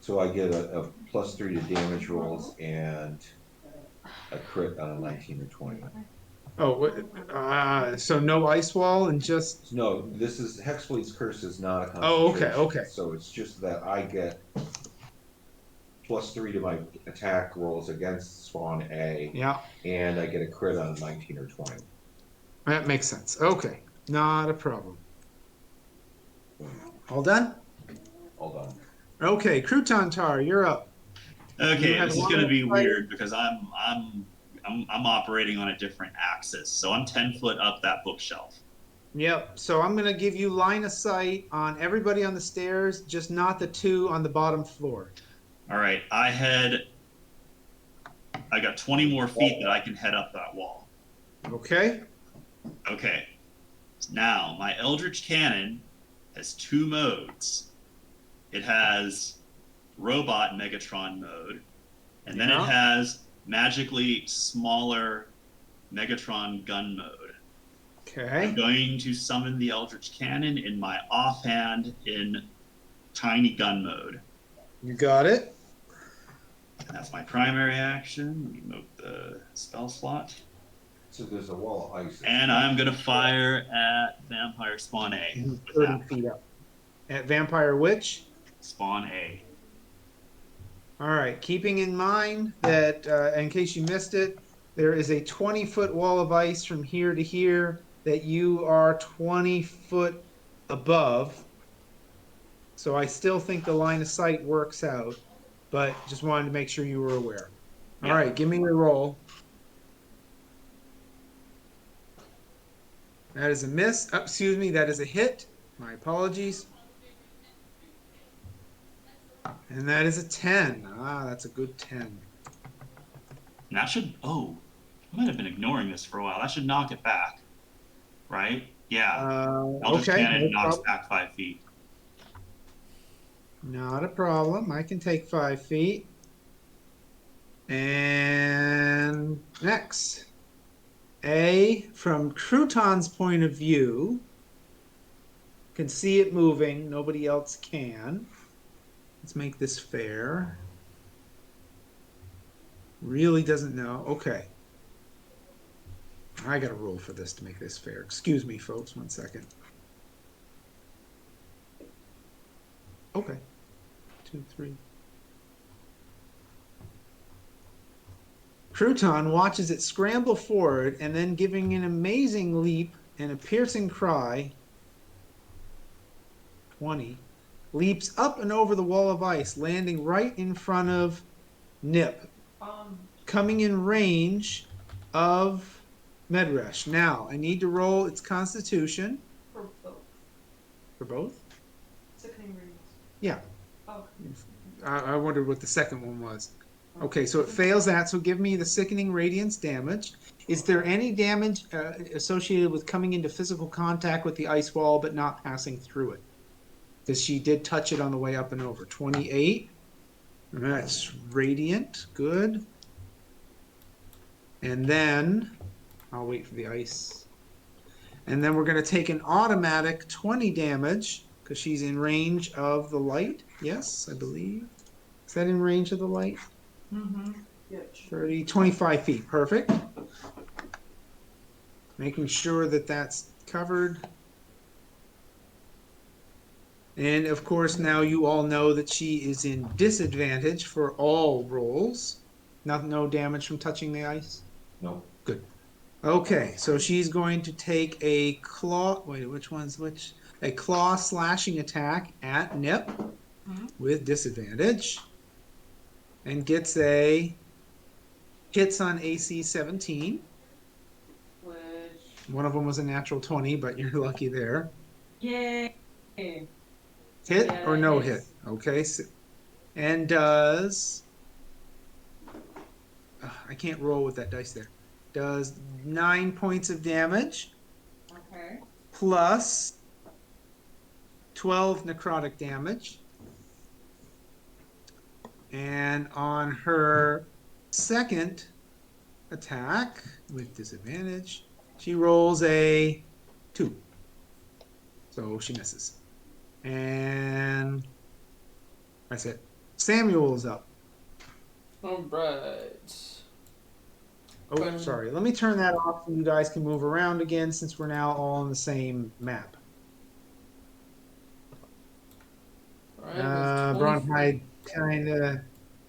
So I get a +3 to damage rolls and a crit on a 19 or 20. Oh, so no ice wall and just. No, this is Hexblade's Curse is not a concentration. Oh, okay, okay. So it's just that I get +3 to my attack rolls against Spawn A. Yeah. And I get a crit on a 19 or 20. That makes sense. Okay. Not a problem. All done? All done. Okay, Crouton Tar, you're up. Okay, You have this is one going to be fight? weird because I'm operating on a different axis. So I'm 10 foot up that bookshelf. Yep. So I'm gonna give you line of sight on everybody on the stairs, just not the two on the bottom floor. All right, I got 20 more feet that I can head up that wall. Okay. Okay. Now, my Eldritch Cannon has 2 modes. It has robot Megatron mode, and then it Yeah. has magically smaller Megatron gun mode. Okay. I'm going to summon the Eldritch Cannon in my offhand in tiny gun mode. You got it. And that's my primary action. Let me move the spell slot. So there's a wall of ice. And I'm going to fire at Vampire Spawn A. He's with 30 that. feet up. At Vampire Witch. Spawn A. All right. Keeping in mind that, in case you missed it, there is a 20-foot wall of ice from here to here that you are 20 foot above. So I still think the line of sight works out, but just wanted to make sure you were aware. All Yeah. right. Give me your roll. That is a miss. Oh, excuse me, that is a hit. My apologies. And that is a 10. Ah, that's a good 10. And that should, oh, I might have been ignoring this for a while. That should knock it back, right? Yeah. Eldritch Okay, Cannon no knocks problem. back 5 feet. Not a problem. I can take 5 feet. And next. A, from Crouton's point of view, can see it moving. Nobody else can. Let's make this fair. Really doesn't know. Okay. I got to roll for this to make this fair. Excuse me, folks. 1 second. Okay. 2, 3. Crouton watches it scramble forward and then giving an amazing leap and a piercing cry. 20. Leaps up and over the wall of ice, landing right in front of Nip, coming in range of Medresh. Now, I need to roll its constitution. For both. For both? Sickening radius. Yeah. Oh. I wondered what the second one was. Okay, so it fails that, so give me the sickening radiance damage. Is there any damage associated with coming into physical contact with the ice wall but not passing through it? Because she did touch it on the way up and over. 28. That's radiant. Good. And then, I'll wait for the ice. And then we're going to take an automatic 20 damage because she's in range of the light. Yes, I believe. Is that in range of the light? Mm-hmm. Yeah. 30, 25 feet. Perfect. Making sure that that's covered. And of course, now you all know that she is in disadvantage for all rolls. No damage from touching the ice? No. Good. Okay, so she's going to take a claw. Wait, which one's which? A claw slashing attack at Nip with disadvantage. And gets a hits on AC 17. Which. One of them was a natural 20, but you're lucky there. Yay. Hit Yeah, or no hits. hit? Okay. So, and does. I can't roll with that dice there. Does 9 points of damage Okay. plus 12 necrotic damage. And on her second attack with disadvantage, she rolls a 2. So she misses. And that's it. Samuel is up. All right. Oh, sorry. Let me turn that off so you guys can move around again since we're now all on the same map. All right. With 20 Brontide kind of.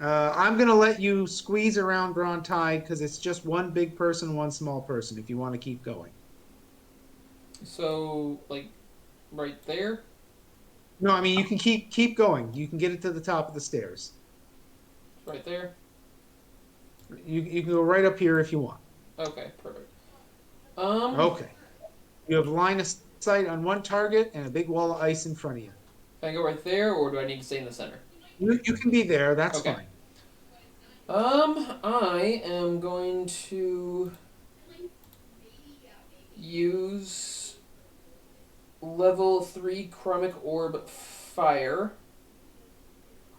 I'm going to let you squeeze around Brontide because it's just one big person, one small person if you want to keep going. So, like, right there? No, I mean, you can keep going. You can get it to the top of the stairs. Right there? You can go right up here if you want. Okay, perfect. Okay. You have line of sight on one target and a big wall of ice in front of you. Can I go right there, or do I need to stay in the center? You can be there. That's Okay. fine. I am going to use level 3 Chromic Orb Fire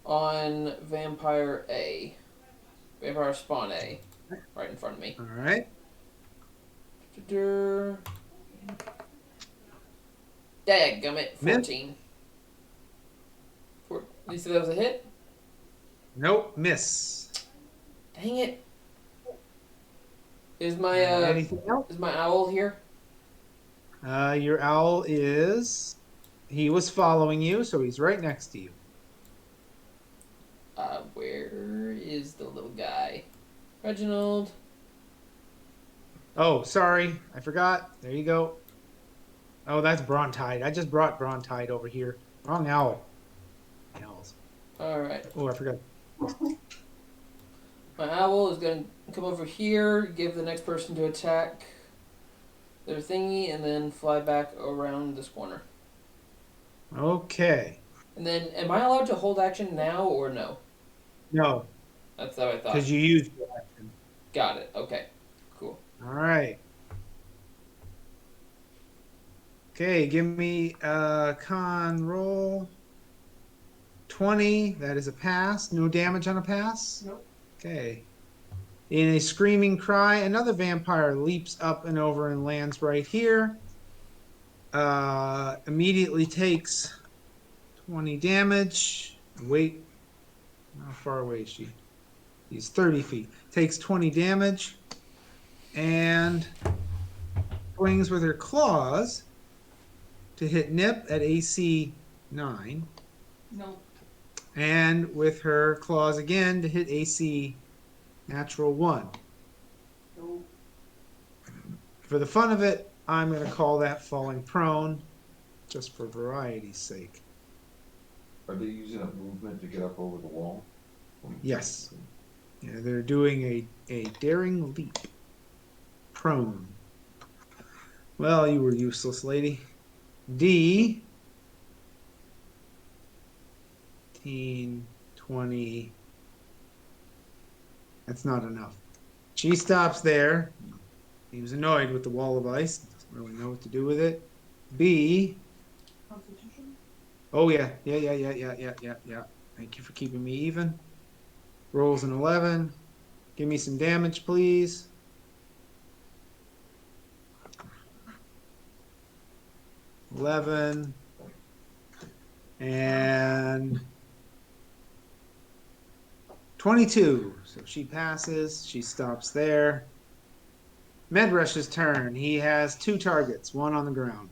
on Vampire A. Vampire Spawn A. Right in front of me. All right. Dadgummit, Miss. 14. You said that was a hit? Nope. Miss. Dang it. Is my Anything else? is my owl here? Your owl is. He was following you, so he's right next to you. Where is the little guy? Reginald. Oh, sorry. I forgot. There you go. Oh, that's Brontide. I just brought Brontide over here. Wrong owl. Owls. Alright. Oh, I forgot. My owl is going to come over here, give the next person to attack their thingy, and then fly back around this corner. Okay. And then, am I allowed to hold action now or no? No, That's what I thought. because you used your action. Got it. Okay. Cool. All right. Okay, give me a con roll. 20. That is a pass. No damage on a pass? Nope. Okay. In a screaming cry, another vampire leaps up and over and lands right here. Immediately takes 20 damage. Wait. How far away is she? He's 30 feet. Takes 20 damage. And swings with her claws to hit Nip at AC 9. No. And with her claws again to hit AC natural 1. No. For the fun of it, I'm going to call that falling prone, just for variety's sake. Are they using a movement to get up over the wall? Yes. Yeah, they're doing a daring leap. Prone. Well, you were useless, lady. D. 15, 20. That's not enough. She stops there. He was annoyed with the wall of ice. Doesn't really know what to do with it. B. Constitution? Oh, yeah. Yeah. Thank you for keeping me even. Rolls an 11. Give me some damage, please. $11. And 22. So she passes. She stops there. Medrush's turn. He has 2 targets, one on the ground.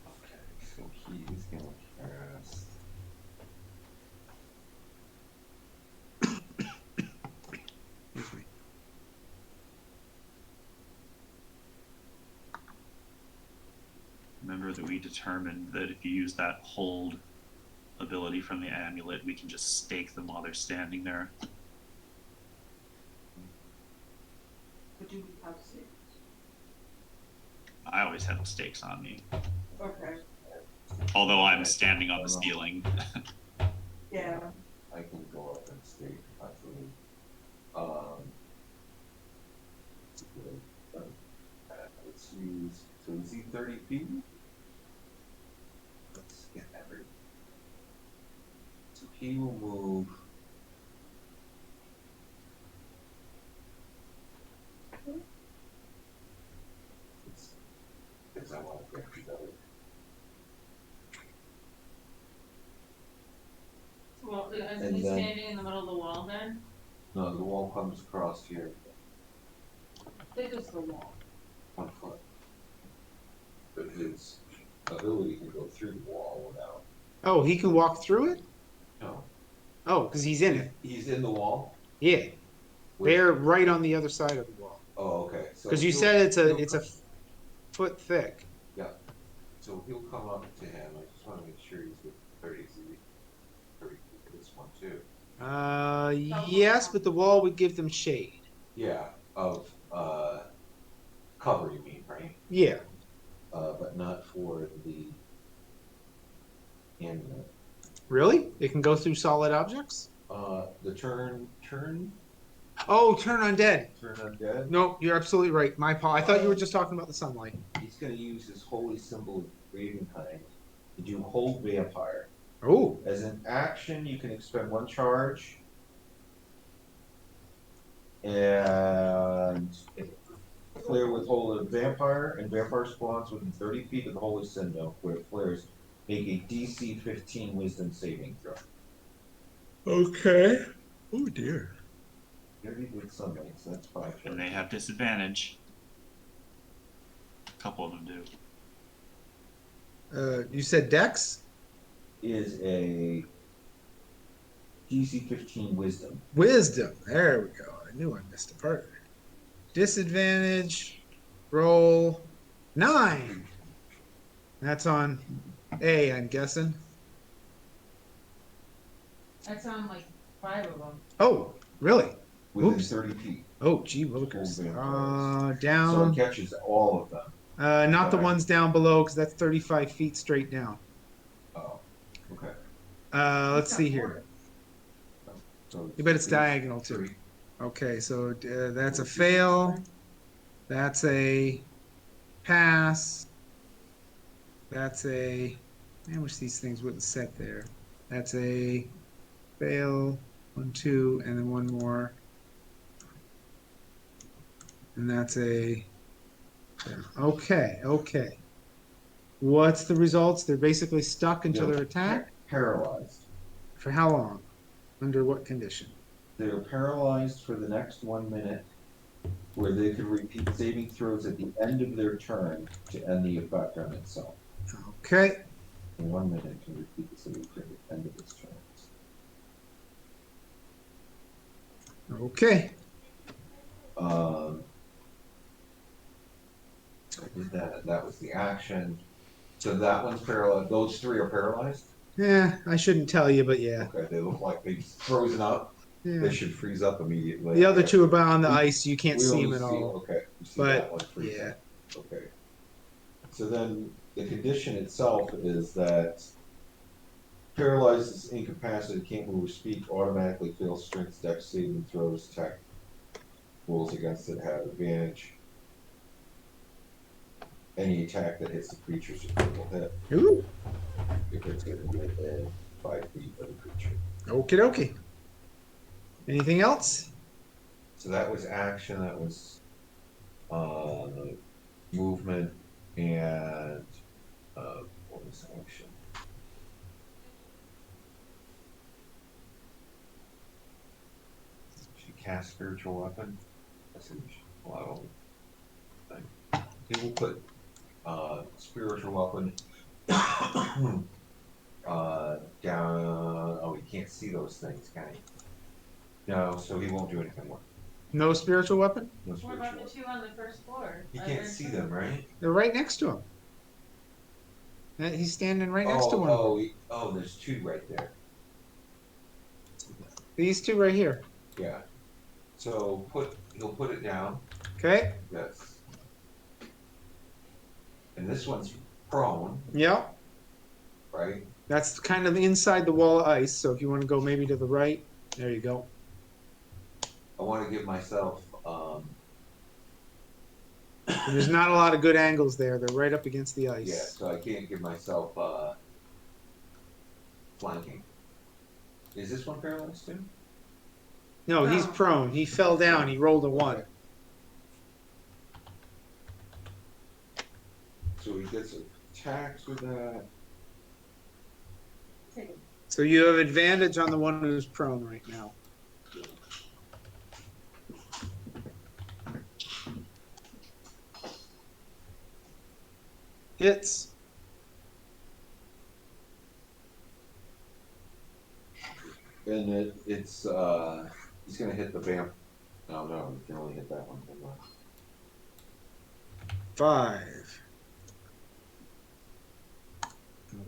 Okay, so he's gonna cast. Excuse me. Remember that we determined that if you use that hold ability from the amulet, we can just stake them while they're standing there. But you have to say. I always have the stakes on me, Okay. although I'm standing on the ceiling. Yeah. I can go up and stay actually. Let's use. So is he 30 feet? Let's get every. So he will move. Because I want to get the other. Well, is And he then- standing in the middle of the wall then? No, the wall comes across here, Thick as the wall. 1 foot. But his ability can go through the wall without. Oh, he can walk through it? No, Oh, because he's in it. he's in the wall. Yeah. They're right on the other side of the wall. Oh, okay. So Because you he'll- said it's he'll a foot thick. So he'll come up to him. I just want to make sure he's with 30. So 30 for this one too. Yes, but the wall would give them shade. Yeah, of cover, you mean, right? Yeah. But not for the amulet. Really? It can go through solid objects? The turn Oh, turn undead. undead. No, you're absolutely right. My I thought you were just talking about the sunlight. He's going to use his holy symbol of Ravenkind to do hold vampire. Oh. As an action, you can expend 1 charge, and flare with hold of vampire, and vampire spawns within 30 feet of the holy symbol where it flares. Make a DC 15 Wisdom saving throw. Okay. Oh dear. Dirty with sunlight, so that's 5. And they have disadvantage. A couple of them do. You said Dex? Is a DC 15 Wisdom. Wisdom. There we go. I knew I missed a part. Disadvantage. Roll 9. That's on A, I'm guessing. That's on like 5 of them. Oh, really? Within Oops. 30 feet. Oh, gee, willikers. So it Down. catches all of them. Not the Okay. ones down below, because that's 35 feet straight down. Oh, okay. Let's see here. So You bet it's diagonal too. 3. Okay, so that's a fail. That's a pass. That's a. I wish these things wouldn't set there. That's a fail. 1, 2, and then 1 more. And that's a. Okay, okay. What's the results? They're basically stuck until they're attacked? Paralyzed. For how long? Under what condition? They're paralyzed for the next 1 minute, where they could repeat saving throws at the end of their turn to end the effect on itself. Okay. In 1 minute, it can repeat the saving throw at the end of its turn. Okay. I did that. That was the action. So that one's paralyzed. Those 3 are paralyzed. Yeah, I shouldn't tell you, but yeah. Okay, they look like they've frozen up. Yeah. They should freeze up immediately. The other 2 are on the ice. You can't We see only them at see- all. Okay, we see But, that one freeze yeah. up. Okay. So then the condition itself is that paralyzed is incapacitated, can't move or speak, automatically fails strength, dex saving throws, attack rolls against it have advantage. Any attack that hits the creature's a critical hit. Ooh. If it's within 5 feet of the creature. Okie dokie. Anything else? So that was action, that was movement, and what was action? She cast spiritual weapon. That's an wow thing. Okay, we'll put spiritual weapon down. Oh, he can't see those things, can he? No, so he won't do anything more. No spiritual weapon? No What spiritual about the weapon. 2 on the first floor? He Are can't there see 2? them, right? They're right next to him. He's standing right next to one of them. There's 2 right there. These 2 right here. Yeah. So he'll put it down. Okay. Yes. And this one's prone, Yep. right? That's kind of inside the wall of ice. So if you want to go maybe to the right, there you go. I want to give myself There's not a lot of good angles there. They're right up against the ice. yeah, so I can't give myself flanking. Is this one paralyzed too? No, he's No. prone. He fell down. He rolled a 1. So he gets attacked with that. So you have advantage on the one who's prone right now. Hits. And it's he's gonna hit the vamp. No, he can only hit that one. 5.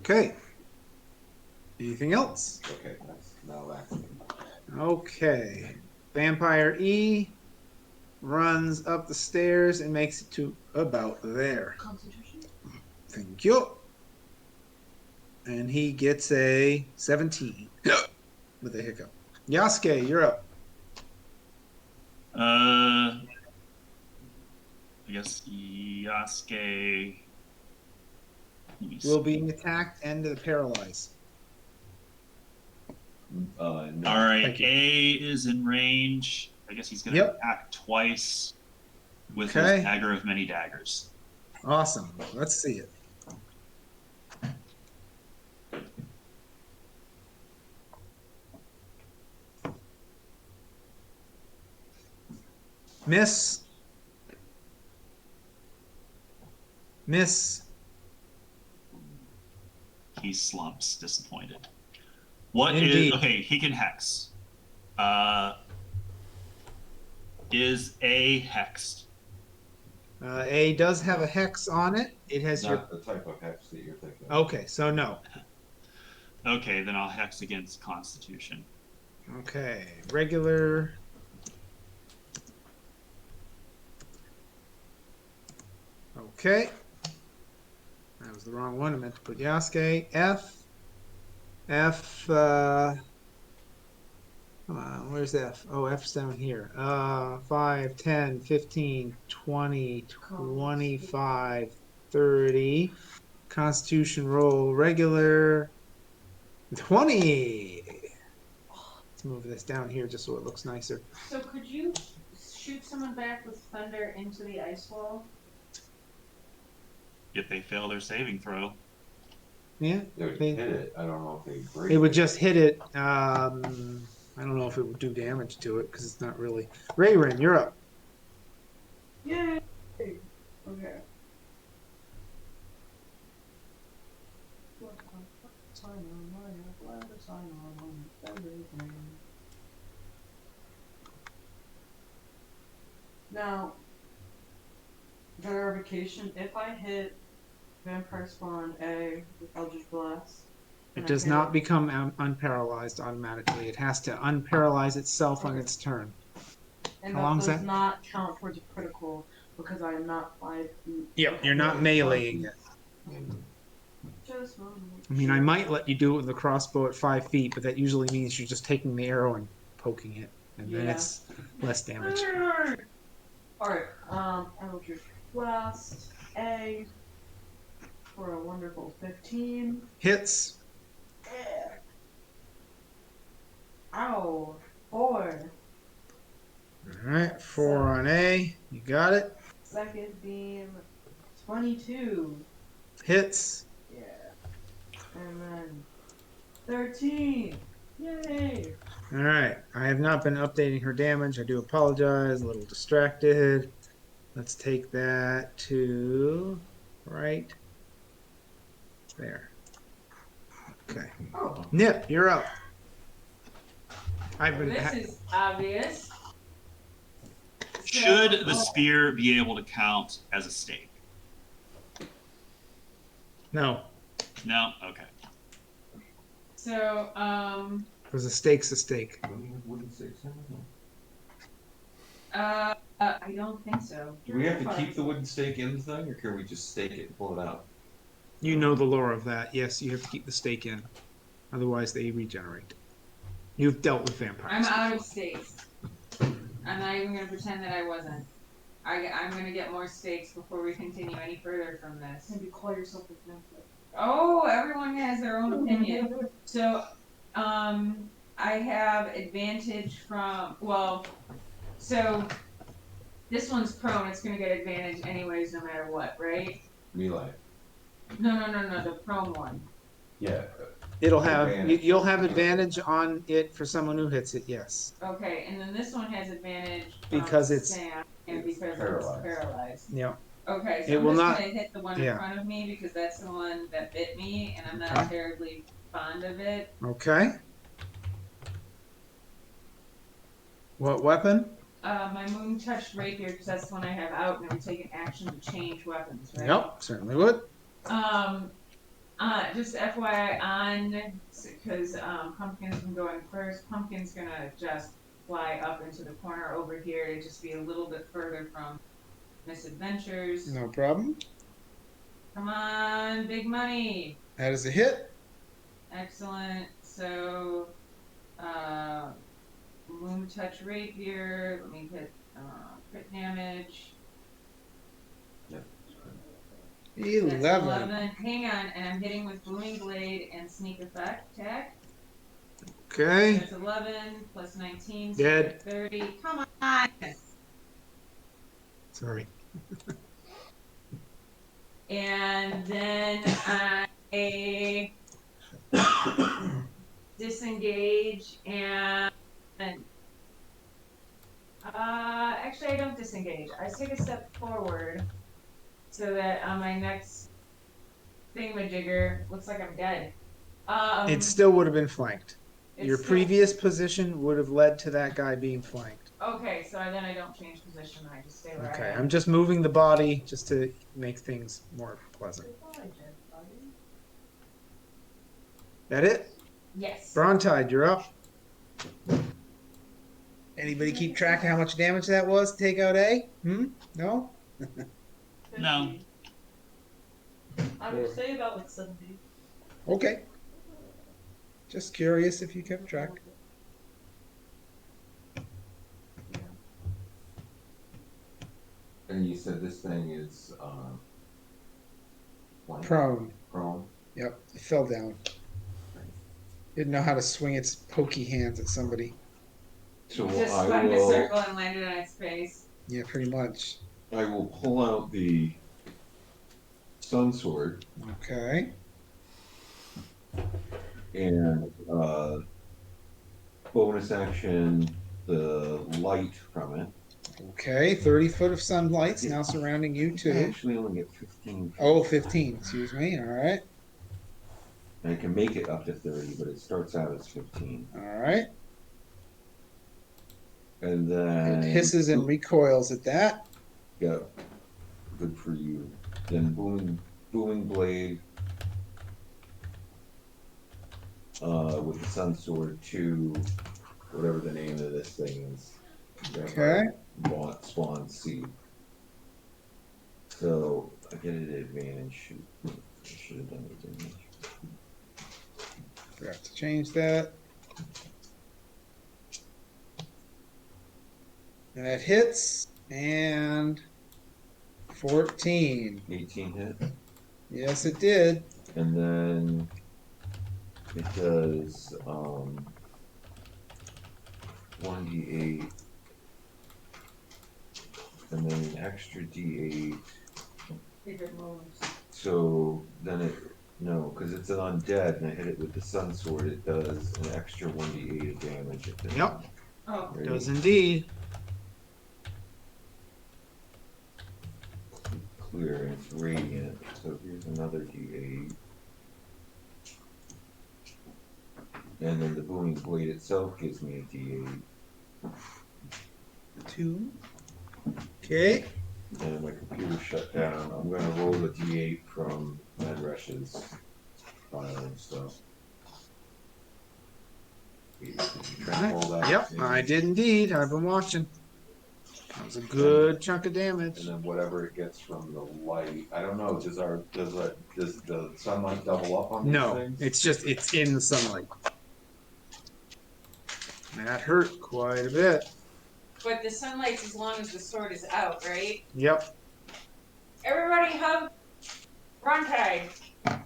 Okay. Anything else? Okay, that's now that's Okay. Vampire E. runs up the stairs and makes it to about there. Constitution. Thank you. And he gets a 17 with a hiccup. Yasuke, you're up. I guess Yasuke Will be attacked and paralyzed. No. All right, Thank you. A is in range. I guess he's going to Yep. attack twice with Okay. his dagger of many daggers. Awesome. Let's see it. Miss. Miss. He slumps, disappointed. What is Indeed. okay? He can hex. Is A hexed? A does have a hex on it. It has your. Not the type of hex that you're thinking. Okay, so no. Okay, then I'll hex against Constitution. Okay, regular. Okay. That was the wrong one. I meant to put Yasuke. F. F. Come on, where's F? Oh, F's down here. 5, 10, 15, 20, 25, 30. Constitution roll regular. 20. Let's move this down here just so it looks nicer. So could you shoot someone back with thunder into the ice wall? If they fail their saving throw, Yeah, They would They- hit it. I don't know if they break it would just hit it. I don't know if it would do damage to it because it's not really. Rayrin, you're up. Yay! Okay. Now, verification, if I hit Vampire Spawn A with Eldritch Blast, It and I does hit not become unparalyzed automatically. It has to unparalyze itself on its turn. and how that long's does that? not count towards a critical because I am not 5 feet. Yep, you're not meleeing it. Just one I mean, I might let you do it with the crossbow at 5 feet, but that usually means you're just taking the arrow and poking it, and then Yeah. it's less damage. Alright, Eldritch Blast A for a wonderful 15. Hits. Ow, 4. All right, 4 on A. You got it. Second beam, 22. Hits. Yeah. And then 13. Yay! All right. I have not been updating her damage. I do apologize. A little distracted. Let's take that to right there. Okay. Oh, Nip, you're up. I've been. This is obvious. should the spear be able to count as a stake? No, No. Okay. So, because a stake's a stake. Wooden stakes. I don't think so. Do we have to keep the wooden stake in the thing, or can we just stake it and pull it out? You know the lore of that. Yes, you have to keep the stake in. Otherwise, they regenerate. You've dealt with I'm vampires. out of stakes. I'm not even gonna pretend that I wasn't. I'm gonna get more stakes before we continue any further from this. maybe call yourself a vampire. Oh, everyone has their own opinion. So, I have advantage from, well, so this one's prone, it's gonna get advantage anyways, no matter what, right? Melee. No, the prone one. Yeah. It'll have Advantage. you'll have advantage on it for someone who hits it. Yes. Okay, and then this one has advantage from Because it's- Sam and it's because paralyzed. it's paralyzed. Yeah. Okay, so It I'm will just not- gonna hit the one yeah. in front of me because that's the one that bit me, and I'm not Okay. terribly fond of it. Okay. What weapon? My moon touched rapier because that's the one I have out, and I'm taking action to change weapons, right? Yep, certainly would. Just FYI on, because Pumpkin's been going first. Pumpkin's gonna just fly up into the corner over here to just be a little bit further from misadventures. No problem. Come on, big money. That is a hit. Excellent. So, Moon Touch Rapier. Let me hit crit damage. Yeah. That's 11. Hang on, and I'm hitting with Booming Blade and Sneak Attack. Okay. That's 11 plus 19. So Dead. 30. Come on. Sorry. And then I disengage and actually I don't disengage. I take a step forward so that on my next thingamajigger looks like I'm dead. It still would have been flanked. it's Your still- previous position would have led to that guy being flanked. Okay, so then I don't change position. I just stay where Okay, I am. I'm just moving the body just to make things more pleasant. That it? Yes. Brontide, you're up. Anybody keep track of how much damage that was to take out A? No? No. I would say about like 70. Okay. Just curious if you kept track. And you said this thing is Prone. prone. Yep, it fell down. Didn't know how to swing its pokey hands at somebody. So Just I spun a will. circle and landed on its face. Yeah, pretty much. I will pull out the Sun Sword Okay. and bonus action the light from it. Okay, 30 foot of sunlight's now surrounding you I too. actually only get 15. Oh, 15, excuse me. All right. I can make it up to 30, but it starts out as 15. All right. And It then hisses and recoils at that. Yeah, good for you. Then booming blade. With the Sun Sword to whatever the name of this thing is. Okay. Spawn Seed. So I get an advantage. I should have done it, didn't I? Forgot to change that. And that hits. And 14. 18 hit. Yes, it did. And then it does 1d8 and then an extra d8. If it moves. So then because it's an undead and I hit it with the Sun Sword, it does an extra 1d8 of damage. At the Yep. Oh. Ready? Does indeed. Clear, and it's radiant. So here's another d8. And then the booming blade itself gives me a d8. 2. Okay. And my computer shut down. I'm gonna roll the d8 from Medrush's file and stuff. Did you try to roll that? Yep, I did indeed. I've been watching. That was a good chunk of damage. And then whatever it gets from the light, I don't know. Does the sunlight double up on these No, things? it's in the sunlight. That hurt quite a bit. But the sunlight's as long as the sword is out, right? Yep. Everybody hug Brontide. All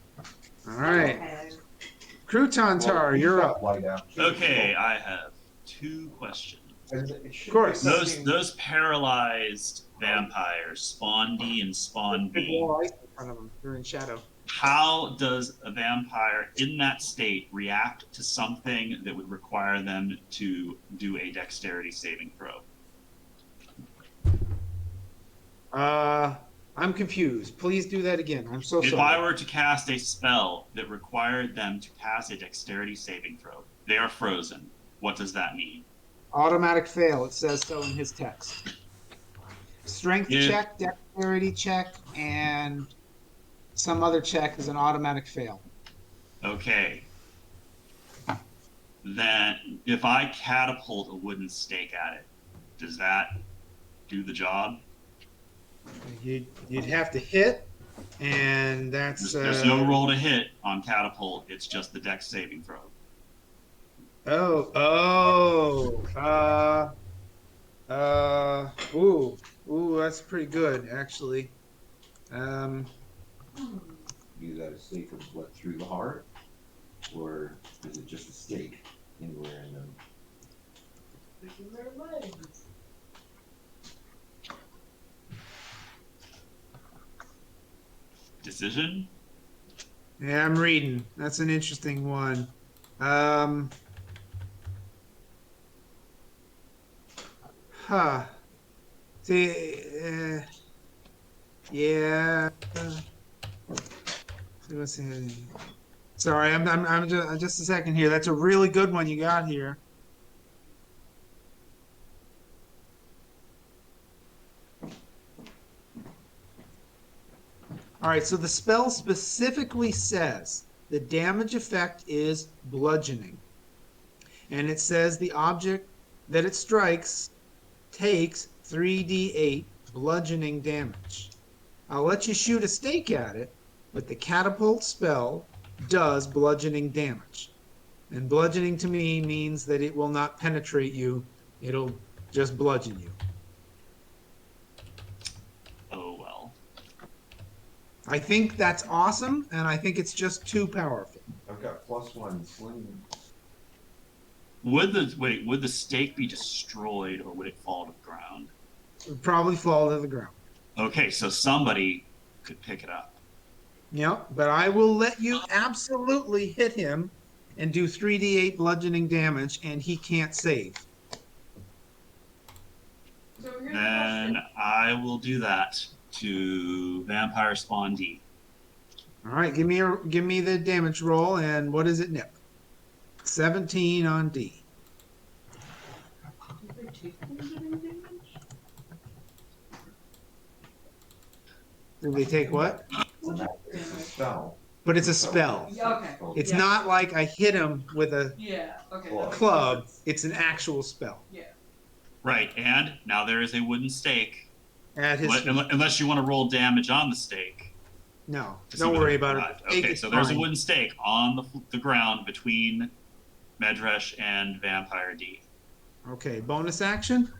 right. Crouton Tar, you're up. Light out. Okay, I have 2 questions. Of course. Those paralyzed vampires, Spawn D and Spawn Big B, wall ice in front of them. They're in shadow. how does a vampire in that state react to something that would require them to do a dexterity saving throw? I'm confused. Please do that again. I'm so If sorry. I were to cast a spell that required them to pass a dexterity saving throw, they are frozen. What does that mean? Automatic fail. It says so in his text. Strength Yeah. check, dexterity check, and some other check is an automatic fail. Okay. then if I catapult a wooden stake at it, does that do the job? You'd have to hit, and that's There's no roll to hit on catapult. It's just the dex saving throw. Ooh, that's pretty good actually. Is that a stake of what, through the heart? Or is it just a stake anywhere in them? Decision? Yeah, I'm reading. That's an interesting one. See, yeah. Let's see. Sorry, I'm just a second here. That's a really good one you got here. All right, so the spell specifically says the damage effect is bludgeoning. And it says the object that it strikes takes 3d8 bludgeoning damage. I'll let you shoot a stake at it, but the catapult spell does bludgeoning damage. And bludgeoning to me means that it will not penetrate you, it'll just bludgeon you. Oh well. I think that's awesome, and I think it's just too powerful. I've got +1 sling. Would the stake be destroyed or would it fall to the ground? It would probably fall to the ground. Okay, so somebody could pick it up. Yep, but I will let you absolutely hit him and do 3d8 bludgeoning damage, and he can't save. So here's the Then question. I will do that to Vampire Spawn D. All right, give me the damage roll, and what is it, Nip? 17 on D. Do they take what? It's a spell. But it's a spell. Yeah, okay. It's Yeah. not like I hit him with a Yeah. Okay. Club. that makes club. sense. It's an actual spell Yeah. Right, and now there is a wooden stake. at his feet. Unless you want to roll damage on the stake. No, to see don't whether worry it about survived. it. Take Okay, it so there's a fine. wooden stake on the ground between Medresh and Vampire D. Okay, bonus action.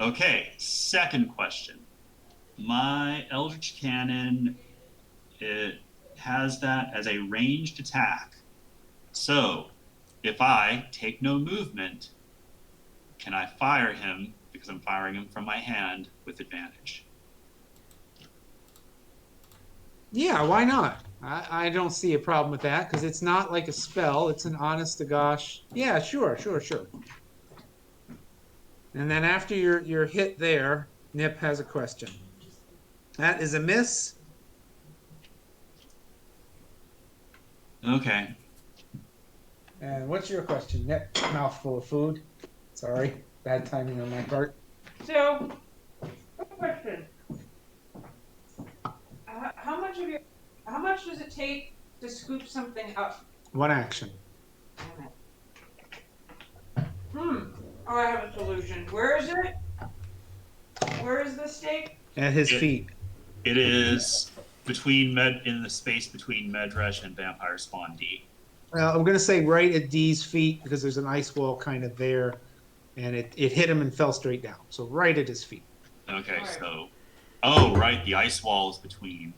Okay, second question. My Eldritch Cannon, it has that as a ranged attack. So, if I take no movement, can I fire him, because I'm firing him from my hand, with advantage? Yeah, why not? I don't see a problem with that because it's not like a spell. It's an honest to gosh. Yeah, sure. And then after your hit there, Nip has a question. That is a miss. Okay. And what's your question, Nip? Mouthful of food. Sorry, bad timing on my part. So, question. How much does it take to scoop something up? One action. Oh, I have a solution. Where is it? Where is the stake? At his It- feet. It is in the space between Medresh and Vampire Spawn D. I'm gonna say right at D's feet because there's an ice wall kind of there, and it hit him and fell straight down. So right at his feet. Okay, Alright. so. Oh, right, the ice wall is between.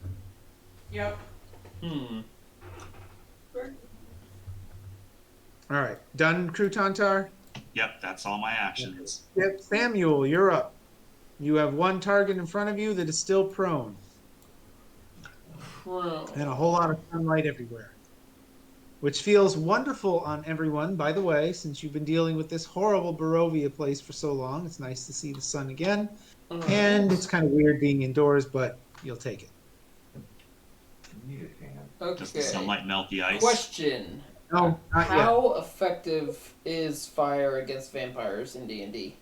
Yep. All right, done, Crouton-Tar? Yep, that's all my actions. Yep, Samuel, you're up. You have one target in front of you that is still prone, and a whole lot of sunlight everywhere. Which feels wonderful on everyone, by the way, since you've been dealing with this horrible Barovia place for so long. It's nice to see the sun again. And it's kind of weird being indoors, but you'll take it. Need a can. Does the Okay. sunlight melt the ice? Question: No, not yet. how effective is fire against vampires in D&D?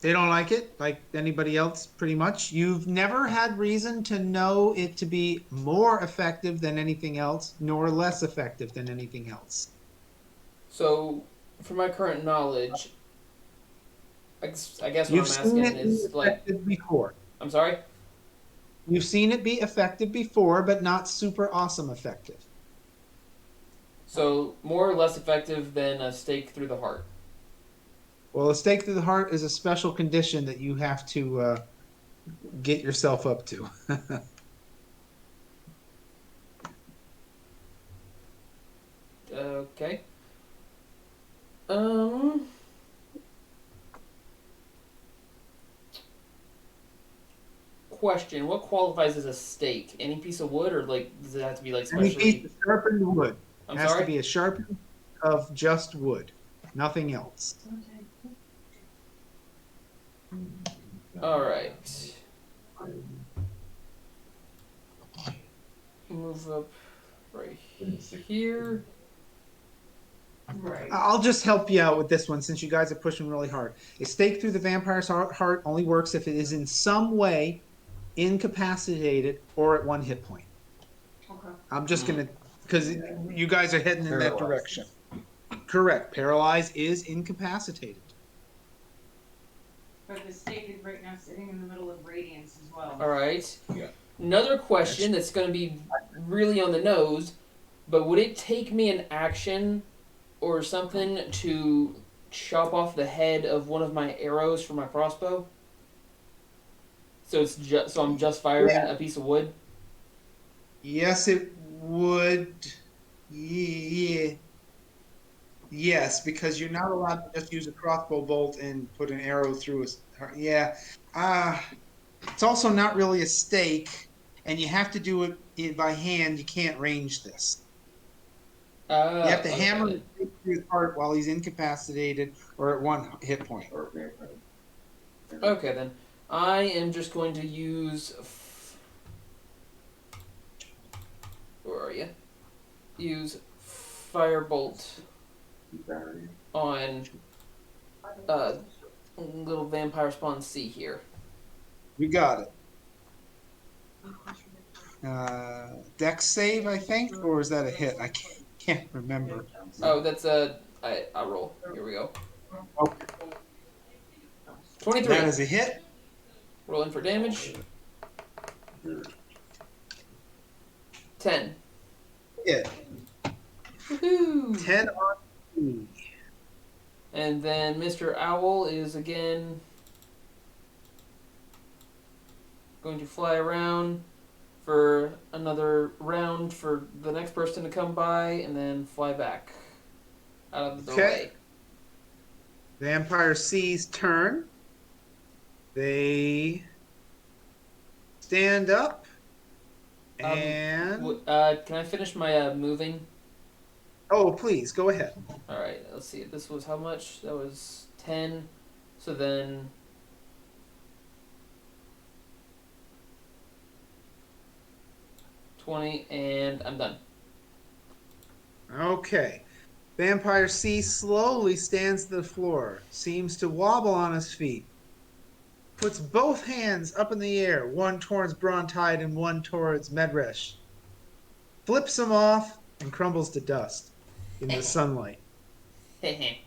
They don't like it, like anybody else, pretty much. You've never had reason to know it to be more effective than anything else, nor less effective than anything else. So, for my current knowledge, I guess what You've I'm seen asking it be is like, effective before. I'm sorry. You've seen it be effective before, but not super awesome effective. So more or less effective than a stake through the heart. Well, a stake through the heart is a special condition that you have to get yourself up to. Okay. Question: what qualifies as a stake? Any piece of wood, or like does it have to be like Any specially? piece of sharpened wood I'm has sorry. to be a sharpened of just wood, nothing else. All right. Move up right here. Right. I'll just help you out with this one since you guys are pushing really hard. A stake through the vampire's heart only works if it is in some way incapacitated or at 1 hit point. Okay. I'm just gonna, because you guys are heading in that Paralyzed. direction. Correct. Paralyzed is incapacitated. But the stake is right now sitting in the middle of radiance as well. All right. Yeah. Another question that's going to be really on the nose, but would it take me an action or something to chop off the head of one of my arrows from my crossbow? So I'm just firing a piece of wood. Yes, it would. Yeah. Yes, because you're not allowed to just use a crossbow bolt and put an arrow through a. Yeah. It's also not really a stake, and you have to do it by hand. You can't range this. You have to hammer the stake through his heart while he's incapacitated or at 1 hit point. Okay, then. I am just going to use. Where are you? Use Firebolt on little vampire spawn C here. You got it. Dex save, I think, or is that a hit? I can't remember. Oh, that's I roll. Here we go. Okay. 23. That is a hit. Rolling for damage. 10. Hit. Woohoo! 10 on E. And then Mr. Owl is again going to fly around for another round for the next person to come by and then fly back out of the Okay. way. Vampire C's turn. They stand up and Can I finish my moving? oh, please go ahead. All right, let's see. This was how much? That was 10. So then 20, and I'm done. Okay. Vampire C slowly stands to the floor, seems to wobble on his feet, puts both hands up in the air, one towards Brontide and one towards Medresh, flips him off, and crumbles to dust in the sunlight. He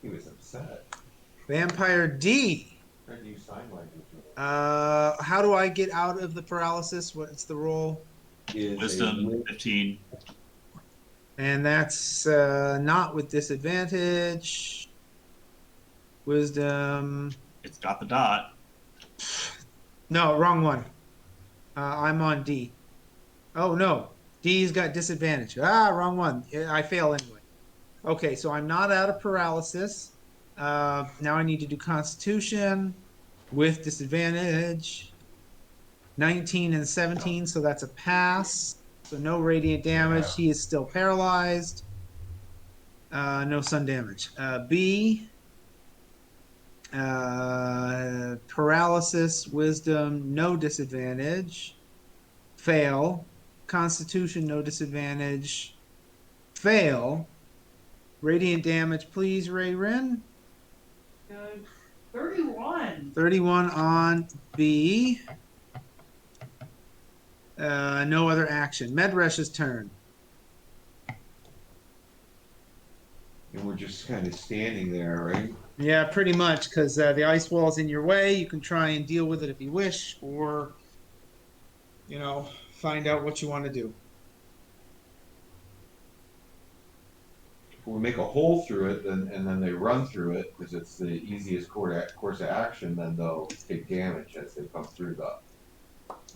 was upset. Vampire D. Tried to use sign language. How do I get out of the paralysis? What's the roll? Is Wisdom 15. And that's not with disadvantage. Wisdom. It's got the dot. No, wrong one. I'm on D. Oh, no. D's got disadvantage. Wrong one. I fail anyway. Okay, so I'm not out of paralysis. Now I need to do Constitution with disadvantage. 19 and 17, so that's a pass. So no radiant damage. He is still paralyzed. No sun damage. B. Paralysis, wisdom, no disadvantage. Fail. Constitution, no disadvantage. Fail. Radiant damage, please, Ray Rin. 31. 31 on B. No other action. Medresh's turn. And we're just kind of standing there, right? Yeah, pretty much, because the ice wall's in your way. You can try and deal with it if you wish, or, find out what you want to do. If we make a hole through it, and then they run through it, because it's the easiest course of action, then they'll take damage as they come through the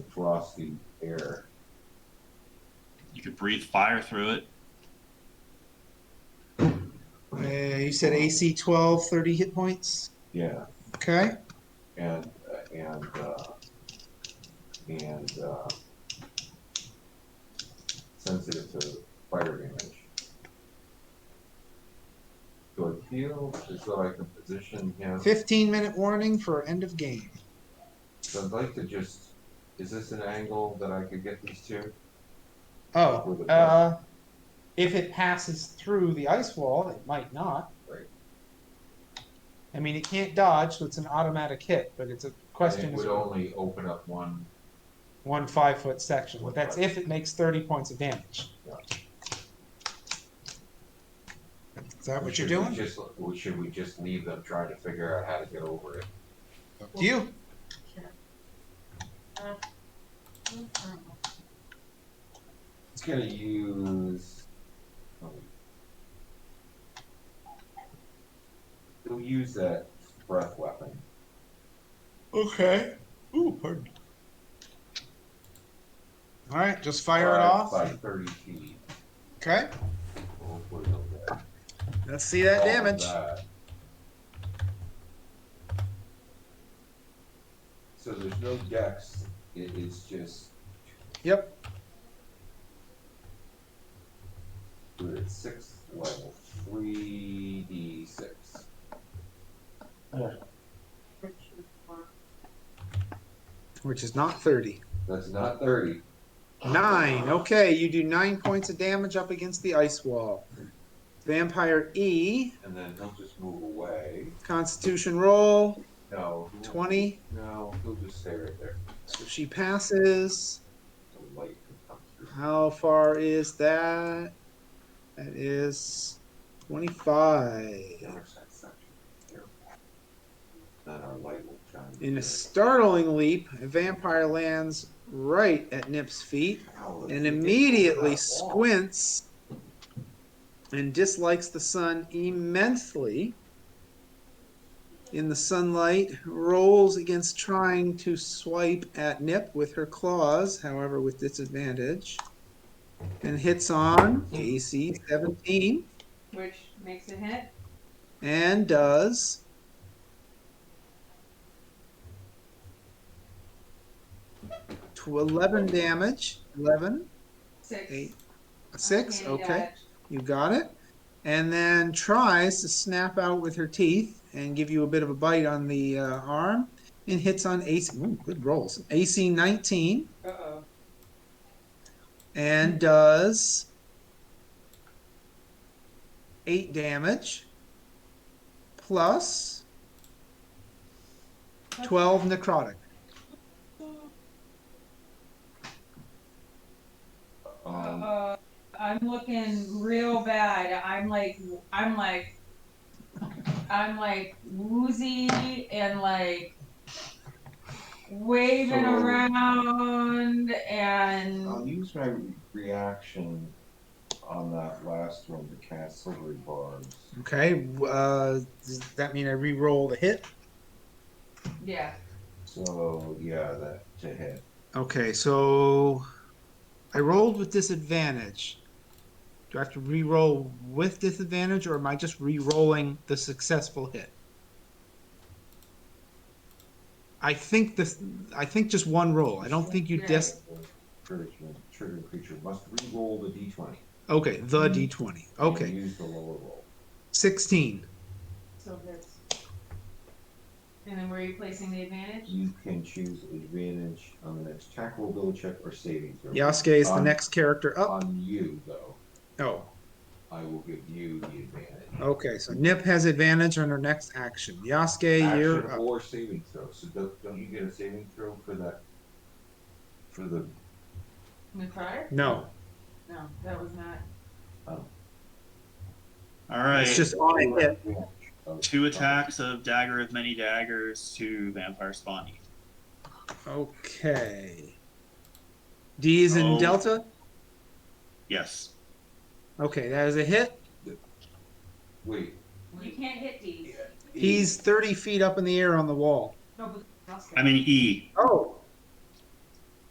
frosty air. You could breathe fire through it. You said AC 12, 30 hit points. Yeah, Okay. and sensitive to fire damage. So I feel as though I can position him. 15-minute warning for end of game. So I'd like to just. Is this an angle that I could get these two? Oh, if it passes through the ice wall, it might not. Right. I mean, it can't dodge, so it's an automatic hit, but it's a question. And it would only open up one 5-foot section. One That's 5. if it makes 30 points of damage. Yeah. Is that what you're Should doing? Should we just leave them trying to figure out how to get over it? Up to you. It's gonna use. He'll use that breath weapon. Okay. Ooh, pardon. All right, just fire it off. By 30 feet. Okay. Hopefully he'll get Let's see that all of damage. that. So there's no dex. It is just. Yep. We're at 6th level, 3d6. Which is not 30. That's not 30. 9. Okay, you do 9 points of damage up against the ice wall. Vampire E. And then he'll just move away. Constitution roll. No. 20. No, he'll just stay right there. So she passes. The light can come through. How far is that? That is 25. Intercept section. Here. Then our light will shine. In a startling leap, a vampire lands right at Nip's feet and immediately squints and dislikes the sun immensely. In the sunlight, rolls against trying to swipe at Nip with her claws, however with disadvantage, and hits on AC 17 Which makes a hit. and does 11 damage. 11, 6. 8, 6. Uncanny Okay, dodge. you got it. And then tries to snap out with her teeth and give you a bit of a bite on the arm and hits on AC. Ooh, good rolls. AC 19 Uh-oh. and does 8 damage plus 12 necrotic. I'm looking real bad. I'm like woozy and like waving So- around and I'll use my reaction on that last one to cast silvery barbs. Okay, does that mean I re-roll the hit? yeah. So yeah, that to hit. Okay, so I rolled with disadvantage. Do I have to re-roll with disadvantage, or am I just re-rolling the successful hit? I think just one roll. I don't think you Yeah. Encouragement trigger creature must re-roll the d20. Okay, the d20. And Okay, use the lower roll. 16. So that's. And then where are you placing the advantage? You can choose advantage on the next attack roll, ability check, or saving throw. Yasuke is the On- next character up. On you though, Oh, I will give you the advantage. okay. So Nip has advantage on her next action. Yasuke, Action you're up. or saving throw. So don't you get a saving throw for that? For the Necrotic? No, No, that was not. All right. it's just on a hit. 2 attacks of Dagger of Many Daggers to Vampire Spawny. Okay. D is in Oh. Delta. Yes. Okay, that is a hit. Wait. You can't hit these. He's 30 feet up in the air on the wall. No, but that's I mean E. Oh,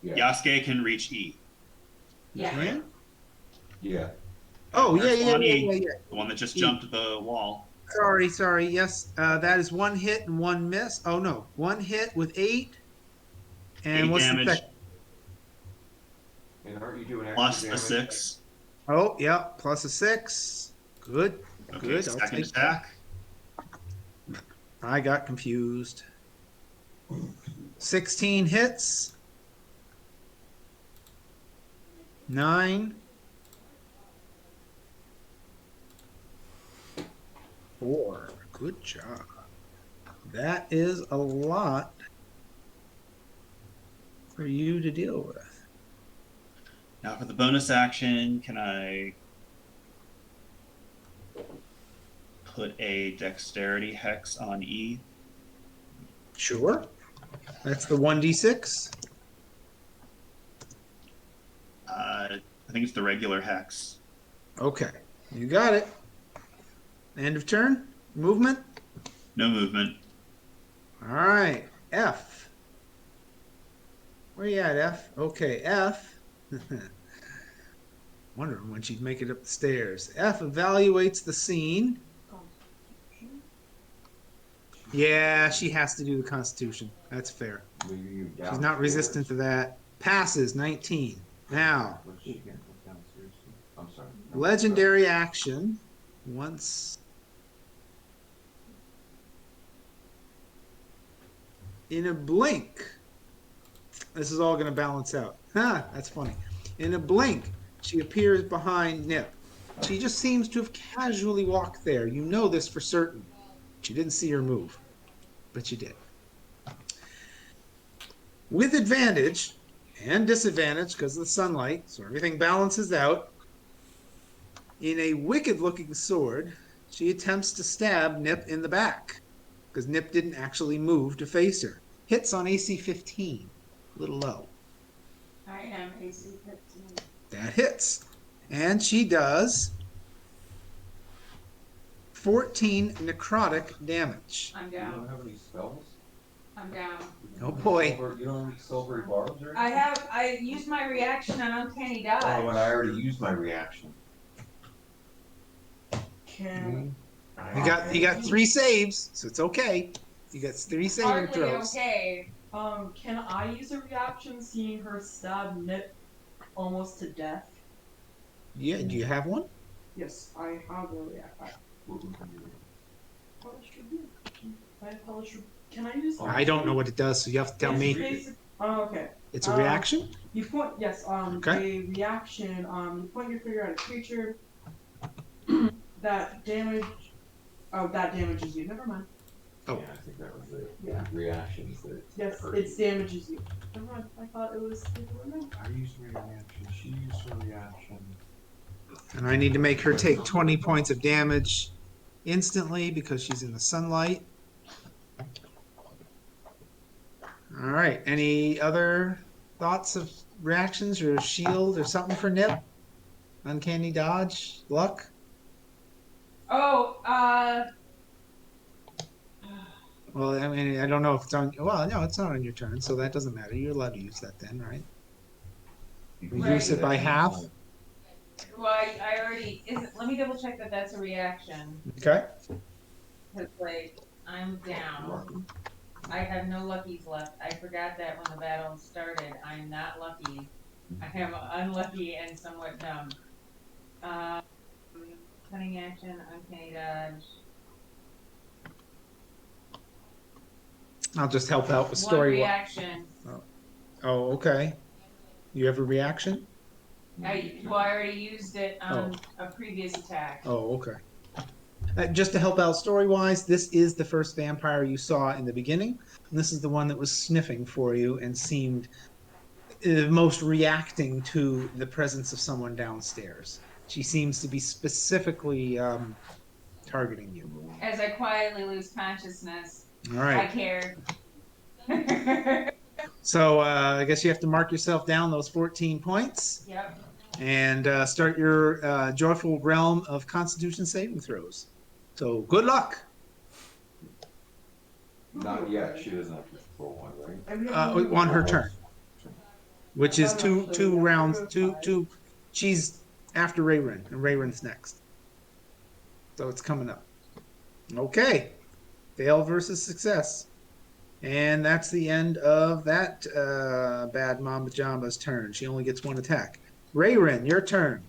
Yeah. Yasuke can reach E. Yeah. yeah. Yeah. Oh, yeah, Where's yeah, yeah, Bonnie? yeah, yeah. The one that just E. jumped the wall. Sorry. Yes, that is 1 hit and 1 miss. Oh no, 1 hit with 8. And 8 what's damage the second? And aren't you doing extra plus a damage? 6. Oh, yeah, plus a 6. Good. Okay, Good. I'll second take that. attack. I got confused. 16 hits. 9. 4. Good job. That is a lot for you to deal with. Now for the bonus action, can I put a dexterity hex on E? Sure. That's the 1d6. I think it's the regular hex. Okay. You got it. End of turn. Movement. No movement. All right. F. Where you at, F? Okay, F. Wondering when she'd make it up the stairs. F evaluates the scene. Yeah, she has to do the Constitution. That's fair. Maybe you She's downstairs. not resistant to that. Passes 19. Now, What's she getting downstairs? I'm sorry. legendary action. Once in a blink, this is all going to balance out. That's funny. In a blink, she appears behind Nip. She just seems to have casually walked there. You know this for certain. She didn't see her move, but you did. With advantage and disadvantage because of the sunlight, so everything balances out. In a wicked-looking sword, she attempts to stab Nip in the back because Nip didn't actually move to face her. Hits on AC 15. A little low. I am AC 15. That hits. And she does 14 necrotic damage. I'm You down. don't have any spells? I'm down. Oh, boy. You don't have any silvery barbs or I used my reaction on Uncanny Dodge. Oh, and I already used my reaction. can You got 3 saves, so it's okay. You got 3 saving Hardly throws. okay. can I use a reaction seeing her stab Nip almost to death? Yeah, do you have one? Yes, I have a reaction. Can I use? I don't know what it does, so you have to tell It's me. Oh, okay. It's a reaction? You point yes. Okay. A reaction. You point your finger at a creature that damage. Oh, that damages you. Never mind. Oh. Yeah, I think that was it. Yeah. Reactions that. Yes, hurt it you. damages you. Never mind. I thought it was. I used my reaction. She used her reaction. And I need to make her take 20 points of damage instantly because she's in the sunlight. All right. Any other thoughts of reactions or shield or something for Nip? Uncanny dodge? Luck? Oh, Well, I mean, I don't know if it's on. Well, no, it's not on your turn, so that doesn't matter. You're allowed to use that then, right? You can use it by half. well, I already. Let me double check that that's a reaction. Okay. Cause like I'm down. I have no luckies left. I forgot that when the battle started. I'm not lucky. I am unlucky and somewhat dumb. Cunning action, uncanny dodge. I'll just help out with One story. reaction. Oh, okay. You have a reaction? I already used it on a previous attack. Oh, okay. Just to help out story-wise, this is the first vampire you saw in the beginning, and this is the one that was sniffing for you and seemed most reacting to the presence of someone downstairs. She seems to be specifically targeting you. As I quietly lose consciousness, All I right. care. So I guess you have to mark yourself down those 14 points Yep. and start your joyful realm of Constitution saving throws. So good luck. Not yet. She doesn't have to roll one, right? On her turn, which is two rounds. Two. She's after Rayrin, and Rayrin's next. So it's coming up. Okay, fail versus success. And that's the end of that Bad Mama Jamba's turn. She only gets one attack. Rayrin, your turn.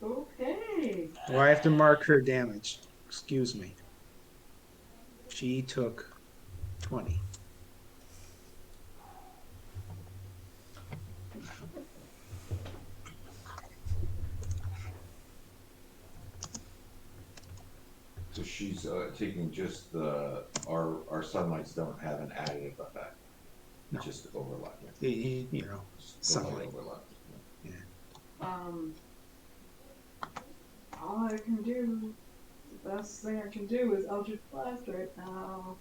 Okay. Oh, I have to mark her damage. Excuse me. She took 20. So she's taking just our sunlights don't have an additive effect. No. Just overlap. You know, Just the light sunlight. overlap. All I can do, the best thing I can do is Eldritch Blast right now.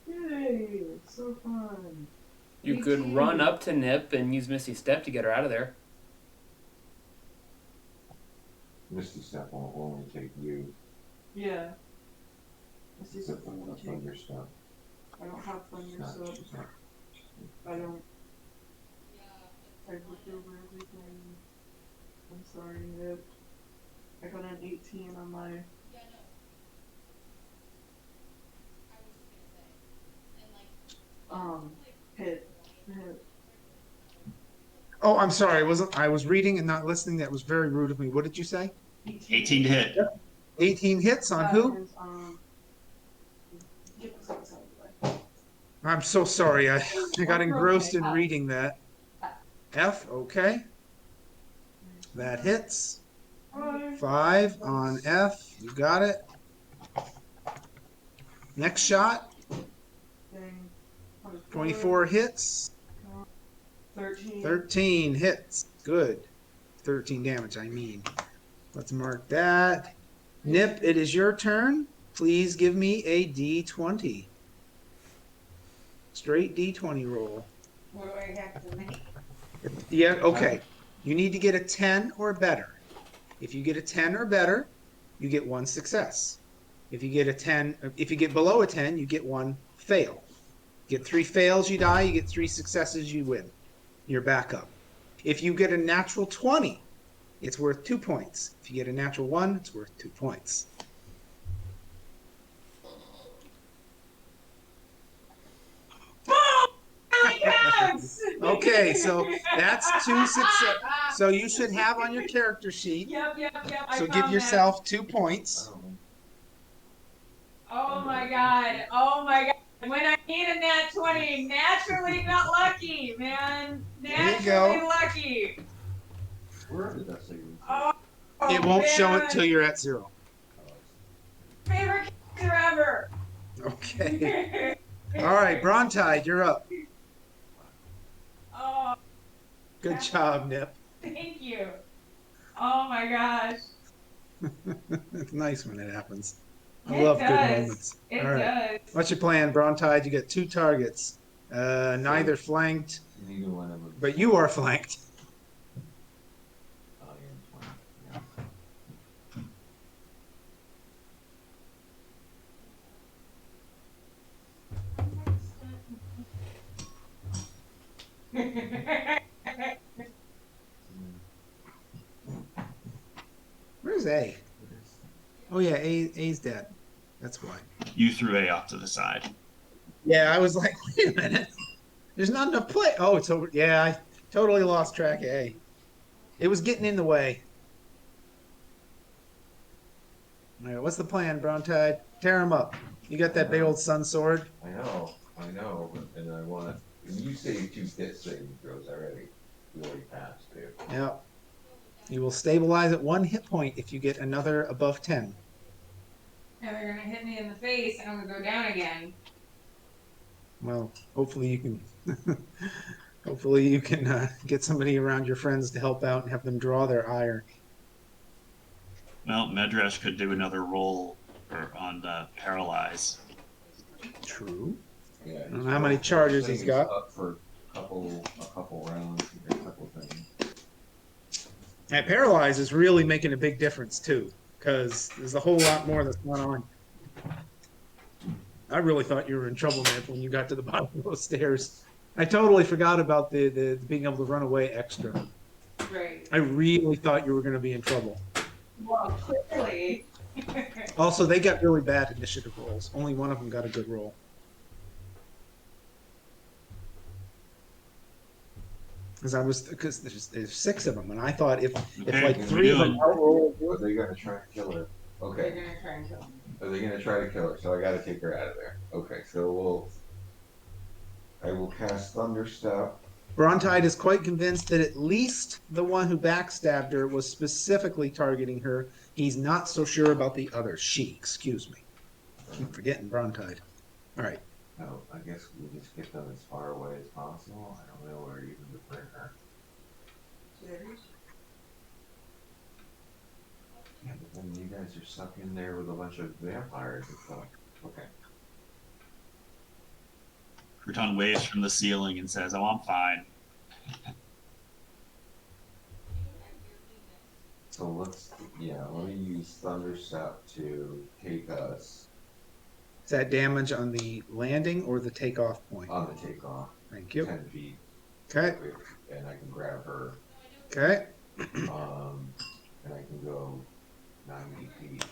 Yay! It's so fun. You could run up to Nip and use Misty Step to get her out of there. Misty Step won't only take you. Yeah. This is a Except for fun the take. thunder stuff. I don't have thunder, She's not- so she's not- I don't. I looked over everything. I'm sorry, Nip. I got an 18 on my. Hit. Oh, I'm sorry. I was reading and not listening. That was very rude of me. What did you say? 18 to hit. 18 hits on who? Get this outside of the way. I'm so sorry. I got Okay, engrossed in F. reading that. F, okay. That hits. 5 on F. You got it. Next shot. Thing. 24 hits. 13. 13 hits. Good. 13 damage, I mean. Let's mark that. Nip, it is your turn. Please give me a D20. Straight D20 roll. What do I have to make? Yeah, okay. You need to get a 10 or better. If you get a 10 or better, you get one success. If you get a 10, if you get below a 10, you get one fail. Get 3 fails, you die. You get 3 successes, you win. You're back up. If you get a natural 20, it's worth 2 points. If you get a natural 1, it's worth 2 points. Yes! Okay, so that's 2 success. So you should have on your character sheet. Yep. I So found give that. yourself 2 points. Oh my god. When I need a nat 20, naturally not lucky, man. There you go. Naturally lucky. Where did that say? Oh, It won't show it man. till you're at 0. Favorite character ever. Okay. All right, Brontide, you're up. Oh, Good job, Nip. thank you. Oh my gosh. It's nice when it happens. I It love good does. moments. It All right. does. What's your plan, Brontide? You get 2 targets. Neither flanked, Neither one of them. but you are flanked. I am 20. Yeah. Where's A? Oh yeah, A's dead. That's why. You threw A off to the side. Yeah, I was like, wait a minute. There's not enough play. Oh, it's over. Yeah, I totally lost track of A. It was getting in the way. All right, what's the plan, Brontide? Tear him up. You got that big old sun sword. I know, and I want. You say 2 hit saving throws already. You already passed, dude. Yep. You will stabilize at 1 hit point if you get another above 10. And they're gonna hit me in the face and I'm gonna go down again. Well, hopefully you can. Hopefully you can get somebody around your friends to help out and have them draw their ire. Well, Medrash could do another roll on Paralyze. Yeah. True. I don't he's know how many probably charges saying he's got. Up for a couple rounds, a couple things. And Paralyze is really making a big difference too, because there's a whole lot more that's going on. I really thought you were in trouble, man, when you got to the bottom of those stairs. I totally forgot about the being able to run away extra. Right. I really thought you were going to be in trouble. Well, clearly. Also, they got really bad initiative rolls. Only one of them got a good roll. Because there's 6 of them, and I thought if Okay, like what 3 are of we them doing? outrolled, Are they gonna try to kill her? They're Okay. gonna try and kill him. Are they gonna try to kill her? So I gotta take her out of there. Okay, so I will cast Thunderstep. Brontide is quite convinced that at least the one who backstabbed her was specifically targeting her. He's not so sure about the other. Excuse me. I'm forgetting Brontide. All right. No, I guess we'll just get them as far away as possible. I don't know where even to bring her. Serious? Yeah, but then you guys are stuck in there with a bunch of vampires and stuff. Okay. Crouton waves from the ceiling and says, "Oh, I'm fine." So let me use Thunderstep to take us Is that damage on the landing or the takeoff point? on the takeoff. Thank you. 10 feet. Okay. And I can grab her. Okay. And I can go 90 feet.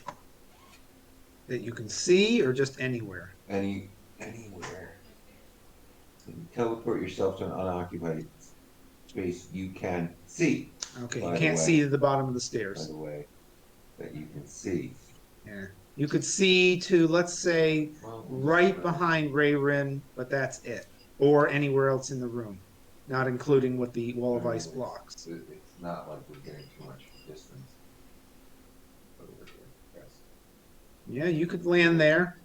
That you can see or just anywhere? Anywhere. And teleport yourself to an unoccupied space you can see. Okay. By You the can't way. see the bottom of the By stairs. the way, that you can see. Yeah. You could see to, let's say, Well, right behind Rayrin, but that's it. Or anywhere else in the room, not including what the wall of ice blocks. It's not like we're getting too much distance. Over here, yes. Yeah, you could land there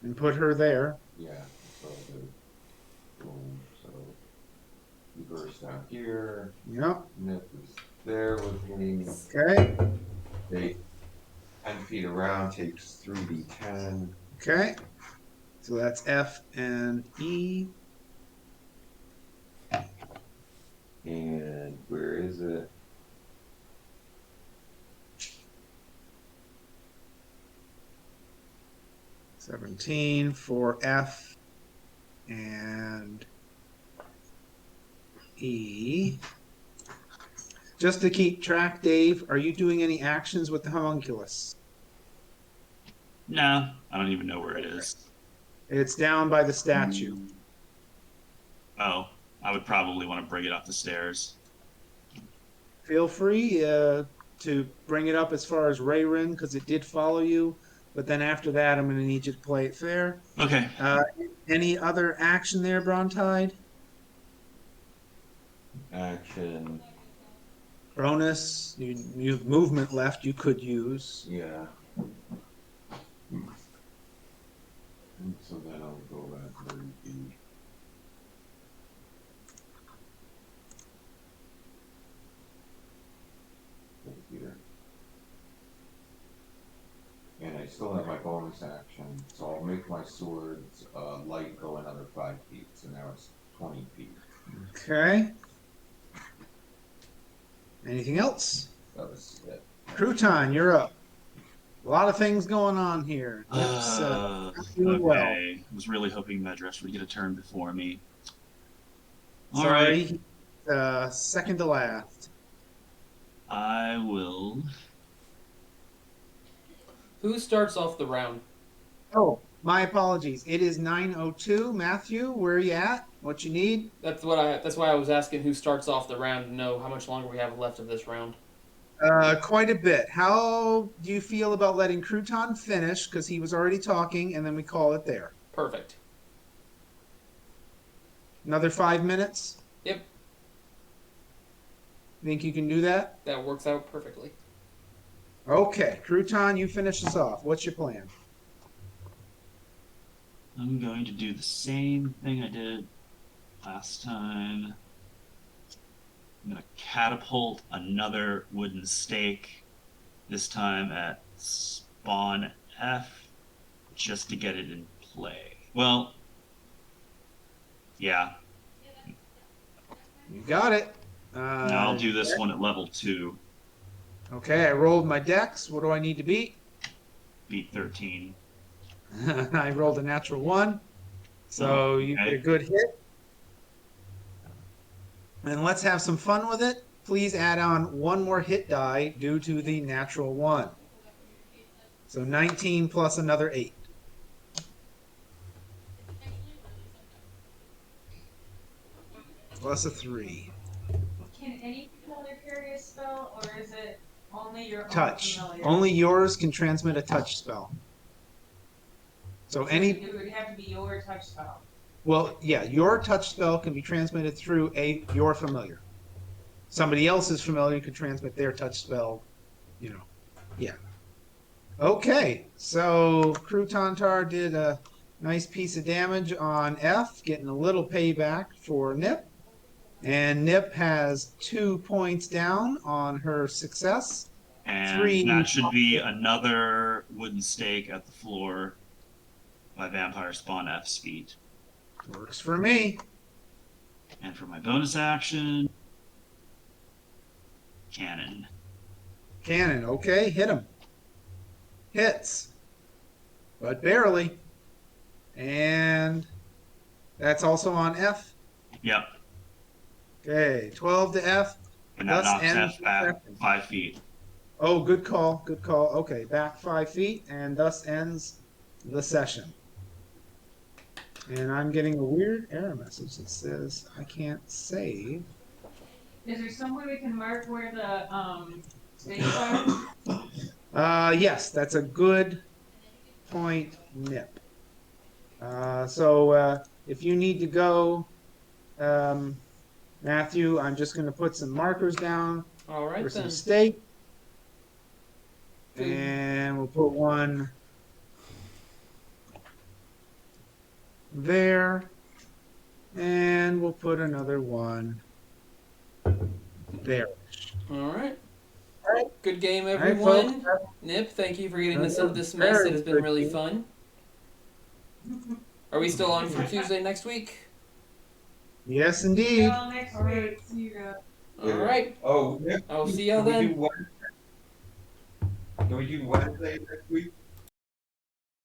and put her there. Yeah, so the boom, so you burst down here. Yep. Nip is there with me. Okay. They 10 feet around takes 3d10. Okay. So that's F and E. And where is it? $17 for F and E. Just to keep track, Dave, are you doing any actions with the homunculus? No, I don't even know where it is. It's down by the statue. Oh, I would probably want to bring it up the stairs. Feel free to bring it up as far as Rayrin, because it did follow you. But then after that, I'm going to need you to play it fair. Okay. Any other action there, Brontide? Action. Bonus, you have movement left you could use. Yeah. And so then I'll go back 30 feet. Over here. And I still have my bonus action, so I'll make my sword's light go another 5 feet, so now it's 20 feet. Okay. Anything else? That was it. Crouton, you're up. A lot of things going on here. That's doing Okay. well. I was really hoping Medrash would get a turn before me. All right. Sorry, second to last. I will. Who starts off the round? Oh, my apologies. It is 9:02. Matthew, where are you at? What you need? That's why I was asking who starts off the round to know how much longer we have left of this round. Quite a bit. How do you feel about letting Crouton finish, because he was already talking, and then we call it there? Perfect. Another 5 minutes? Yep. Think you can do that? That works out perfectly. Okay, Crouton, you finish us off. What's your plan? I'm going to do the same thing I did last time. I'm gonna catapult another wooden stake, this time at spawn F, just to get it in play. Well, yeah, You got it. now I'll do this one at level 2, Okay, I rolled my dex. What do I need to beat? beat 13. I rolled a natural 1. So you get a good hit. And let's have some fun with it. Please add on 1 more hit die due to the natural 1. So 19 plus another 8. Plus a 3. Can any familiar carry a spell, or is it only your own Touch. familiar? Only yours can transmit a touch spell. So any, It would have to be your touch spell. well, yeah, your touch spell can be transmitted through your familiar. Somebody else's familiar could transmit their touch spell, you know. Yeah. Okay, so Croutontar did a nice piece of damage on F, getting a little payback for Nip. And Nip has 2 points down on her success. And 3. that should be another wooden stake at the floor by vampire spawn F speed. Works for me. And for my bonus action, cannon. Cannon, okay, hit him. Hits. But barely. And that's also on F. Yep. Okay, 12 to F. And that Thus knocks ends F the back session. 5 feet. Oh, good call, good call. Okay, back 5 feet, and thus ends the session. And I'm getting a weird error message that says I can't save. Is there some way we can mark where the stakes are? Yes, that's a good point, Nip. So if you need to go, Matthew, I'm just going to put some markers down All right for some then. stake. Good. And we'll put one there. And we'll put another one there. All right. All right. Good game, All right, everyone. folks. Nip, thank you for getting us That out of was this mess. It very has been really good. fun. Are we still on for Tuesday next week? Yes, indeed. Well, next week. See you guys. All right. Oh, I'll see y'all can we then. do Wednesday? Can we do Wednesday next week?